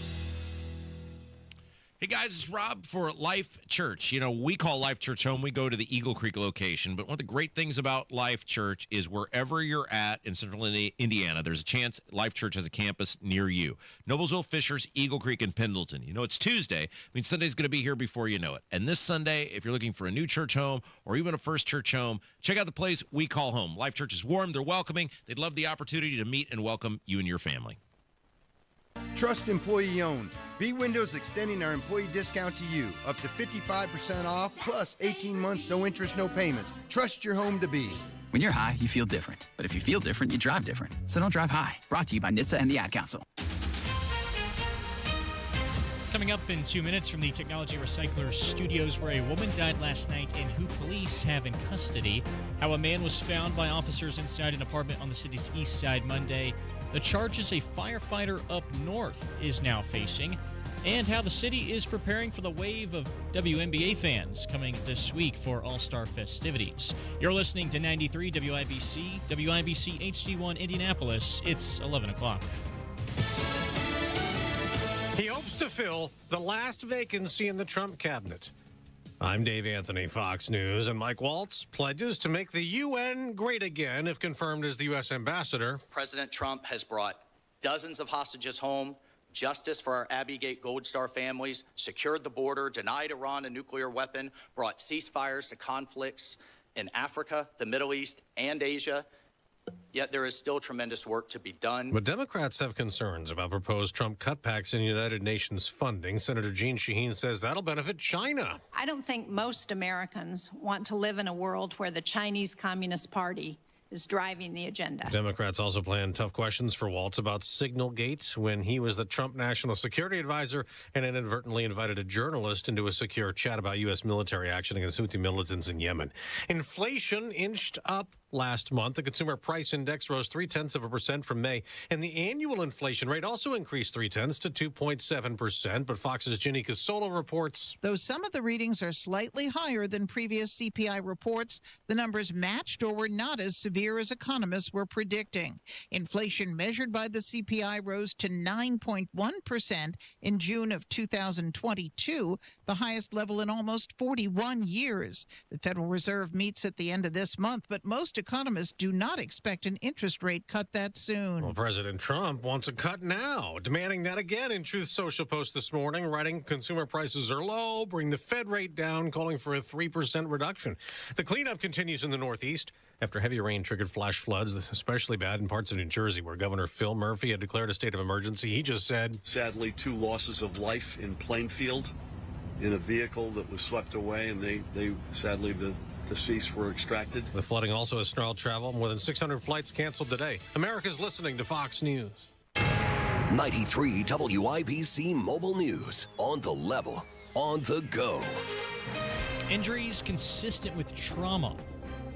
Hey guys, it's Rob for Life Church. You know, we call Life Church home. We go to the Eagle Creek location, but one of the great things about Life Church is wherever you're at in central Indiana, there's a chance Life Church has a campus near you. Noblesville, Fishers, Eagle Creek, and Pendleton. You know, it's Tuesday. I mean, Sunday's going to be here before you know it. And this Sunday, if you're looking for a new church home or even a first church home, check out the place we call home. Life Church is warm. They're welcoming. They'd love the opportunity to meet and welcome you and your family. Trust employee owned. B Windows extending our employee discount to you. Up to 55% off, plus 18 months, no interest, no payments. Trust your home to B. When you're high, you feel different. But if you feel different, you drive different. So don't drive high. Brought to you by NHTSA and the Ad Council. Coming up in 2 minutes from the Technology Recyclers Studios, where a woman died last night and who police have in custody, how a man was found by officers inside an apartment on the city's east side Monday, the charges a firefighter up north is now facing, and how the city is preparing for the wave of WNBA fans coming this week for All-Star festivities. You're listening to 93 WIBC, WIBC HD1 Indianapolis. It's 11 o'clock. He hopes to fill the last vacancy in the Trump cabinet. I'm Dave Anthony, Fox News, and Mike Waltz pledges to make the UN great again if confirmed as the U.S. ambassador. President Trump has brought dozens of hostages home, justice for our Abbey Gate Gold Star families, secured the border, denied Iran a nuclear weapon, brought ceasefires to conflicts in Africa, the Middle East, and Asia. Yet there is still tremendous work to be done. But Democrats have concerns about proposed Trump cutbacks in United Nations funding. Senator Jean Shaheen says that'll benefit China. I don't think most Americans want to live in a world where the Chinese Communist Party is driving the agenda. Democrats also plan tough questions for Waltz about Signalgate when he was the Trump National Security Advisor and inadvertently invited a journalist into a secure chat about U.S. military action against Houthi militants in Yemen. Inflation inched up last month. The consumer price index rose 0.3% from May, and the annual inflation rate also increased 0.3 to 2.7%. But Fox's Ginny Cassola reports, though some of the readings are slightly higher than previous CPI reports, the numbers matched or were not as severe as economists were predicting. Inflation measured by the CPI rose to 9.1% in June of 2022, the highest level in almost 41 years. The Federal Reserve meets at the end of this month, but most economists do not expect an interest rate cut that soon. Well, President Trump wants a cut now, demanding that again in Truth Social post this morning, writing consumer prices are low, bring the Fed rate down, calling for a 3% reduction. The cleanup continues in the Northeast after heavy rain triggered flash floods, especially bad in parts of New Jersey where Governor Phil Murphy had declared a state of emergency. He just said, sadly, 2 losses of life in Plainfield in a vehicle that was swept away, and they sadly, the deceased were extracted. The flooding also has snarled travel. More than 600 flights canceled today. America's listening to Fox News. 93 WIBC Mobile News. On the level, on the go. Injuries consistent with trauma.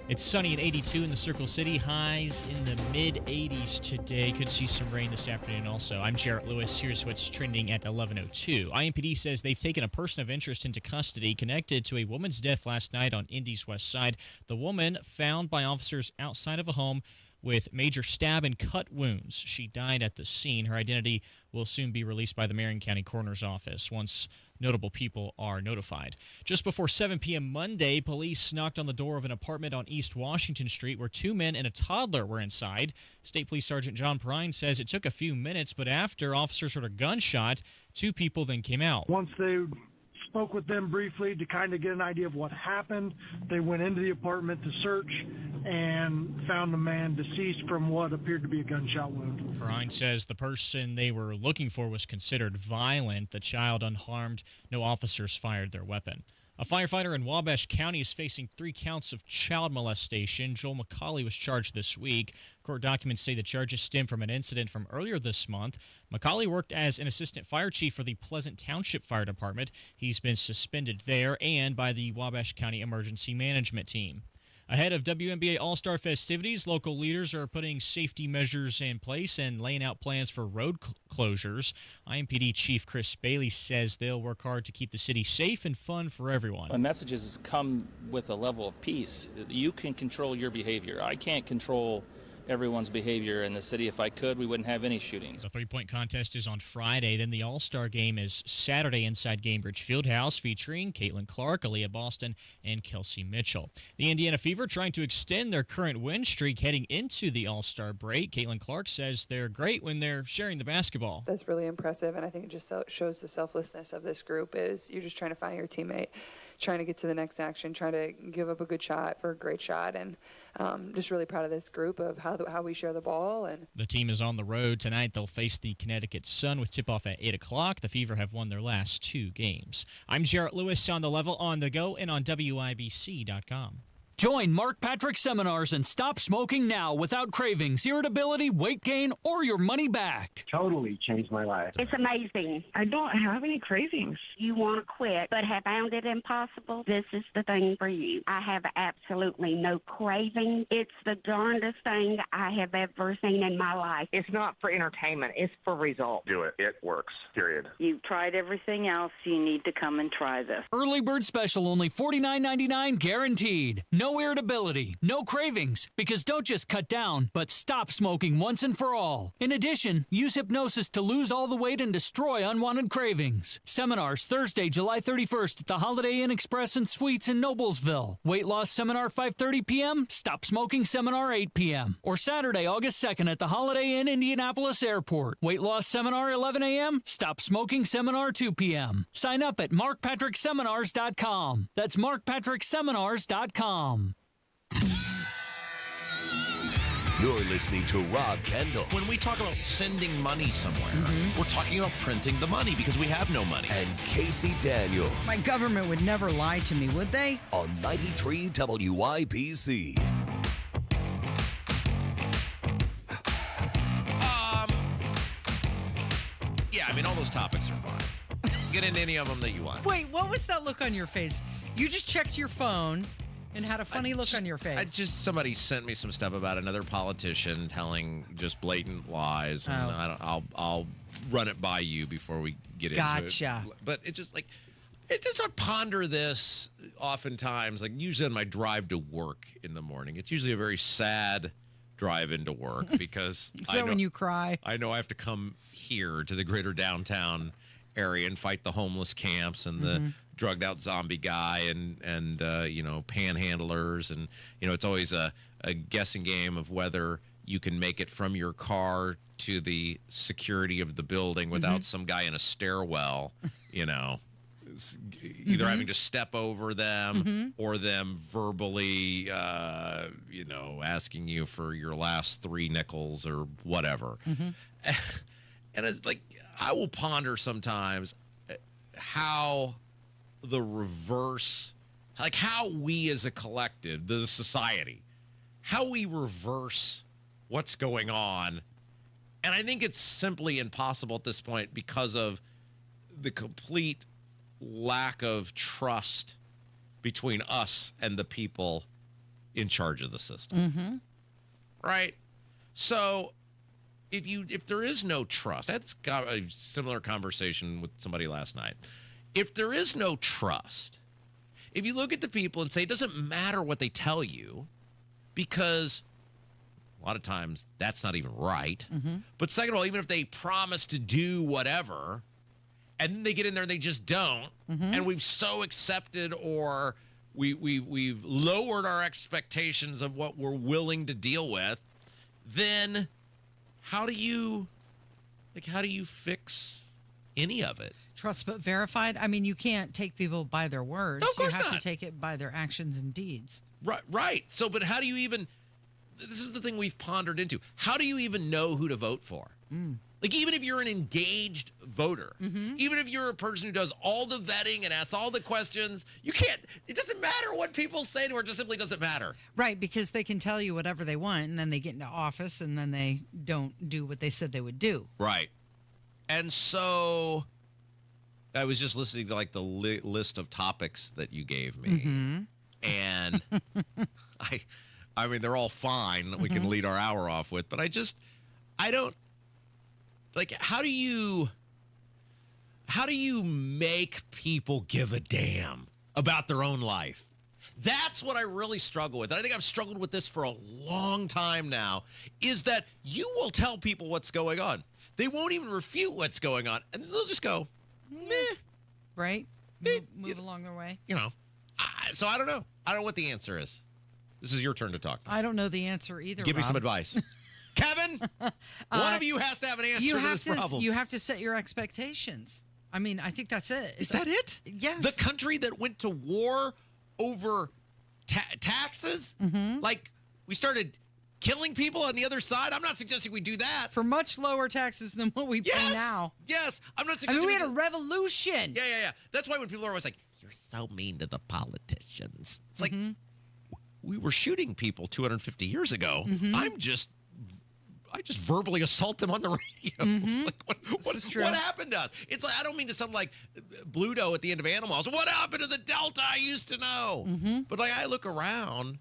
It's sunny at 82 in the Circle City. Highs in the mid-80s today. Could see some rain this afternoon also. I'm Jarrett Lewis. Here's what's trending at 11:02. IMPD says they've taken a person of interest into custody connected to a woman's death last night on Indy's west side. The woman found by officers outside of a home with major stab and cut wounds. She died at the scene. Her identity will soon be released by the Marion County Coroner's Office once notable people are notified. Just before 7 p.m. Monday, police knocked on the door of an apartment on East Washington Street where 2 men and a toddler were inside. State Police Sergeant John Prine says it took a few minutes, but after officers heard a gunshot, 2 people then came out. Once they spoke with them briefly to kind of get an idea of what happened, they went into the apartment to search and found the man deceased from what appeared to be a gunshot wound. Prine says the person they were looking for was considered violent. The child unharmed. No officers fired their weapon. A firefighter in Wabash County is facing 3 counts of child molestation. Joel McCauley was charged this week. Court documents say the charges stem from an incident from earlier this month. McCauley worked as an assistant fire chief for the Pleasant Township Fire Department. He's been suspended there and by the Wabash County Emergency Management Team. Ahead of WNBA All-Star festivities, local leaders are putting safety measures in place and laying out plans for road closures. IMPD Chief Chris Bailey says they'll work hard to keep the city safe and fun for everyone. My message has come with a level of peace. You can control your behavior. I can't control everyone's behavior in the city. If I could, we wouldn't have any shootings. The three-point contest is on Friday. Then the All-Star Game is Saturday inside Gainbridge Fieldhouse, featuring Caitlin Clark, Aaliyah Boston, and Kelsey Mitchell. The Indiana Fever trying to extend their current win streak heading into the All-Star break. Caitlin Clark says they're great when they're sharing the basketball. That's really impressive, and I think it just shows the selflessness of this group. Is you're just trying to find your teammate, trying to get to the next action, trying to give up a good shot for a great shot, and just really proud of this group of how we share the ball. And the team is on the road tonight. They'll face the Connecticut Sun with tip-off at 8 o'clock. The Fever have won their last 2 games. I'm Jarrett Lewis on The Level, on the go, and on WIBC.com. Join Mark Patrick Seminars and stop smoking now without cravings, irritability, weight gain, or your money back. Totally changed my life. It's amazing. I don't have any cravings. You want to quit, but have found it impossible? This is the thing for you. I have absolutely no craving. It's the darndest thing I have ever seen in my life. It's not for entertainment. It's for results. Do it. It works. Period. You've tried everything else. You need to come and try this. Early bird special, only $49.99 guaranteed. No irritability, no cravings, because don't just cut down, but stop smoking once and for all. In addition, use hypnosis to lose all the weight and destroy unwanted cravings. Seminars Thursday, July 31st at the Holiday Inn Express and Suites in Noblesville. Weight loss seminar 5:30 p.m., stop smoking seminar 8 p.m. Or Saturday, August 2nd at the Holiday Inn Indianapolis Airport. Weight loss seminar 11 a.m., stop smoking seminar 2 p.m. Sign up at markpatrickseminars.com. That's markpatrickseminars.com. You're listening to Rob Kendall. When we talk about sending money somewhere, we're talking about printing the money because we have no money. And Casey Daniels. My government would never lie to me, would they? On 93 WIBC. Yeah, I mean, all those topics are fine. Get into any of them that you want. Wait, what was that look on your face? You just checked your phone and had a funny look on your face. Somebody sent me some stuff about another politician telling just blatant lies, and I'll run it by you before we get into it. Gotcha. But it's just like, I ponder this oftentimes, like usually on my drive to work in the morning. It's usually a very sad drive into work because when you cry? I know I have to come here to the greater downtown area and fight the homeless camps and the drugged out zombie guy and panhandlers, and it's always a guessing game of whether you can make it from your car to the security of the building without some guy in a stairwell, either having to step over them or them verbally asking you for your last 3 nickels or whatever. And it's like, I will ponder sometimes how the reverse, like how we as a collective, the society, how we reverse what's going on. And I think it's simply impossible at this point because of the complete lack of trust between us and the people in charge of the system. Right? So if there is no trust, I had a similar conversation with somebody last night. If there is no trust, if you look at the people and say it doesn't matter what they tell you, because a lot of times that's not even right. But second of all, even if they promise to do whatever, and then they get in there and they just don't, and we've so accepted or we've lowered our expectations of what we're willing to deal with, then how do you fix any of it? Trust but verified? I mean, you can't take people by their words. No, of course you have not. to take it by their actions and deeds. Right. So, but how do you even, this is the thing we've pondered into. How do you even know who to vote for? Like, even if you're an engaged voter, even if you're a person who does all the vetting and asks all the questions, you can't, it doesn't matter what people say to her, it just simply doesn't matter. Right, because they can tell you whatever they want, and then they get into office, and then they don't do what they said they would do. Right. And so I was just listening to like the list of topics that you gave me. And I mean, they're all fine that we can lead our hour off with, but I don't, like, how do you make people give a damn about their own life? That's what I really struggle with. And I think I've struggled with this for a long time now, is that you will tell people what's going on. They won't even refute what's going on. And they'll just go, meh. Right? Move along their way. You know, so I don't know. I don't know what the answer is. This is your turn to talk. I don't know the answer either, Give me Rob. some advice. Kevin, one of you has to have an answer to this problem. You have to set your expectations. I mean, I think that's it. Is that it? Yes. The country that went to war over taxes? Mm-hmm. Like, we started killing people on the other side? I'm not suggesting we do that. For much lower taxes than what we pay now. Yes. I'm not I suggesting mean, we had a revolution. Yeah. That's why when people are always like, you're so mean to the politicians. It's like, we were shooting people 250 years ago. Mm-hmm. I just verbally assault them on the radio. Mm-hmm. Like, what happened to us? It's like, I don't mean to sound like Bluto at the end of Animals. What happened to the Delta I used to know? Mm-hmm. But like, I look around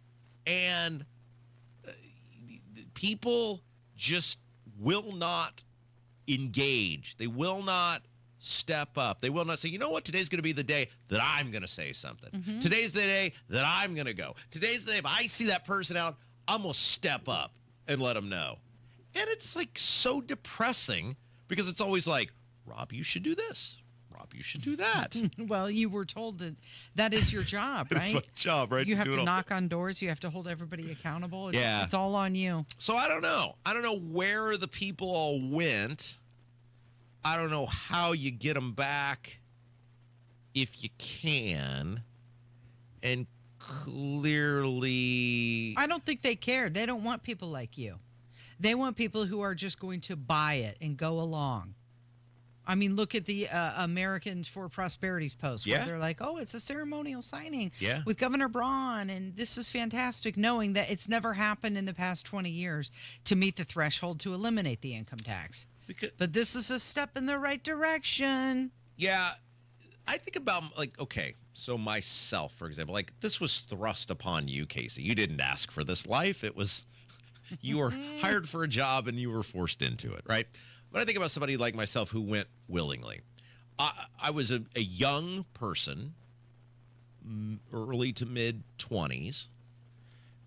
and people just will not engage. They will not step up. They will not say, you know what? Today's going to be the day that I'm going to say something. Mm-hmm. Today's the day that I'm going to go. Today's the day if I see that person out, I'm going to step up and let them know. And it's like so depressing because it's always like, Rob, you should do this. Rob, you should do that. Well, you were told that is your job, right? It's my job, right? You have do it to all. knock on doors. You have to hold everybody accountable. Yeah. It's all on you. So I don't know. I don't know where the people all went. I don't know how you get them back if you can. And clearly, I don't think they care. They don't want people like you. They want people who are just going to buy it and go along. I mean, look at the Americans for Prosperity's post where they're like, oh, it's a ceremonial signing with Governor Braun, and this is fantastic, knowing that it's never happened in the past 20 years to meet the threshold to eliminate the income tax. But this is a step in the right direction. Yeah, I think about, like, okay, so myself, for example, like, this was thrust upon you, Casey. You didn't ask for this life. It was, you were hired for a job and you were forced into it, right? But I think about somebody like myself who went willingly. I was a young person, early to mid-20s,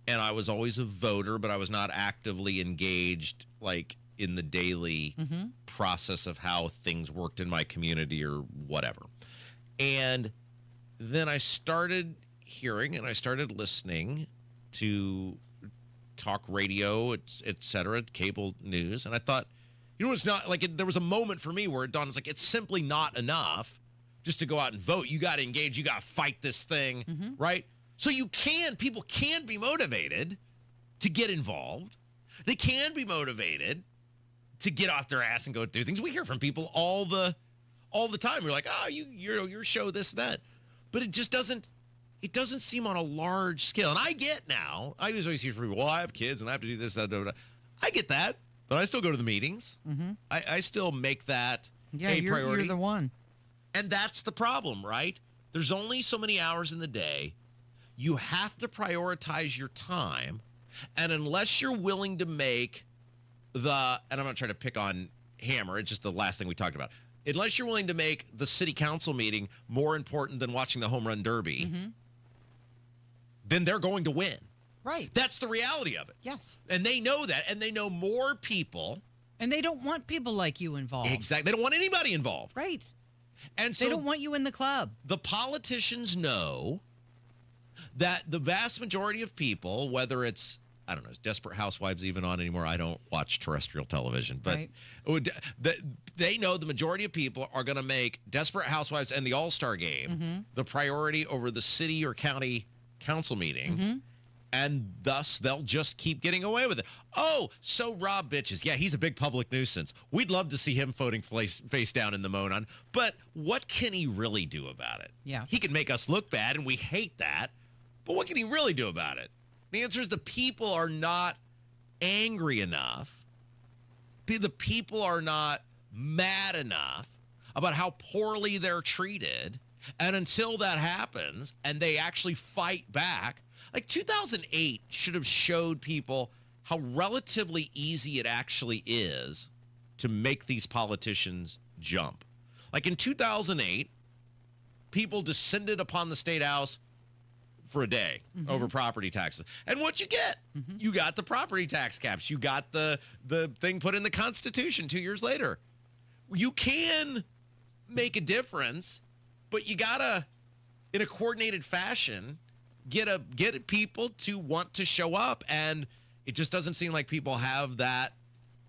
and I was always a voter, but I was not actively engaged, like, in the daily process of how things worked in my community or whatever. And then I started hearing and I started listening to talk radio, et cetera, cable news. And I thought, you know, it's not like there was a moment for me where it dawned, it's like, it's simply not enough just to go out and vote. You got to engage. You got to fight this thing, right? So people can be motivated to get involved. They can be motivated to get off their ass and go do things. We hear from people all the time. We're like, oh, your show, this, that. But it just doesn't seem on a large scale. And I get now, I always hear from people, well, I have kids and I have to do this, that, that. I get that, but I still go to the meetings. I still make that a priority. You're the one. And that's the problem, right? There's only so many hours in the day. You have to prioritize your time. And unless you're willing to make and I'm not trying to pick on Hammer, it's just the last thing we talked about. Unless you're willing to make the city council meeting more important than watching the home run derby, then they're going to win. Right. That's the reality of it. Yes. And they know that, and they know more people. And they don't want people like you involved. Exactly. They don't want anybody involved. Right. And so they don't want you in the club. The politicians know that the vast majority of people, whether it's, I don't know, is Desperate Housewives even on anymore? I don't watch terrestrial television. But they know the majority of people are going to make Desperate Housewives and the All-Star Game the priority over the city or county council meeting. And thus, they'll just keep getting away with it. Oh, so Rob bitches. Yeah, he's a big public nuisance. We'd love to see him voting face down in the Monon. But what can he really do about it? Yeah. He can make us look bad, and we hate that. But what can he really do about it? The answer is the people are not angry enough. The people are not mad enough about how poorly they're treated. And until that happens and they actually fight back, like 2008 should have showed people how relatively easy it actually is to make these politicians jump. Like in 2008, people descended upon the State House for a day over property taxes. And what you get? You got the property tax caps. You got the thing put in the Constitution 2 years later. You can make a difference, but you gotta, in a coordinated fashion, get people to want to show up. And it just doesn't seem like people have that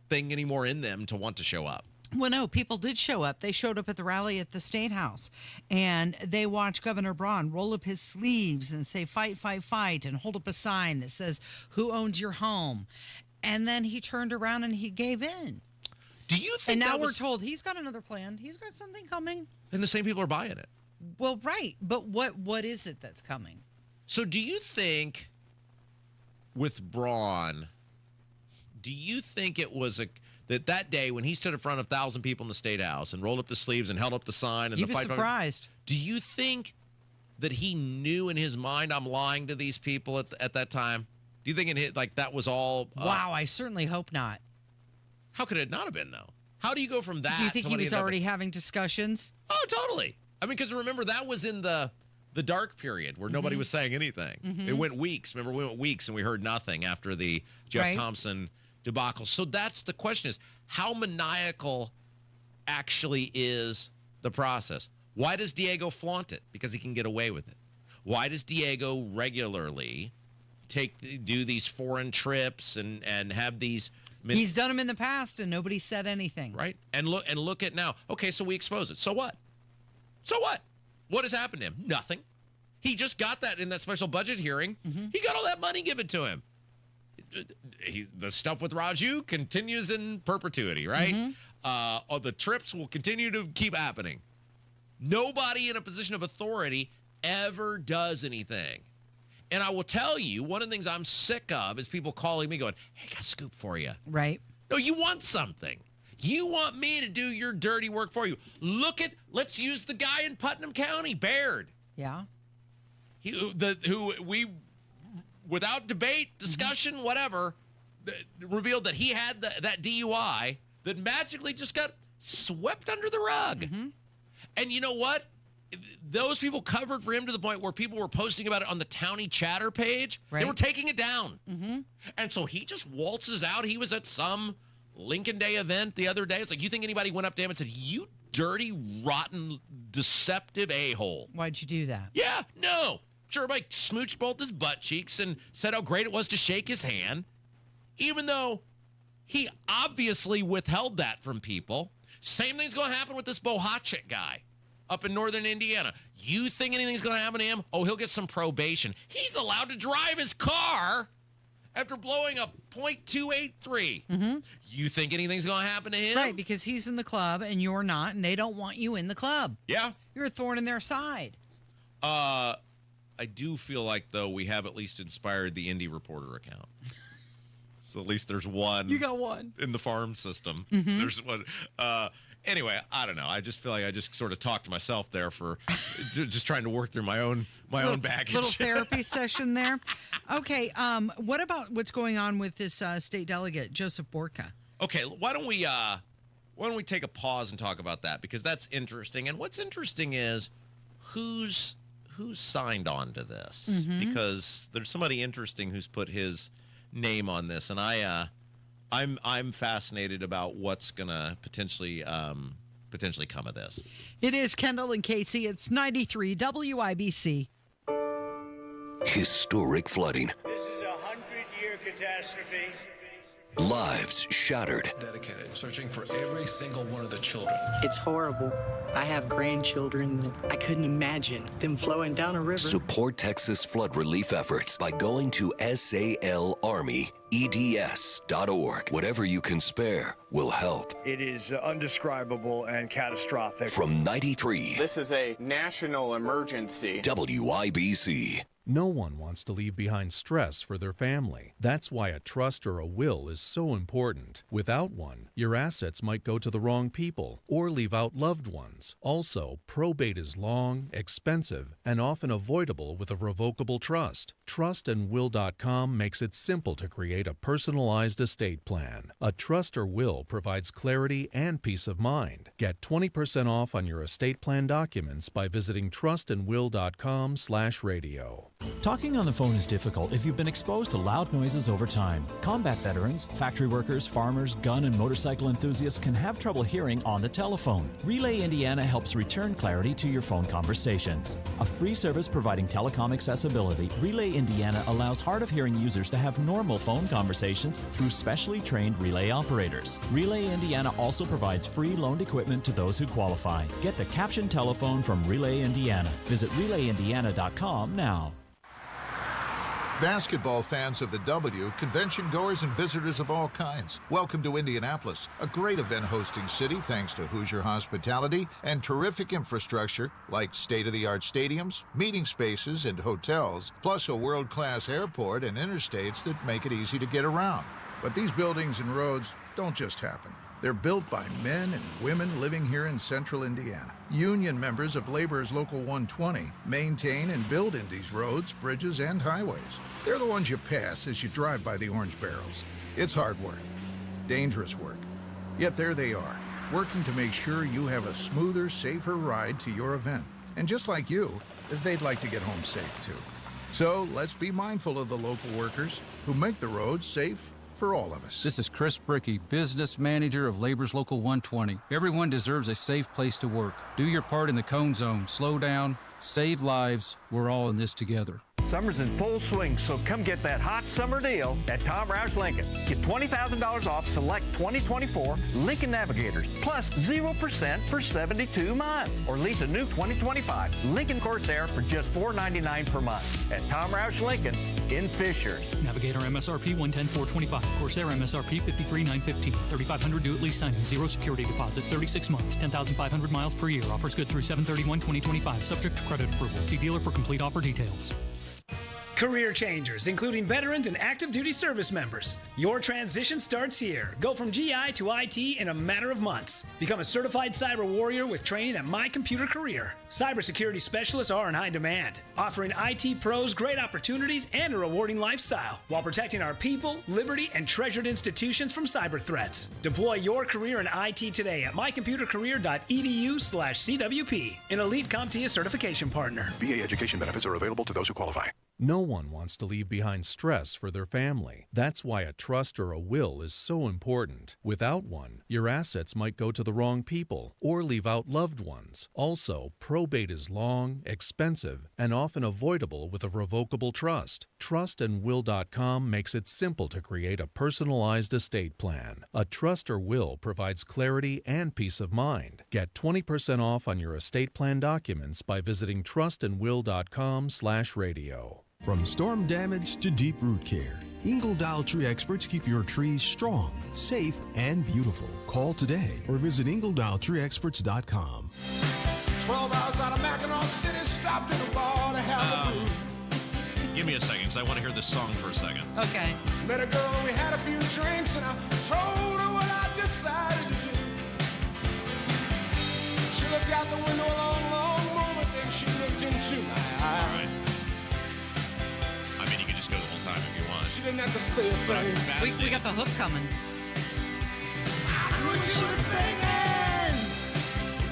thing anymore in them to want to show up. Well, no, people did show up. They showed up at the rally at the State House, and they watched Governor Braun roll up his sleeves and say, fight, fight, fight, and hold up a sign that says, who owns your home? And then he turned around and he gave in. Do you think And now we're told he's got another plan. He's got something coming. And the same people are buying it. Well, right. But what is it that's coming? So do you think with Braun, do you think it was that day when he stood in front of 1,000 people in the State House and rolled up the sleeves and held up the sign and You'd be surprised. Do you think that he knew in his mind, I'm lying to these people at that time? Do you think that was all? Wow, I certainly hope not. How could it not have been, though? How do you go from that? Do you think he was already having discussions? Oh, totally. I mean, because remember, that was in the dark period where nobody was saying anything. It went weeks. Remember, we went weeks and we heard nothing after the Jeff Thompson debacle. So that's the question, is how maniacal actually is the process? Why does Diego flaunt it? Because he can get away with it. Why does Diego regularly do these foreign trips and have these? He's done them in the past and nobody said anything. Right. And look at now. Okay, so we expose it. So what? So what? What has happened to him? Nothing. He just got that in that special budget hearing. He got all that money given to him. The stuff with Raju continues in perpetuity, right? The trips will continue to keep happening. Nobody in a position of authority ever does anything. And I will tell you, one of the things I'm sick of is people calling me going, hey, I got a scoop for you. Right. No, you want something. You want me to do your dirty work for you. Let's use the guy in Putnam County, Baird. Yeah. Who we, without debate, discussion, whatever, revealed that he had that DUI that magically just got swept under the rug. And you know what? Those people covered for him to the point where people were posting about it on the Townie Chatter page. Right. They were taking it down. And so he just waltzes out. He was at some Lincoln Day event the other day. It's like, you think anybody went up to him and said, you dirty, rotten, deceptive a-hole? Why'd you do that? Yeah, no. Sure, everybody smooched both his butt cheeks and said how great it was to shake his hand, even though he obviously withheld that from people. Same thing's going to happen with this Bohacek guy up in northern Indiana. You think anything's going to happen to him? Oh, he'll get some probation. He's allowed to drive his car after blowing a .283. You think anything's going to happen to him? Right, because he's in the club and you're not, and they don't want you in the club. Yeah. You're a thorn in their side. I do feel like, though, we have at least inspired the Indy Reporter account. So at least there's one. You got one. In the farm system. There's one. Anyway, I don't know. I just feel like I just sort of talked to myself there for just trying to work through my own baggage. Little therapy session there. Okay. What about what's going on with this state delegate, Joseph Borka? Okay. Why don't we take a pause and talk about that, because that's interesting. And what's interesting is who's signed on to this, because there's somebody interesting who's put his name on this, and I'm fascinated about what's gonna potentially come of this. It is Kendall and Casey. It's 93 WIBC. Historic flooding. This is a 100-year catastrophe. Lives shattered. Dedicated, searching for every single one of the children. It's horrible. I have grandchildren that I couldn't imagine them flowing down a river. Support Texas flood relief efforts by going to SALArmyEDS.org. Whatever you can spare will help. It is undescribable and catastrophic. From 93. This is a national emergency. WIBC. No one wants to leave behind stress for their family. That's why a trust or a will is so important. Without one, your assets might go to the wrong people or leave out loved ones. Also, probate is long, expensive, and often avoidable with a revocable trust. Trustandwill.com makes it simple to create a personalized estate plan. A trust or will provides clarity and peace of mind. Get 20% off on your estate plan documents by visiting trustandwill.com/radio. Talking on the phone is difficult if you've been exposed to loud noises over time. Combat veterans, factory workers, farmers, gun and motorcycle enthusiasts can have trouble hearing on the telephone. Relay Indiana helps return clarity to your phone conversations. A free service providing telecom accessibility, Relay Indiana allows hard of hearing users to have normal phone conversations through specially trained relay operators. Relay Indiana also provides free loaned equipment to those who qualify. Get the captioned telephone from Relay Indiana. Visit relayindiana.com now. Basketball fans of the W, convention goers and visitors of all kinds, welcome to Indianapolis, a great event hosting city thanks to Hoosier hospitality and terrific infrastructure like state-of-the-art stadiums, meeting spaces, and hotels, plus a world-class airport and interstates that make it easy to get around. But these buildings and roads don't just happen. They're built by men and women living here in central Indiana. Union members of Labor's Local 120 maintain and build Indy's roads, bridges, and highways. They're the ones you pass as you drive by the orange barrels. It's hard work, dangerous work. Yet there they are, working to make sure you have a smoother, safer ride to your event. And just like you, they'd like to get home safe too. So let's be mindful of the local workers who make the roads safe for all of us. This is Chris Bricky, business manager of Labor's Local 120. Everyone deserves a safe place to work. Do your part in the cone zone. Slow down, save lives. We're all in this together. Summer's in full swing, so come get that hot summer deal at Tom Roush Lincoln. Get $20,000 off select 2024 Lincoln Navigators, plus 0% for 72 months. Or lease a new 2025 Lincoln Corsair for just $499 per month at Tom Roush Lincoln in Fishers. Navigator MSRP 110,425. Corsair MSRP 53,915. 3,500 due at lease signing. Zero security deposit. 36 months. 10,500 miles per year. Offers good through 7/31/2025. Subject to credit approval. See dealer for complete offer details. Career changers, including veterans and active duty service members. Your transition starts here. Go from GI to IT in a matter of months. Become a certified cyber warrior with training at My Computer Career. Cybersecurity specialists are in high demand, offering IT pros great opportunities and a rewarding lifestyle while protecting our people, liberty, and treasured institutions from cyber threats. Deploy your career in IT today at mycomputercareer.edu/CWP, an elite CompTIA certification partner. VA education benefits are available to those who qualify. No one wants to leave behind stress for their family. That's why a trust or a will is so important. Without one, your assets might go to the wrong people or leave out loved ones. Also, probate is long, expensive, and often avoidable with a revocable trust. Trustandwill.com makes it simple to create a personalized estate plan. A trust or will provides clarity and peace of mind. Get 20% off on your estate plan documents by visiting trustandwill.com/radio. From storm damage to deep root care, Ingle Dial Tree experts keep your trees strong, safe, and beautiful. Call today or visit IngleDialTreeExperts.com. 12 hours out of Mackinac City, stopped in a bar to have a brew. Give me a second, because I want to hear this song for a second. Okay. Met a girl and we had a few drinks, and I told her what I decided to do. She looked out the window a long, long moment, then she looked into my eyes. All right. I mean, you could just go the whole time if you want. She didn't have to say a thing. We got the hook coming. What you were singing?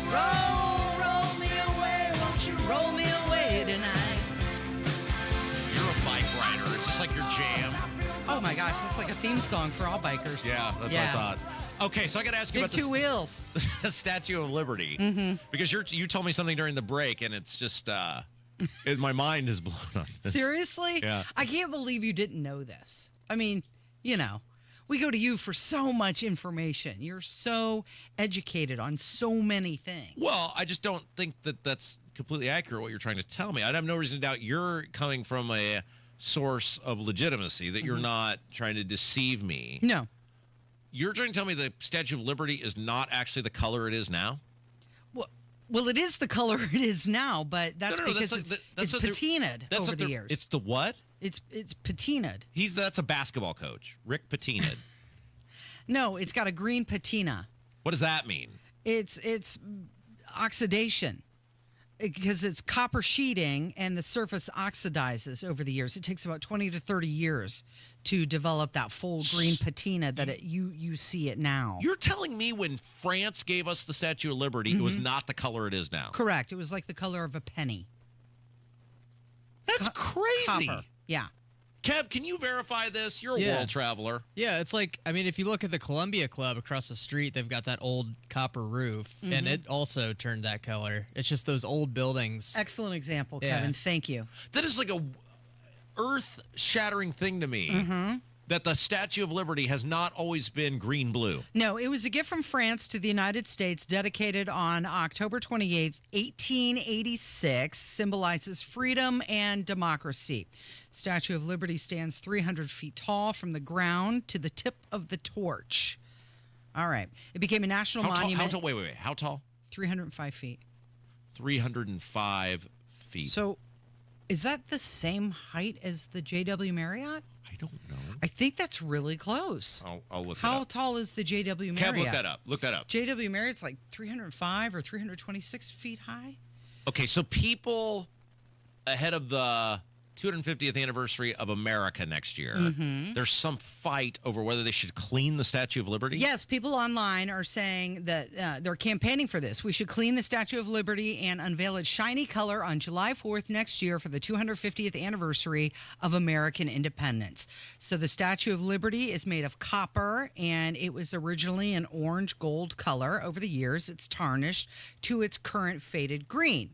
Roll me away, won't you roll me away tonight? You're a bike rider. It's just like your jam. Oh my gosh, that's like a theme song for all bikers. Yeah, that's what I thought. Okay, so I got to ask you about two wheels. The Statue of Liberty. Mm-hmm. Because you told me something during the break, and it's just... my mind is blown on this. Seriously? Yeah. I can't believe you didn't know this. I mean, we go to you for so much information. You're so educated on so many things. Well, I just don't think that that's completely accurate what you're trying to tell me. I have no reason to doubt you're coming from a source of legitimacy, that you're not trying to deceive me. No. You're trying to tell me the Statue of Liberty is not actually the color it is now? Well, it is the color it is now, but that's because it's patinaed over the years. It's the what? It's patinaed. That's a basketball coach, Rick Patinaed. No, it's got a green patina. What does that mean? It's oxidation. Because it's copper sheeting and the surface oxidizes over the years. It takes about 20 to 30 years to develop that full green patina that you see it now. You're telling me when France gave us the Statue of Liberty, it was not the color it is now? Correct. It was like the color of a penny. That's crazy. Copper. Yeah. Kev, can you verify this? You're a world traveler. Yeah, it's like, I mean, if you look at the Columbia Club across the street, they've got that old copper roof, and it also turned that color. It's just those old buildings. Excellent example, Kevin. Thank you. That is like a earth-shattering thing to me. That the Statue of Liberty has not always been green-blue. No, it was a gift from France to the United States, dedicated on October 28th, 1886, symbolizes freedom and democracy. Statue of Liberty stands 300 feet tall from the ground to the tip of the torch. All right. It became a national monument. How tall? Wait. How tall? 305 feet. 305 feet. So is that the same height as the JW Marriott? I don't know. I think that's really close. I'll look it How up. tall is the JW Marriott? Kev, look that up. JW Marriott's like 305 or 326 feet high. Okay, so people ahead of the 250th anniversary of America next year, there's some fight over whether they should clean the Statue of Liberty. Yes, people online are saying that they're campaigning for this. We should clean the Statue of Liberty and unveil its shiny color on July 4th next year for the 250th anniversary of American independence. So the Statue of Liberty is made of copper, and it was originally an orange gold color. Over the years, it's tarnished to its current faded green.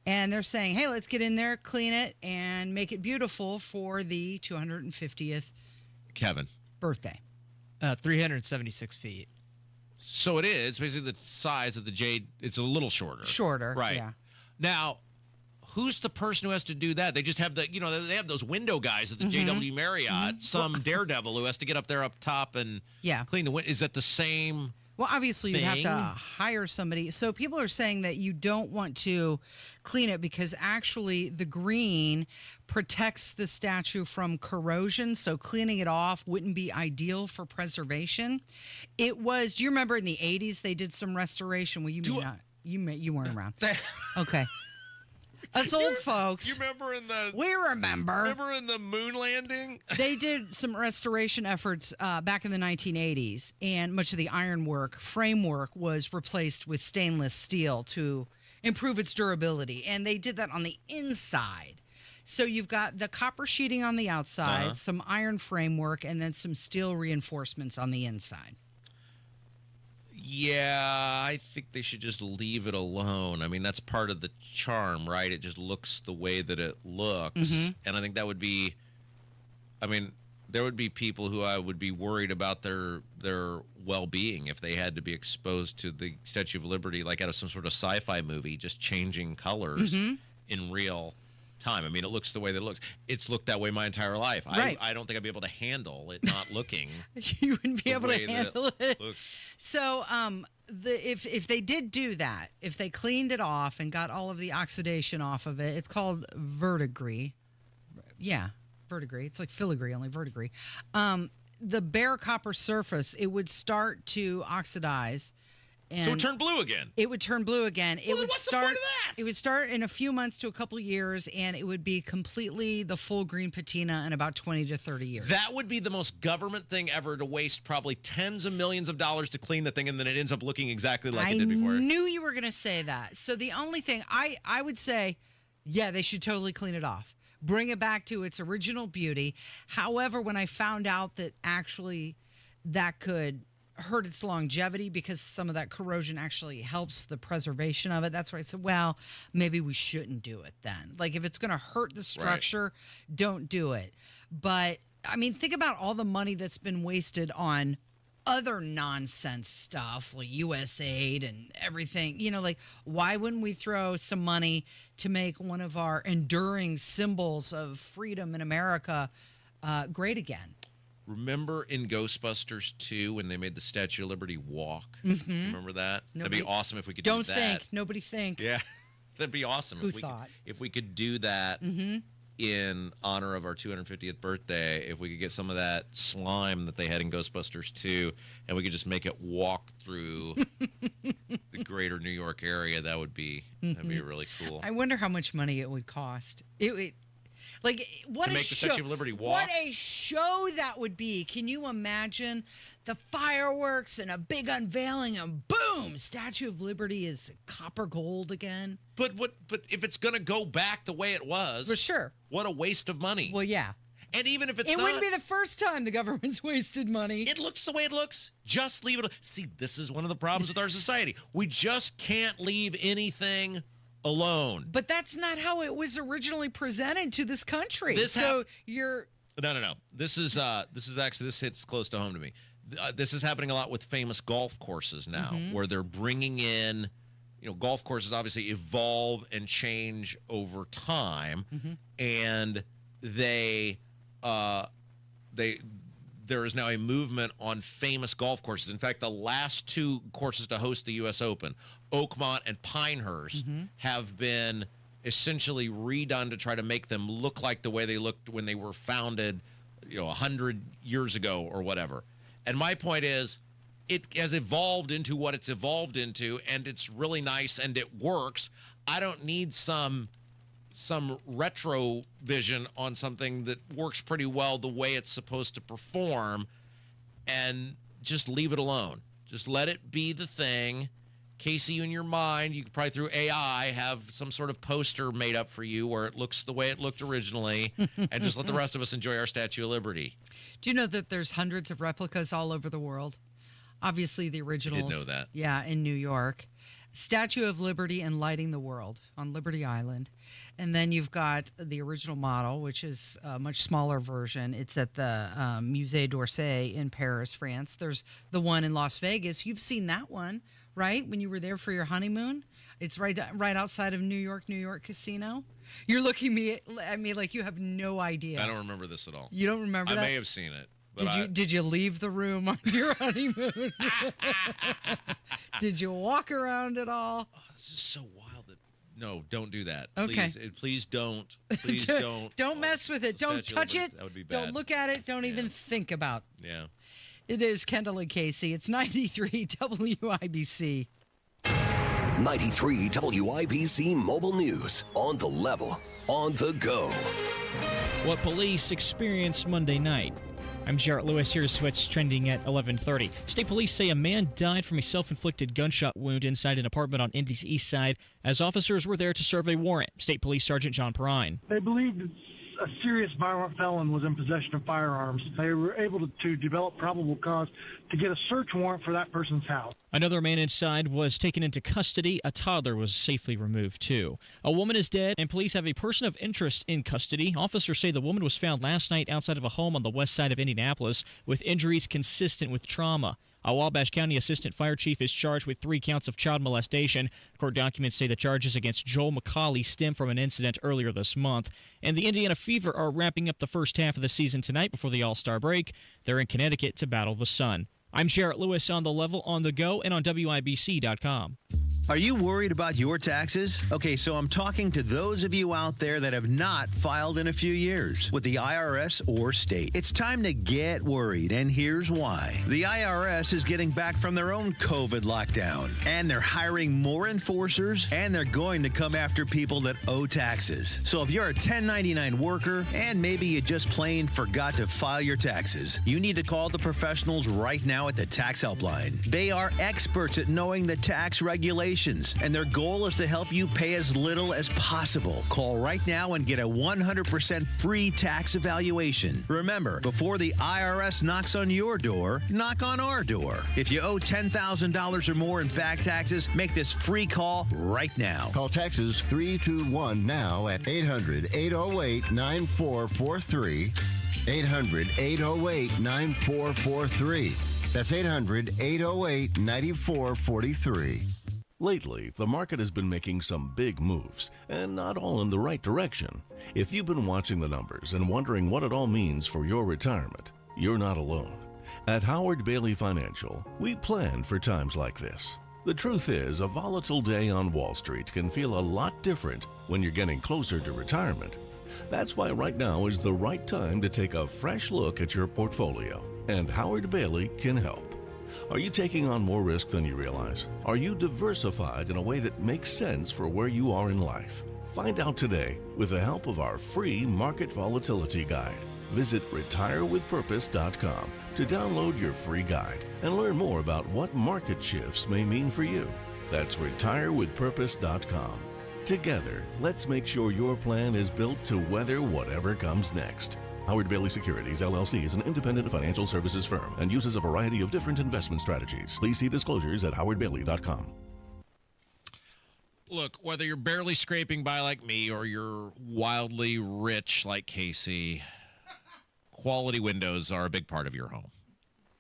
And they're saying, hey, let's get in there, clean it, and make it beautiful for the 250th Kevin. birthday. 376 feet. So it is basically the size of the Jade. It's a little shorter. Shorter, right? yeah. Now, who's the person who has to do that? They just have they have those window guys at the JW Marriott. Some daredevil who has to get up there up top and clean the window. Is that the same? Well, obviously, you'd have thing? to hire somebody. So people are saying that you don't want to clean it because actually the green protects the statue from corrosion. So cleaning it off wouldn't be ideal for preservation. It was, do you remember in the 80s they did some restoration? Well, you weren't around. Okay. Us old folks. You remember We remember. Remember in the moon landing? They did some restoration efforts back in the 1980s, and much of the ironwork framework was replaced with stainless steel to improve its durability. And they did that on the inside. So you've got the copper sheeting on the outside, some iron framework, and then some steel reinforcements on the inside. Yeah, I think they should just leave it alone. I mean, that's part of the charm, right? It just looks the way that it looks. And I think that would be, there would be people who I would be worried about their well-being if they had to be exposed to the Statue of Liberty, like out of some sort of sci-fi movie, just changing colors in real time. I mean, it looks the way that it looks. It's looked that way my entire life. Right. I don't think I'd be able to handle it not looking. You wouldn't be able to handle it. Looks. So if they did do that, if they cleaned it off and got all of the oxidation off of it, it's called verdigris. Yeah, verdigris. It's like filigree, only verdigris. The bare copper surface, it would start to oxidize. And so it would turn blue again. It would turn blue again. Well, what's the point of that? It would start in a few months to a couple years, and it would be completely the full green patina in about 20 to 30 years. That would be the most government thing ever, to waste probably tens of millions of dollars to clean the thing, and then it ends up looking exactly like it did before. I knew you were going to say that. So the only thing I would say, yeah, they should totally clean it off. Bring it back to its original beauty. However, when I found out that actually that could hurt its longevity because some of that corrosion actually helps the preservation of it, that's why I said, well, maybe we shouldn't do it then. Like, if it's going to hurt the structure, don't do it. But I mean, think about all the money that's been wasted on other nonsense stuff like USAID and everything. You know, like, why wouldn't we throw some money to make one of our enduring symbols of freedom in America great again? Remember in Ghostbusters 2 when they made the Statue of Liberty walk? Remember that? That'd be awesome if we could do that. Don't think. Nobody think. Yeah, that'd be awesome. Who thought? If we could do that in honor of our 250th birthday, if we could get some of that slime that they had in Ghostbusters 2, and we could just make it walk through the greater New York area, that'd be really cool. I wonder how much money it would cost. Like, what to a make the show. Statue of Liberty walk. What a show that would be. Can you imagine the fireworks and a big unveiling and boom, Statue of Liberty is copper gold again? But if it's going to go back the way it was, for sure, what a waste of money. Well, yeah. And even if it's it not, wouldn't be the first time the government's wasted money. It looks the way it looks. Just leave it. See, this is one of the problems with our society. We just can't leave anything alone. But that's not how it was originally presented to this country. You're no. This is actually, this hits close to home to me. This is happening a lot with famous golf courses now, where they're bringing in, golf courses obviously evolve and change over time, and there is now a movement on famous golf courses. In fact, the last two courses to host the U.S. Open, Oakmont and Pinehurst, have been essentially redone to try to make them look like the way they looked when they were founded, 100 years ago or whatever. And my point is, it has evolved into what it's evolved into, and it's really nice and it works. I don't need some retro vision on something that works pretty well the way it's supposed to perform, and just leave it alone. Just let it be the thing. Casey, in your mind, you could probably through AI have some sort of poster made up for you where it looks the way it looked originally, and just let the rest of us enjoy our Statue of Liberty. Do you know that there's hundreds of replicas all over the world? Obviously, the originals. I did know that. Yeah, in New York. Statue of Liberty and Lighting the World on Liberty Island. And then you've got the original model, which is a much smaller version. It's at the Musée d'Orsay in Paris, France. There's the one in Las Vegas. You've seen that one, right? When you were there for your honeymoon? It's right outside of New York Casino. You're looking at me like you have no idea. I don't remember this at all. You don't remember that? I may have seen it. Did you leave the room on your honeymoon? Did you walk around at all? Oh, this is so wild. No, don't do that. Okay. Please don't. Please don't. Don't mess with it. Don't touch it. That would be bad. Don't look at it. Don't even think about. Yeah. It is Kendall and Casey. It's 93 WIBC. 93 WIBC Mobile News. On the level. On the go. What police experienced Monday night. I'm Jarrett Lewis. Here's what's trending at 11:30. State police say a man died from a self-inflicted gunshot wound inside an apartment on Indy's east side as officers were there to serve a warrant. State Police Sergeant John Perrine. They believed a serious violent felon was in possession of firearms. They were able to develop probable cause to get a search warrant for that person's house. Another man inside was taken into custody. A toddler was safely removed, too. A woman is dead, and police have a person of interest in custody. Officers say the woman was found last night outside of a home on the west side of Indianapolis with injuries consistent with trauma. A Wabash County Assistant Fire Chief is charged with 3 counts of child molestation. Court documents say the charges against Joel McCauley stem from an incident earlier this month. And the Indiana Fever are wrapping up the first half of the season tonight before the All-Star break. They're in Connecticut to battle the sun. I'm Jarrett Lewis on the level, on the go, and on WIBC.com. Are you worried about your taxes? Okay, so I'm talking to those of you out there that have not filed in a few years with the IRS or state. It's time to get worried, and here's why. The IRS is getting back from their own COVID lockdown, and they're hiring more enforcers, and they're going to come after people that owe taxes. So if you're a 1099 worker, and maybe you just plain forgot to file your taxes, you need to call the professionals right now at the Tax Helpline. They are experts at knowing the tax regulations, and their goal is to help you pay as little as possible. Call right now and get a 100% free tax evaluation. Remember, before the IRS knocks on your door, knock on our door. If you owe $10,000 or more in back taxes, make this free call right now. Call Taxes 321 now at 800-808-9443. 800-808-9443. That's 800-808-9443. Lately, the market has been making some big moves, and not all in the right direction. If you've been watching the numbers and wondering what it all means for your retirement, you're not alone. At Howard Bailey Financial, we plan for times like this. The truth is, a volatile day on Wall Street can feel a lot different when you're getting closer to retirement. That's why right now is the right time to take a fresh look at your portfolio, and Howard Bailey can help. Are you taking on more risk than you realize? Are you diversified in a way that makes sense for where you are in life? Find out today with the help of our free Market Volatility Guide. Visit retirewithpurpose.com to download your free guide and learn more about what market shifts may mean for you. That's retirewithpurpose.com. Together, let's make sure your plan is built to weather whatever comes next. Howard Bailey Securities, LLC is an independent financial services firm and uses a variety of different investment strategies. Please see disclosures at howardbailey.com. Look, whether you're barely scraping by like me or you're wildly rich like Casey, quality windows are a big part of your home.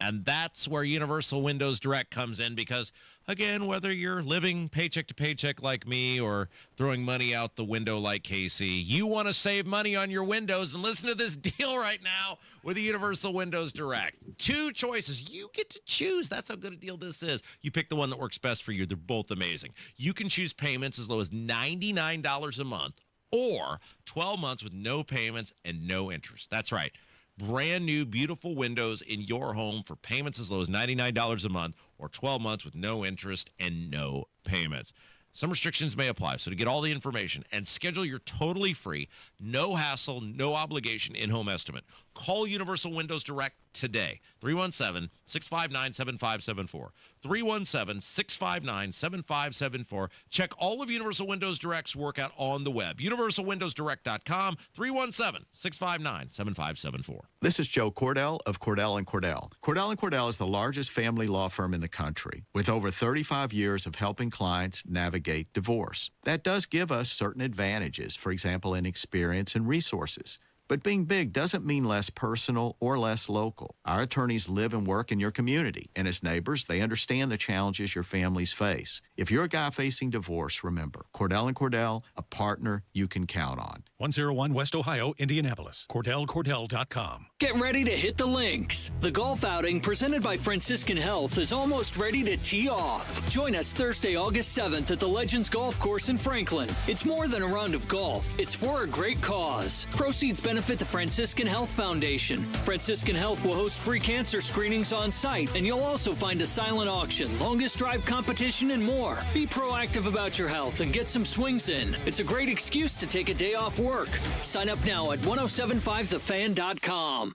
And that's where Universal Windows Direct comes in because, again, whether you're living paycheck to paycheck like me or throwing money out the window like Casey, you want to save money on your windows and listen to this deal right now with the Universal Windows Direct. 2 choices. You get to choose. That's how good a deal this is. You pick the one that works best for you. They're both amazing. You can choose payments as low as $99 a month or 12 months with no payments and no interest. That's right. Brand new, beautiful windows in your home for payments as low as $99 a month or 12 months with no interest and no payments. Some restrictions may apply, so to get all the information and schedule your totally free, no hassle, no obligation in-home estimate, call Universal Windows Direct today, 317-659-7574, 317-659-7574. Check all of Universal Windows Direct's workout on the web, universalwindowsdirect.com, 317-659-7574. This is Joe Cordell of Cordell & Cordell. Cordell & Cordell is the largest family law firm in the country with over 35 years of helping clients navigate divorce. That does give us certain advantages, for example, in experience and resources. But being big doesn't mean less personal or less local. Our attorneys live and work in your community, and as neighbors, they understand the challenges your families face. If you're a guy facing divorce, remember, Cordell & Cordell, a partner you can count on. 101 West Ohio, Indianapolis. CordellCordell.com. Get ready to hit the links. The golf outing presented by Franciscan Health is almost ready to tee off. Join us Thursday, August 7th at the Legends Golf Course in Franklin. It's more than a round of golf. It's for a great cause. Proceeds benefit the Franciscan Health Foundation. Franciscan Health will host free cancer screenings on site, and you'll also find a silent auction, longest drive competition, and more. Be proactive about your health and get some swings in. It's a great excuse to take a day off work. Sign up now at 1075thefan.com.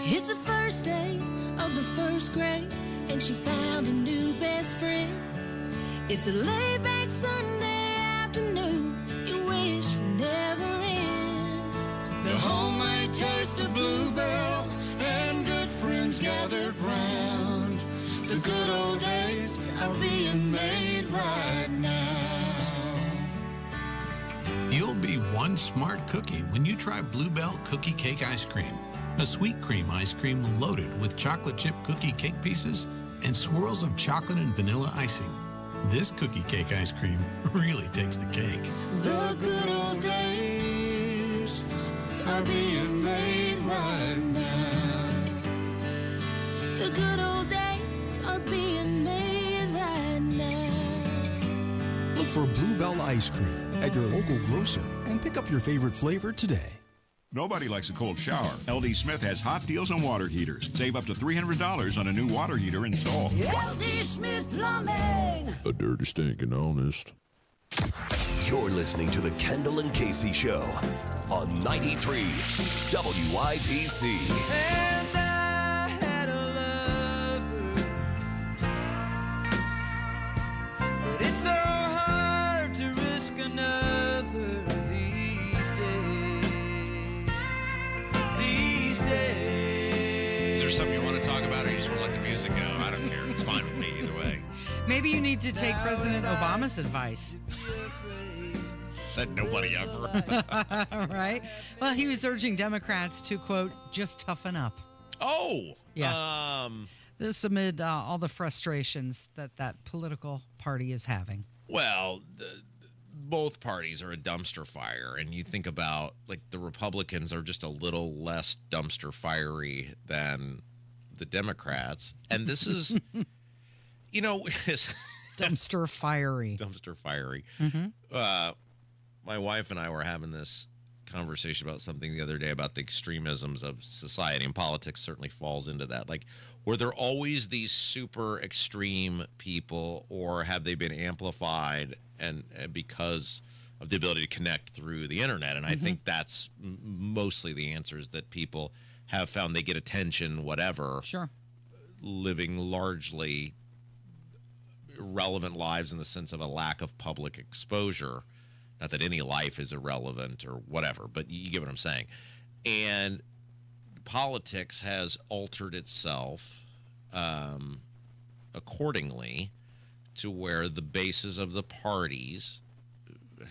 It's the first day of the first grade, and she found a new best friend. It's a laid-back Sunday afternoon you wish would never end. The homemade taste of Bluebell and good friends gathered round. The good old days are being made right now. You'll be one smart cookie when you try Bluebell Cookie Cake Ice Cream. A sweet cream ice cream loaded with chocolate chip cookie cake pieces and swirls of chocolate and vanilla icing. This cookie cake ice cream really takes the cake. The good old days are being made right now. The good old days are being made right now. Look for Bluebell Ice Cream at your local grocer and pick up your favorite flavor today. Nobody likes a cold shower. LD Smith has hot deals on water heaters. Save up to $300 on a new water heater install. LD Smith Plumbing. A dirty, stinking honest. You're listening to the Kendall and Casey Show on 93 WIPC. And I had a lover, but it's so hard to risk another these days. Is there something you want to talk about or you just want to let the music go? I don't care. It's fine with me either way. Maybe you need to take President Obama's advice. Said nobody ever. Right? Well, he was urging Democrats to, quote, just toughen up. Oh. Yeah. This amid all the frustrations that political party is having. Well, both parties are a dumpster fire. And you think about, like, the Republicans are just a little less dumpster fiery than the Democrats. And this is, you know... Dumpster fiery. Dumpster fiery. Mm-hmm. My wife and I were having this conversation about something the other day about the extremisms of society, and politics certainly falls into that. Like, were there always these super extreme people, or have they been amplified and because of the ability to connect through the internet? And I think that's mostly the answer, is that people have found they get attention, whatever. Sure. Living largely irrelevant lives in the sense of a lack of public exposure. Not that any life is irrelevant or whatever, but you get what I'm saying. And politics has altered itself accordingly to where the bases of the parties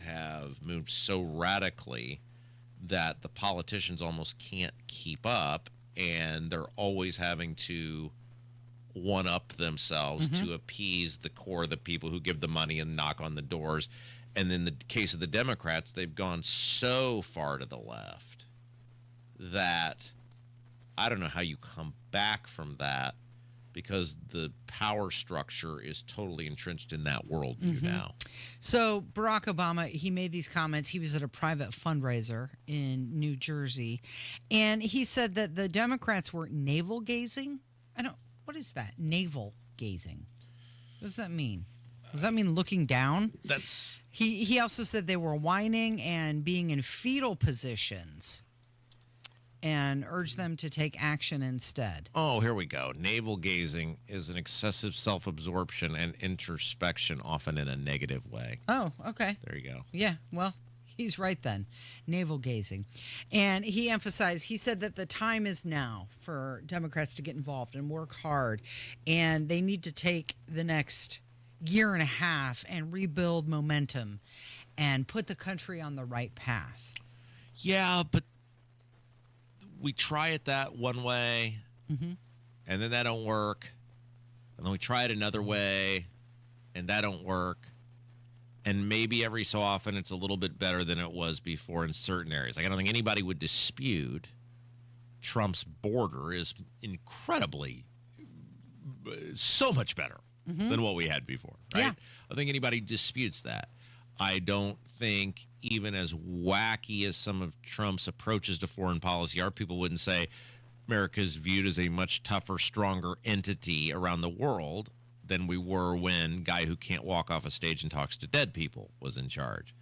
have moved so radically that the politicians almost can't keep up, and they're always having to one-up themselves to appease the core of the people who give the money and knock on the doors. And in the case of the Democrats, they've gone so far to the left that I don't know how you come back from that, because the power structure is totally entrenched in that worldview now. So Barack Obama, he made these comments. He was at a private fundraiser in New Jersey, and he said that the Democrats were navel gazing. What is that? Navel gazing. What does that mean? Does that mean looking down? That's He also said they were whining and being in fetal positions, and urged them to take action instead. Oh, here we go. Navel gazing is an excessive self-absorption and introspection, often in a negative way. Oh, okay. There you go. Yeah, well, he's right then. Navel gazing. And he emphasized, he said that the time is now for Democrats to get involved and work hard, and they need to take the next year and a half and rebuild momentum and put the country on the right path. Yeah, but we try it that one way, and then that don't work, and then we try it another way, and that don't work, and maybe every so often it's a little bit better than it was before in certain areas. Like, I don't think anybody would dispute Trump's border is incredibly, so much better than what we had before, right? Yeah. I don't think anybody disputes that. I don't think, even as wacky as some of Trump's approaches to foreign policy are, people wouldn't say America's viewed as a much tougher, stronger entity around the world than we were when guy who can't walk off a stage and talks to dead people was in charge.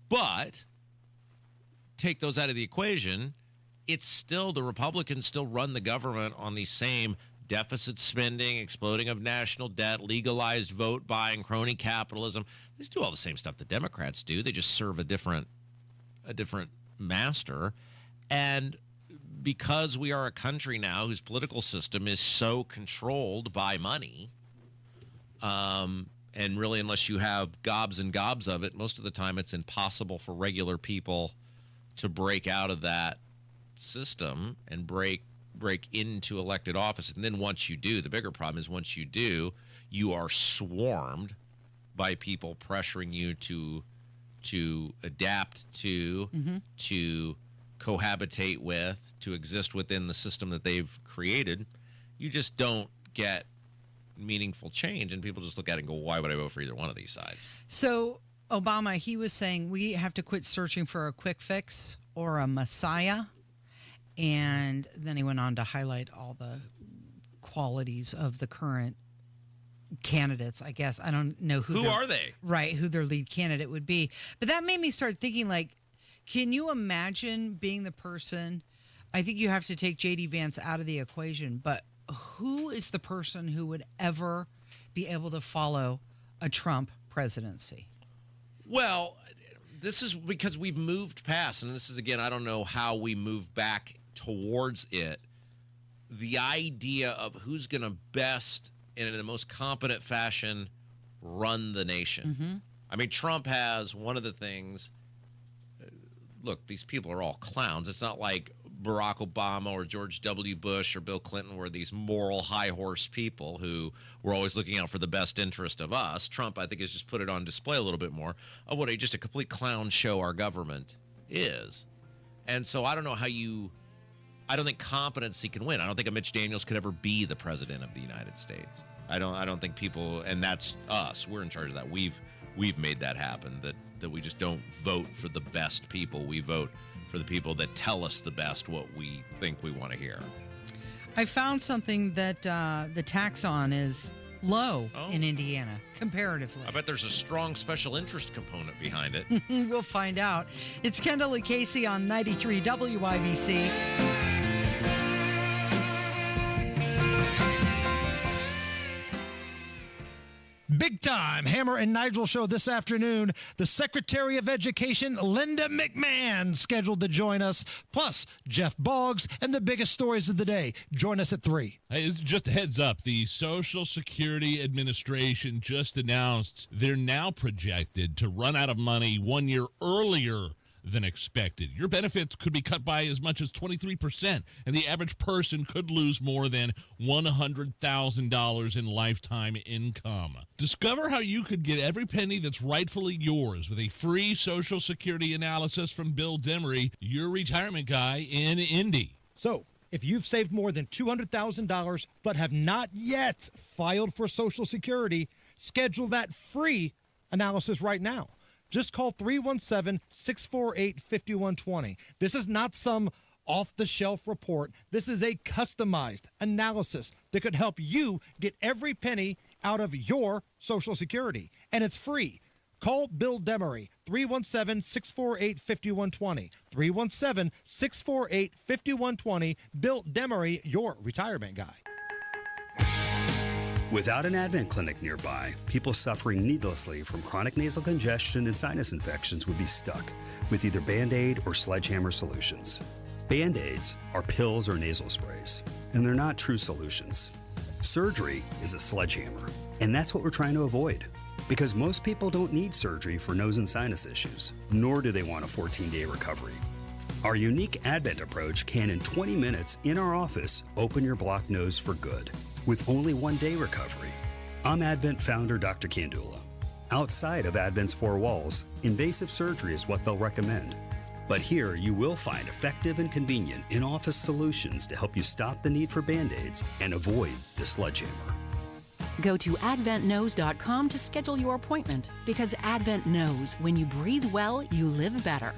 But take those out of the equation, it's still, the Republicans still run the government on the same deficit spending, exploding of national debt, legalized vote buying, crony capitalism. They do all the same stuff the Democrats do. They just serve a different master. And because we are a country now whose political system is so controlled by money, and really, unless you have gobs and gobs of it, most of the time it's impossible for regular people to break out of that system and break into elected office. And then once you do, the bigger problem is once you do, you are swarmed by people pressuring you to adapt to cohabitate with, to exist within the system that they've created. You just don't get meaningful change, and people just look at it and go, why would I vote for either one of these sides? So Obama, he was saying we have to quit searching for a quick fix or a messiah. And then he went on to highlight all the qualities of the current candidates, I guess. I don't know who are they? Right, who their lead candidate would be. But that made me start thinking, like, can you imagine being the person? I think you have to take J.D. Vance out of the equation, but who is the person who would ever be able to follow a Trump presidency? Well, this is because we've moved past, and this is, again, I don't know how we move back towards it. The idea of who's going to best and in the most competent fashion run the nation. I mean, Trump has one of the things, look, these people are all clowns. It's not like Barack Obama or George W. Bush or Bill Clinton were these moral high horse people who were always looking out for the best interest of us. Trump, I think, has just put it on display a little bit more of what just a complete clown show our government is. And so I don't know how I don't think competency can win. I don't think a Mitch Daniels could ever be the president of the United States. I don't think people, and that's us. We're in charge of that. We've made that happen. That that we just don't vote for the best people. We vote for the people that tell us the best what we think we want to hear. I found something that the tax on is low in Indiana, comparatively. I bet there's a strong special interest component behind it. We'll find out. It's Kendall Casey on 93 WIBC. Big time Hammer and Nigel show this afternoon. The Secretary of Education, Linda McMahon, scheduled to join us. Plus, Jeff Boggs and the biggest stories of the day. Join us at 3. Hey, just a heads up. The Social Security Administration just announced they're now projected to run out of money 1 year earlier than expected. Your benefits could be cut by as much as 23%, and the average person could lose more than $100,000 in lifetime income. Discover how you could get every penny that's rightfully yours with a free Social Security analysis from Bill Demery, your retirement guy in Indy. So, if you've saved more than $200,000 but have not yet filed for Social Security, schedule that free analysis right now. Just call 317-648-5120. This is not some off-the-shelf report. This is a customized analysis that could help you get every penny out of your Social Security. And it's free. Call Bill Demery, 317-648-5120. 317-648-5120. Bill Demery, your retirement guy. Without an Advent clinic nearby, people suffering needlessly from chronic nasal congestion and sinus infections would be stuck with either Band-Aid or sledgehammer solutions. Band-Aids are pills or nasal sprays, and they're not true solutions. Surgery is a sledgehammer, and that's what we're trying to avoid. Because most people don't need surgery for nose and sinus issues, nor do they want a 14-day recovery. Our unique Advent approach can, in 20 minutes in our office, open your blocked nose for good, with only 1 day recovery. I'm Advent founder Dr. Kandula. Outside of Advent's four walls, invasive surgery is what they'll recommend. But here you will find effective and convenient in-office solutions to help you stop the need for Band-Aids and avoid the sledgehammer. Go to adventknows.com to schedule your appointment, because Advent knows when you breathe well, you live better.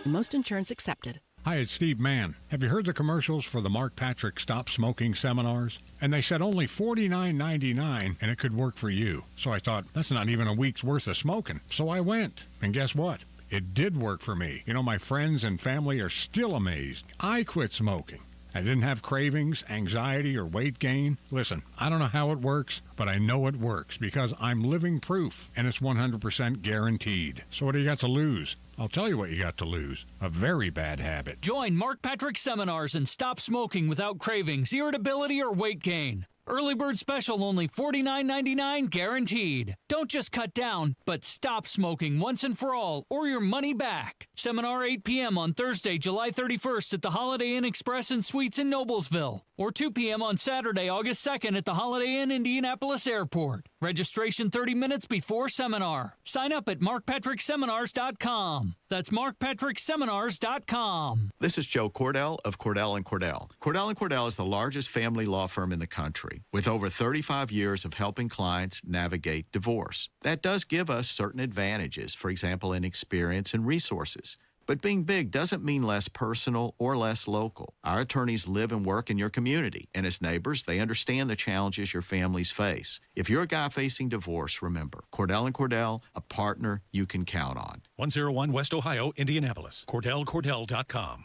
Most insurance accepted. Hi, it's Steve Mann. Have you heard the commercials for the Mark Patrick Stop Smoking seminars? And they said only $49.99 and it could work for you. So I thought, that's not even a week's worth of smoking. So I went. And guess what? It did work for me. You know, my friends and family are still amazed. I quit smoking. I didn't have cravings, anxiety, or weight gain. Listen, I don't know how it works, but I know it works because I'm living proof, and it's 100% guaranteed. So what do you got to lose? I'll tell you what you got to lose. A very bad habit. Join Mark Patrick seminars and stop smoking without cravings, irritability, or weight gain. Early bird special only $49.99 guaranteed. Don't just cut down, but stop smoking once and for all, or your money back. Seminar 8 p.m. on Thursday, July 31st at the Holiday Inn Express and Suites in Noblesville, or 2 p.m. on Saturday, August 2nd at the Holiday Inn Indianapolis Airport. Registration 30 minutes before seminar. Sign up at markpatrickseminars.com. That's markpatrickseminars.com. This is Joe Cordell of Cordell & Cordell. Cordell & Cordell is the largest family law firm in the country, with over 35 years of helping clients navigate divorce. That does give us certain advantages, for example, in experience and resources. But being big doesn't mean less personal or less local. Our attorneys live and work in your community, and as neighbors, they understand the challenges your families face. If you're a guy facing divorce, remember, Cordell & Cordell, a partner you can count on. 101 West Ohio, Indianapolis. CordellCordell.com.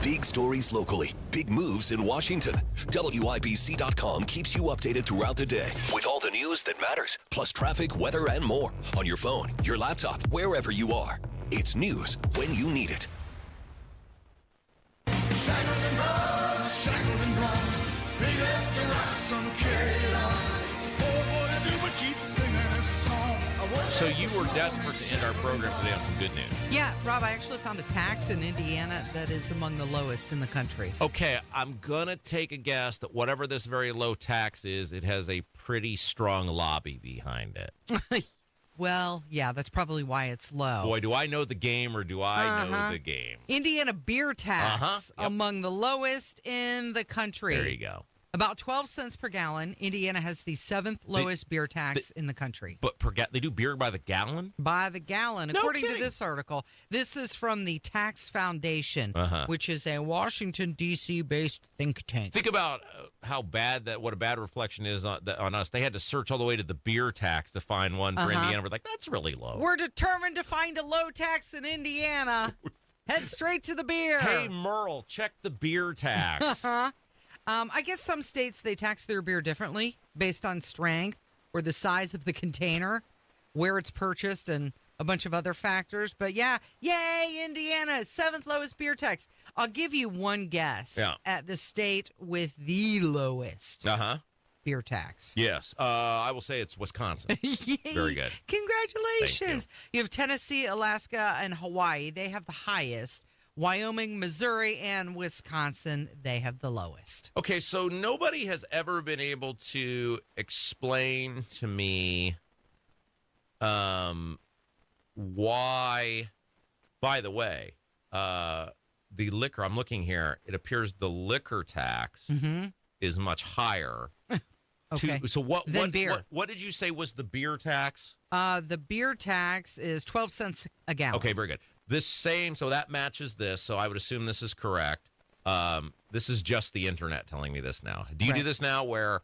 Big stories locally, big moves in Washington. WIBC.com keeps you updated throughout the day with all the news that matters, plus traffic, weather, and more on your phone, your laptop, wherever you are. It's news when you need it. Shackled and broad, shackled and broad. Pick up the rocks and carry it on. It's a poor boy to do but keep singing his song. So you were desperate to end our program today on some good news. Yeah, Rob, I actually found a tax in Indiana that is among the lowest in the country. Okay, I'm going to take a guess that whatever this very low tax is, it has a pretty strong lobby behind it. Well, yeah, that's probably why it's low. Boy, do I know the game or do I know the game? Indiana beer tax among the lowest in the country. There you go. About 12 cents per gallon. Indiana has the 7th lowest beer tax in the country. But they do beer by the gallon? By the gallon, No according kidding. to this article. This is from the Tax Foundation, which is a Washington, D.C.-based think tank. Think about how bad what a bad reflection is on us. They had to search all the way to the beer tax to find one for Indiana. We're like, that's really low. We're determined to find a low tax in Indiana. Head straight to the beer. Hey, Merle, check the beer tax. I guess some states, they tax their beer differently based on strength or the size of the container, where it's purchased, and a bunch of other factors. But yeah, yay, Indiana, 7th lowest beer tax. I'll give you one guess at the state with the lowest beer tax. Yes. I will say it's Wisconsin. Very good. Congratulations. You have Tennessee, Alaska, and Hawaii. They have the highest. Wyoming, Missouri, and Wisconsin, they have the lowest. Okay, so nobody has ever been able to explain to me why, by the way, the liquor, I'm looking here, it appears the liquor tax is much higher. Okay. So what beer. What did you say was the beer tax? The beer tax is 12 cents a gallon. Okay, very good. So that matches this, so I would assume this is correct. This is just the internet telling me this now. Do you do this now where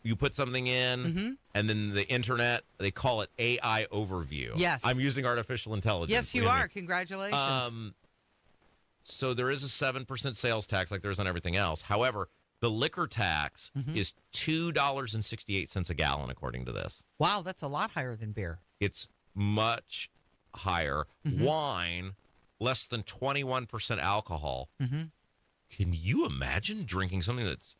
you put something in and then the internet, they call it AI overview? Yes. I'm using artificial intelligence. Yes, you are. Congratulations. So there is a 7% sales tax like there is on everything else. However, the liquor tax is $2.68 a gallon, according to this. Wow, that's a lot higher than beer. It's much higher. Wine, less than 21% alcohol. Can you imagine drinking something that's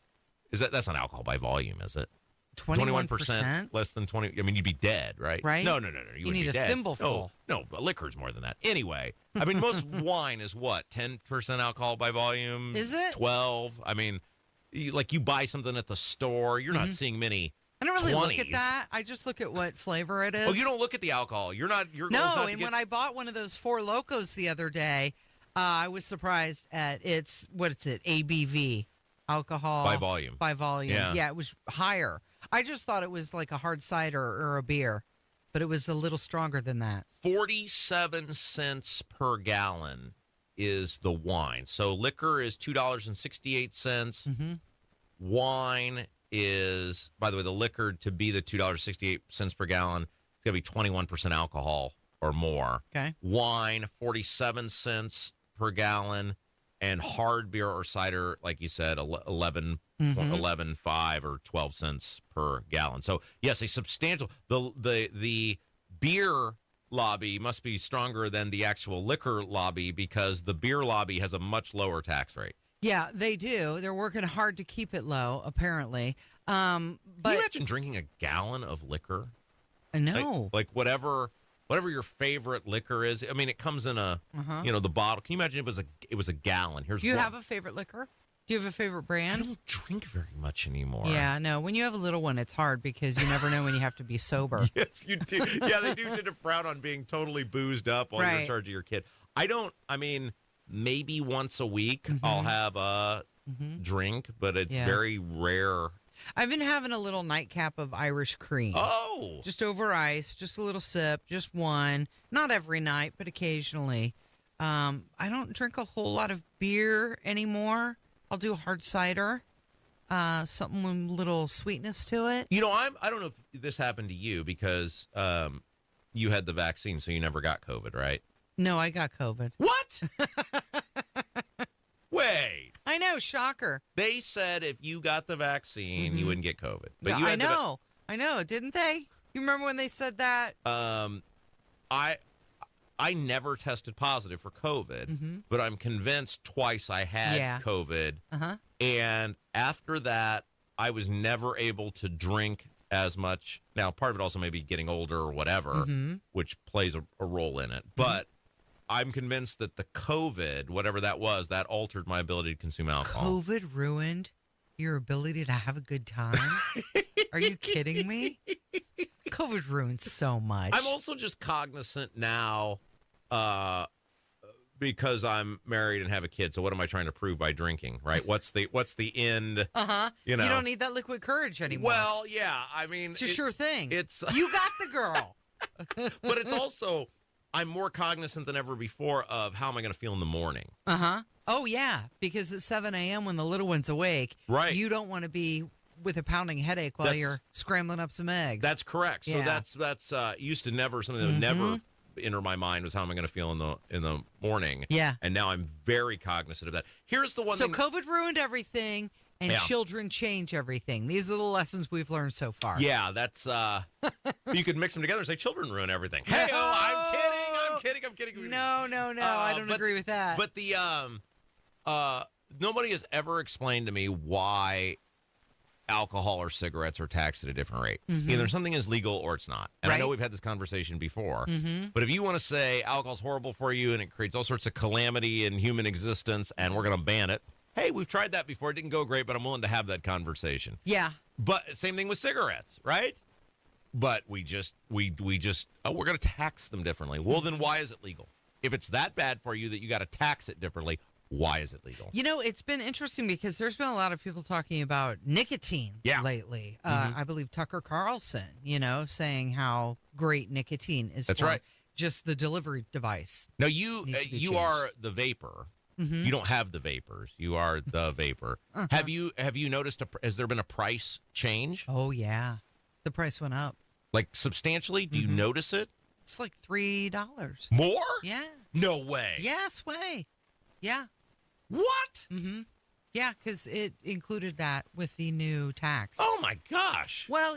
not alcohol by volume, is it? 21%? Less than 20. I mean, you'd be dead, right? Right? No. You need be a dead. thimbleful. No, liquor's more than that. Anyway, I mean, most wine is what? 10% alcohol by volume? Is it? 12? I mean, you buy something at the store, you're not seeing many. I don't really 20s. look at that. I just look at what flavor it is. Oh, you don't look at the alcohol. Your goal is No, not to and get... when I bought one of those Four Locos the other day, I was surprised at ABV, alcohol. By volume. By volume. Yeah. It was higher. I just thought it was like a hard cider or a beer, but it was a little stronger than that. 47 cents per gallon is the wine. So liquor is $2.68. Wine is, by the way, the liquor to be the $2.68 per gallon, it's going to be 21% alcohol or more. Okay. Wine, 47 cents per gallon. And hard beer or cider, like you said, 11.5 or 12 cents per gallon. So, yes, a substantial. The beer lobby must be stronger than the actual liquor lobby because the beer lobby has a much lower tax rate. Yeah, they do. They're working hard to keep it low, apparently. But can you imagine drinking a gallon of liquor? No. Like whatever your favorite liquor is. I mean, it comes in the bottle. Can you imagine if it was a gallon? Do you have a favorite liquor? Do you have a favorite brand? I don't drink very much anymore. Yeah, no. When you have a little one, it's hard because you never know when you have to be sober. Yes, you do. Yeah, they do tend to frown on being totally boozed up while you're in charge of your kid. Maybe once a week I'll have a drink, but it's very rare. I've been having a little nightcap of Irish cream. Oh! Just over ice, just a little sip, just one. Not every night, but occasionally. I don't drink a whole lot of beer anymore. I'll do hard cider, something with a little sweetness to it. You know, I don't know if this happened to you because you had the vaccine, so you never got COVID, right? No, I got COVID. What? Wait. I know, shocker. They said if you got the vaccine, you wouldn't get COVID. But No, you had I know, didn't they? You remember when they said that? I never tested positive for COVID, but I'm convinced twice I had COVID. And after that, I was never able to drink as much. Now, part of it also may be getting older or whatever, which plays a role in it. But I'm convinced that the COVID, whatever that was, that altered my ability to consume alcohol. COVID ruined your ability to have a good time? Are you kidding me? COVID ruined so much. I'm also just cognizant now because I'm married and have a kid. So what am I trying to prove by drinking, right? What's the end? You don't need that liquid courage anymore. Well, yeah. I mean, it's a sure thing. It's you got the girl. But it's also, I'm more cognizant than ever before of how am I going to feel in the morning. Oh, yeah, because at 7 a.m. when the little one's awake, right, you don't want to be with a pounding headache while you're scrambling up some eggs. That's correct. So that's used to never, something that would never enter my mind was how am I going to feel in the morning. Yeah. And now I'm very cognizant of that. Here's the one so thing. So COVID ruined everything, and children change everything. These are the lessons we've learned so far. Yeah, that's, you could mix them together and say children ruin everything. Hey, I'm kidding. No, I don't agree with that. But the, nobody has ever explained to me why alcohol or cigarettes are taxed at a different rate. Either something is legal or it's not. And I know we've had this conversation before. But if you want to say alcohol's horrible for you and it creates all sorts of calamity in human existence and we're going to ban it, hey, we've tried that before. It didn't go great, but I'm willing to have that conversation. Yeah. But same thing with cigarettes, right? But we just, we're going to tax them differently. Well, then why is it legal? If it's that bad for you that you got to tax it differently, why is it legal? You know, it's been interesting because there's been a lot of people talking about nicotine lately. I believe Tucker Carlson, saying how great nicotine is. That's for right. Just the delivery device. No, you are the vapor. You don't have the vapors. You are the vapor. Have you noticed? Has there been a price change? Oh yeah, the price went up. Like substantially? Do you notice it? It's like $3 more. Yeah. No way. Yes way. Yeah. What? Yeah, because it included that with the new tax. Oh my gosh. Well,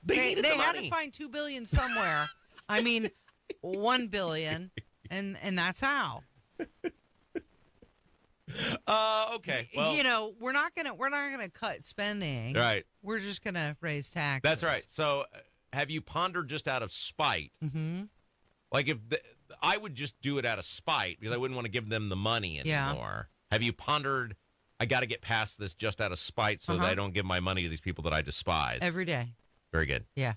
they had to find $2 billion somewhere. I mean, $1 billion, and that's how. Okay. Well, we're not gonna cut spending. Right. We're just gonna raise taxes. That's right. So, have you pondered just out of spite? Like if I would just do it out of spite because I wouldn't want to give them the money anymore. Have you pondered? I got to get past this just out of spite so that I don't give my money to these people that I despise. Every day. Very good. Yeah.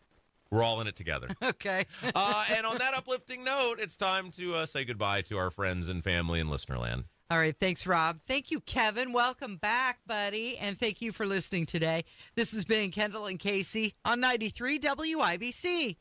We're all in it together. Okay. And on that uplifting note, it's time to say goodbye to our friends and family in Listenerland. All right. Thanks, Rob. Thank you, Kevin. Welcome back, buddy. And thank you for listening today. This has been Kendall and Casey on 93 WIBC.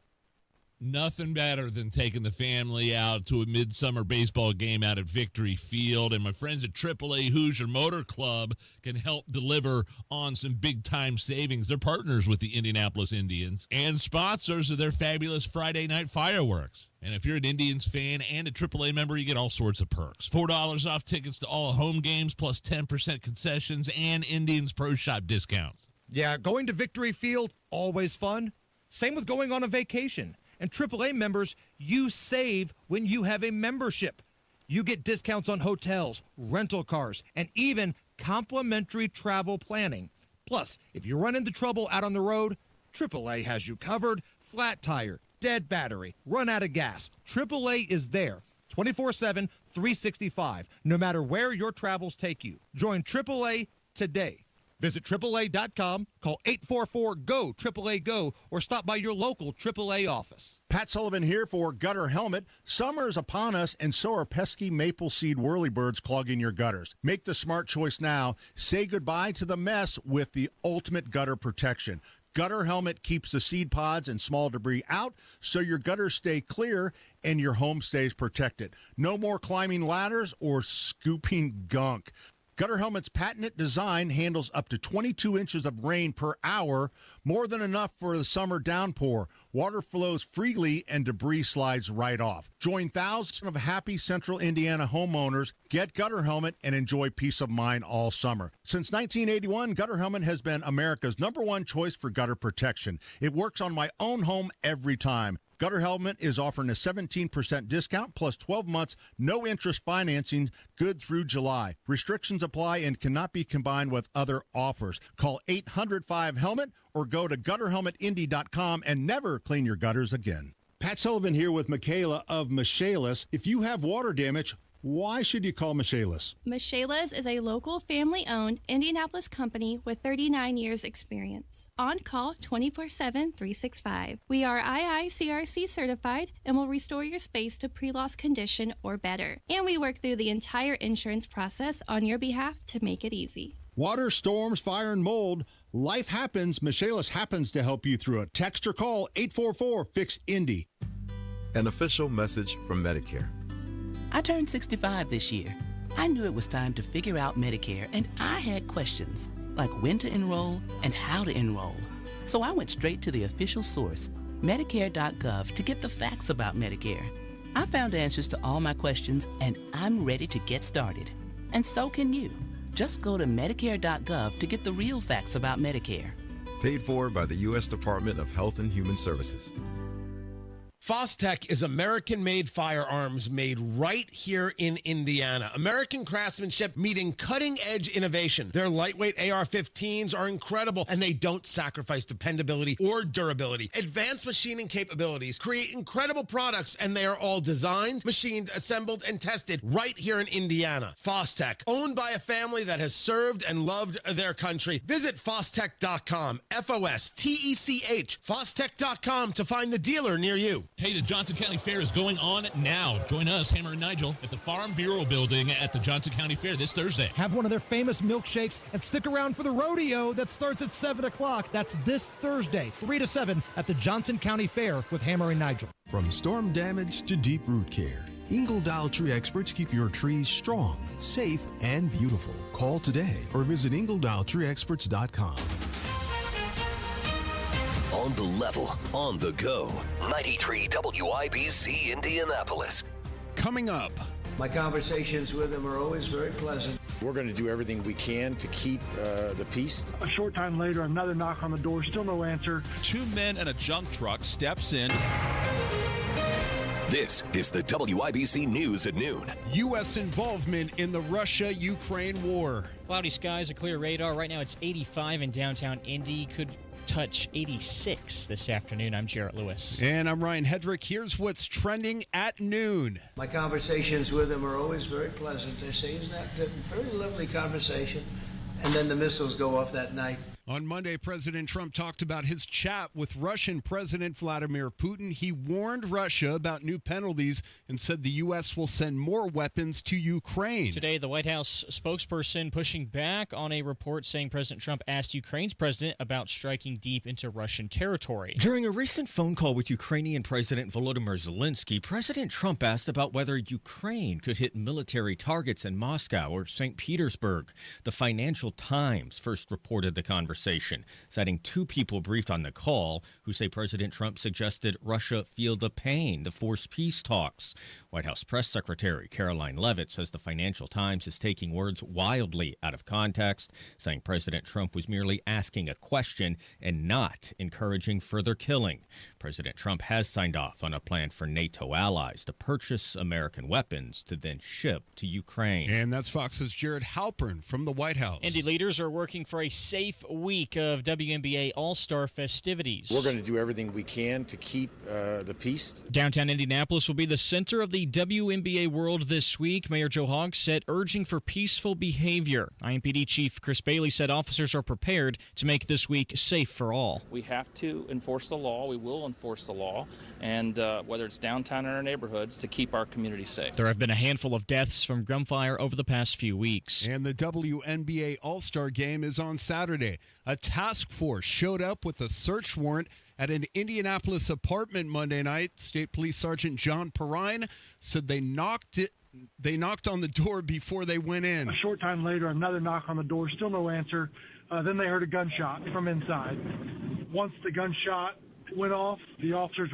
Nothing better than taking the family out to a midsummer baseball game out at Victory Field. And my friends at AAA Hoosier Motor Club can help deliver on some big-time savings. They're partners with the Indianapolis Indians and sponsors of their fabulous Friday night fireworks. And if you're an Indians fan and a AAA member, you get all sorts of perks. $4 off tickets to all home games, plus 10% concessions and Indians Pro Shop discounts. Yeah, going to Victory Field, always fun. Same with going on a vacation. And AAA members, you save when you have a membership. You get discounts on hotels, rental cars, and even complimentary travel planning. Plus, if you run into trouble out on the road, AAA has you covered. Flat tire, dead battery, run out of gas. AAA is there 24/7, 365, no matter where your travels take you. Join AAA today. Visit AAA.com, call 844-GO, AAA-GO, or stop by your local AAA office. Pat Sullivan here for Gutter Helmet. Summer is upon us, and so are pesky maple seed whirlybirds clogging your gutters. Make the smart choice now. Say goodbye to the mess with the ultimate gutter protection. Gutter Helmet keeps the seed pods and small debris out so your gutters stay clear and your home stays protected. No more climbing ladders or scooping gunk. Gutter Helmet's patented design handles up to 22 inches of rain per hour, more than enough for the summer downpour. Water flows freely and debris slides right off. Join thousands of happy Central Indiana homeowners. Get Gutter Helmet and enjoy peace of mind all summer. Since 1981, Gutter Helmet has been America's #1 choice for gutter protection. It works on my own home every time. Gutter Helmet is offering a 17% discount plus 12 months no interest financing good through July. Restrictions apply and cannot be combined with other offers. Call 800-5HELMET or go to gutterhelmetindy.com and never clean your gutters again. Pat Sullivan here with Michaela of Michaelis. If you have water damage, Why should you call Michaelis? Michaelis is a local family-owned Indianapolis company with 39 years experience. On call 24/7, 365. We are IICRC certified and will restore your space to pre-loss condition or better. And we work through the entire insurance process on your behalf to make it easy. Water, storms, fire, and mold. Life happens. Michaelis happens to help you through it. Text or call 844-FIX-INDY. An official message from Medicare. I turned 65 this year. I knew it was time to figure out Medicare, and I had questions, like when to enroll and how to enroll. So I went straight to the official source, Medicare.gov, to get the facts about Medicare. I found answers to all my questions, and I'm ready to get started. And so can you. Just go to Medicare.gov to get the real facts about Medicare. Paid for by the U.S. Department of Health and Human Services. Fostech is American-made firearms made right here in Indiana. American craftsmanship meeting cutting-edge innovation. Their lightweight AR-15s are incredible, and they don't sacrifice dependability or durability. Advanced machining capabilities create incredible products, and they are all designed, machined, assembled, and tested right here in Indiana. Fostech, owned by a family that has served and loved their country. Visit Fostech.com, F-O-S-T-E-C-H, Fostech.com to find the dealer near you. Hey, the Johnson County Fair is going on now. Join us, Hammer and Nigel, at the Farm Bureau building at the Johnson County Fair this Thursday. Have one of their famous milkshakes and stick around for the rodeo that starts at 7 o'clock. That's this Thursday, 3 to 7 at the Johnson County Fair with Hammer and Nigel. From storm damage to deep root care, Ingle Tree experts keep your trees strong, safe, and beautiful. Call today or visit IngledaleTreeExperts.com. On the level, on the go. 93 WIBC Indianapolis. Coming up. My conversations with him are always very pleasant. We're going to do everything we can to keep the peace. A short time later, another knock on the door, still no answer. 2 men and a junk truck steps in. This is the WIBC News at noon. U.S. involvement in the Russia-Ukraine war. Cloudy skies, a clear radar. Right now it's 85 in downtown Indy. Could touch 86 this afternoon. I'm Jarrett Lewis. And I'm Ryan Hedrick. Here's what's trending at noon. My conversations with him are always very pleasant. I say, isn't that a very lovely conversation? And then the missiles go off that night. On Monday, President Trump talked about his chat with Russian President Vladimir Putin. He warned Russia about new penalties and said the U.S. will send more weapons to Ukraine. Today, the White House spokesperson pushing back on a report saying President Trump asked Ukraine's president about striking deep into Russian territory. During a recent phone call with Ukrainian President Volodymyr Zelensky, President Trump asked about whether Ukraine could hit military targets in Moscow or St. Petersburg. The Financial Times first reported the conversation, citing 2 people briefed on the call who say President Trump suggested Russia feel the pain to force peace talks. White House Press Secretary Caroline Leavitt says the Financial Times is taking words wildly out of context, saying President Trump was merely asking a question and not encouraging further killing. President Trump has signed off on a plan for NATO allies to purchase American weapons to then ship to Ukraine. And that's Fox's Jared Halpern from the White House. Indy leaders are working for a safe week of WNBA All-Star festivities. We're going to do everything we can to keep the peace. Downtown Indianapolis will be the center of the WNBA world this week. Mayor Joe Hogg said urging for peaceful behavior. IMPD Chief Chris Bailey said officers are prepared to make this week safe for all. We have to enforce the law. We will enforce the law, and whether it's downtown or in our neighborhoods, to keep our community safe. There have been a handful of deaths from gunfire over the past few weeks. And the WNBA All-Star Game is on Saturday. A task force showed up with a search warrant at an Indianapolis apartment Monday night. State Police Sergeant John Perrine said they knocked on the door before they went in. A short time later, another knock on the door, still no answer. Then they heard a gunshot from inside. Once the gunshot went off, the officers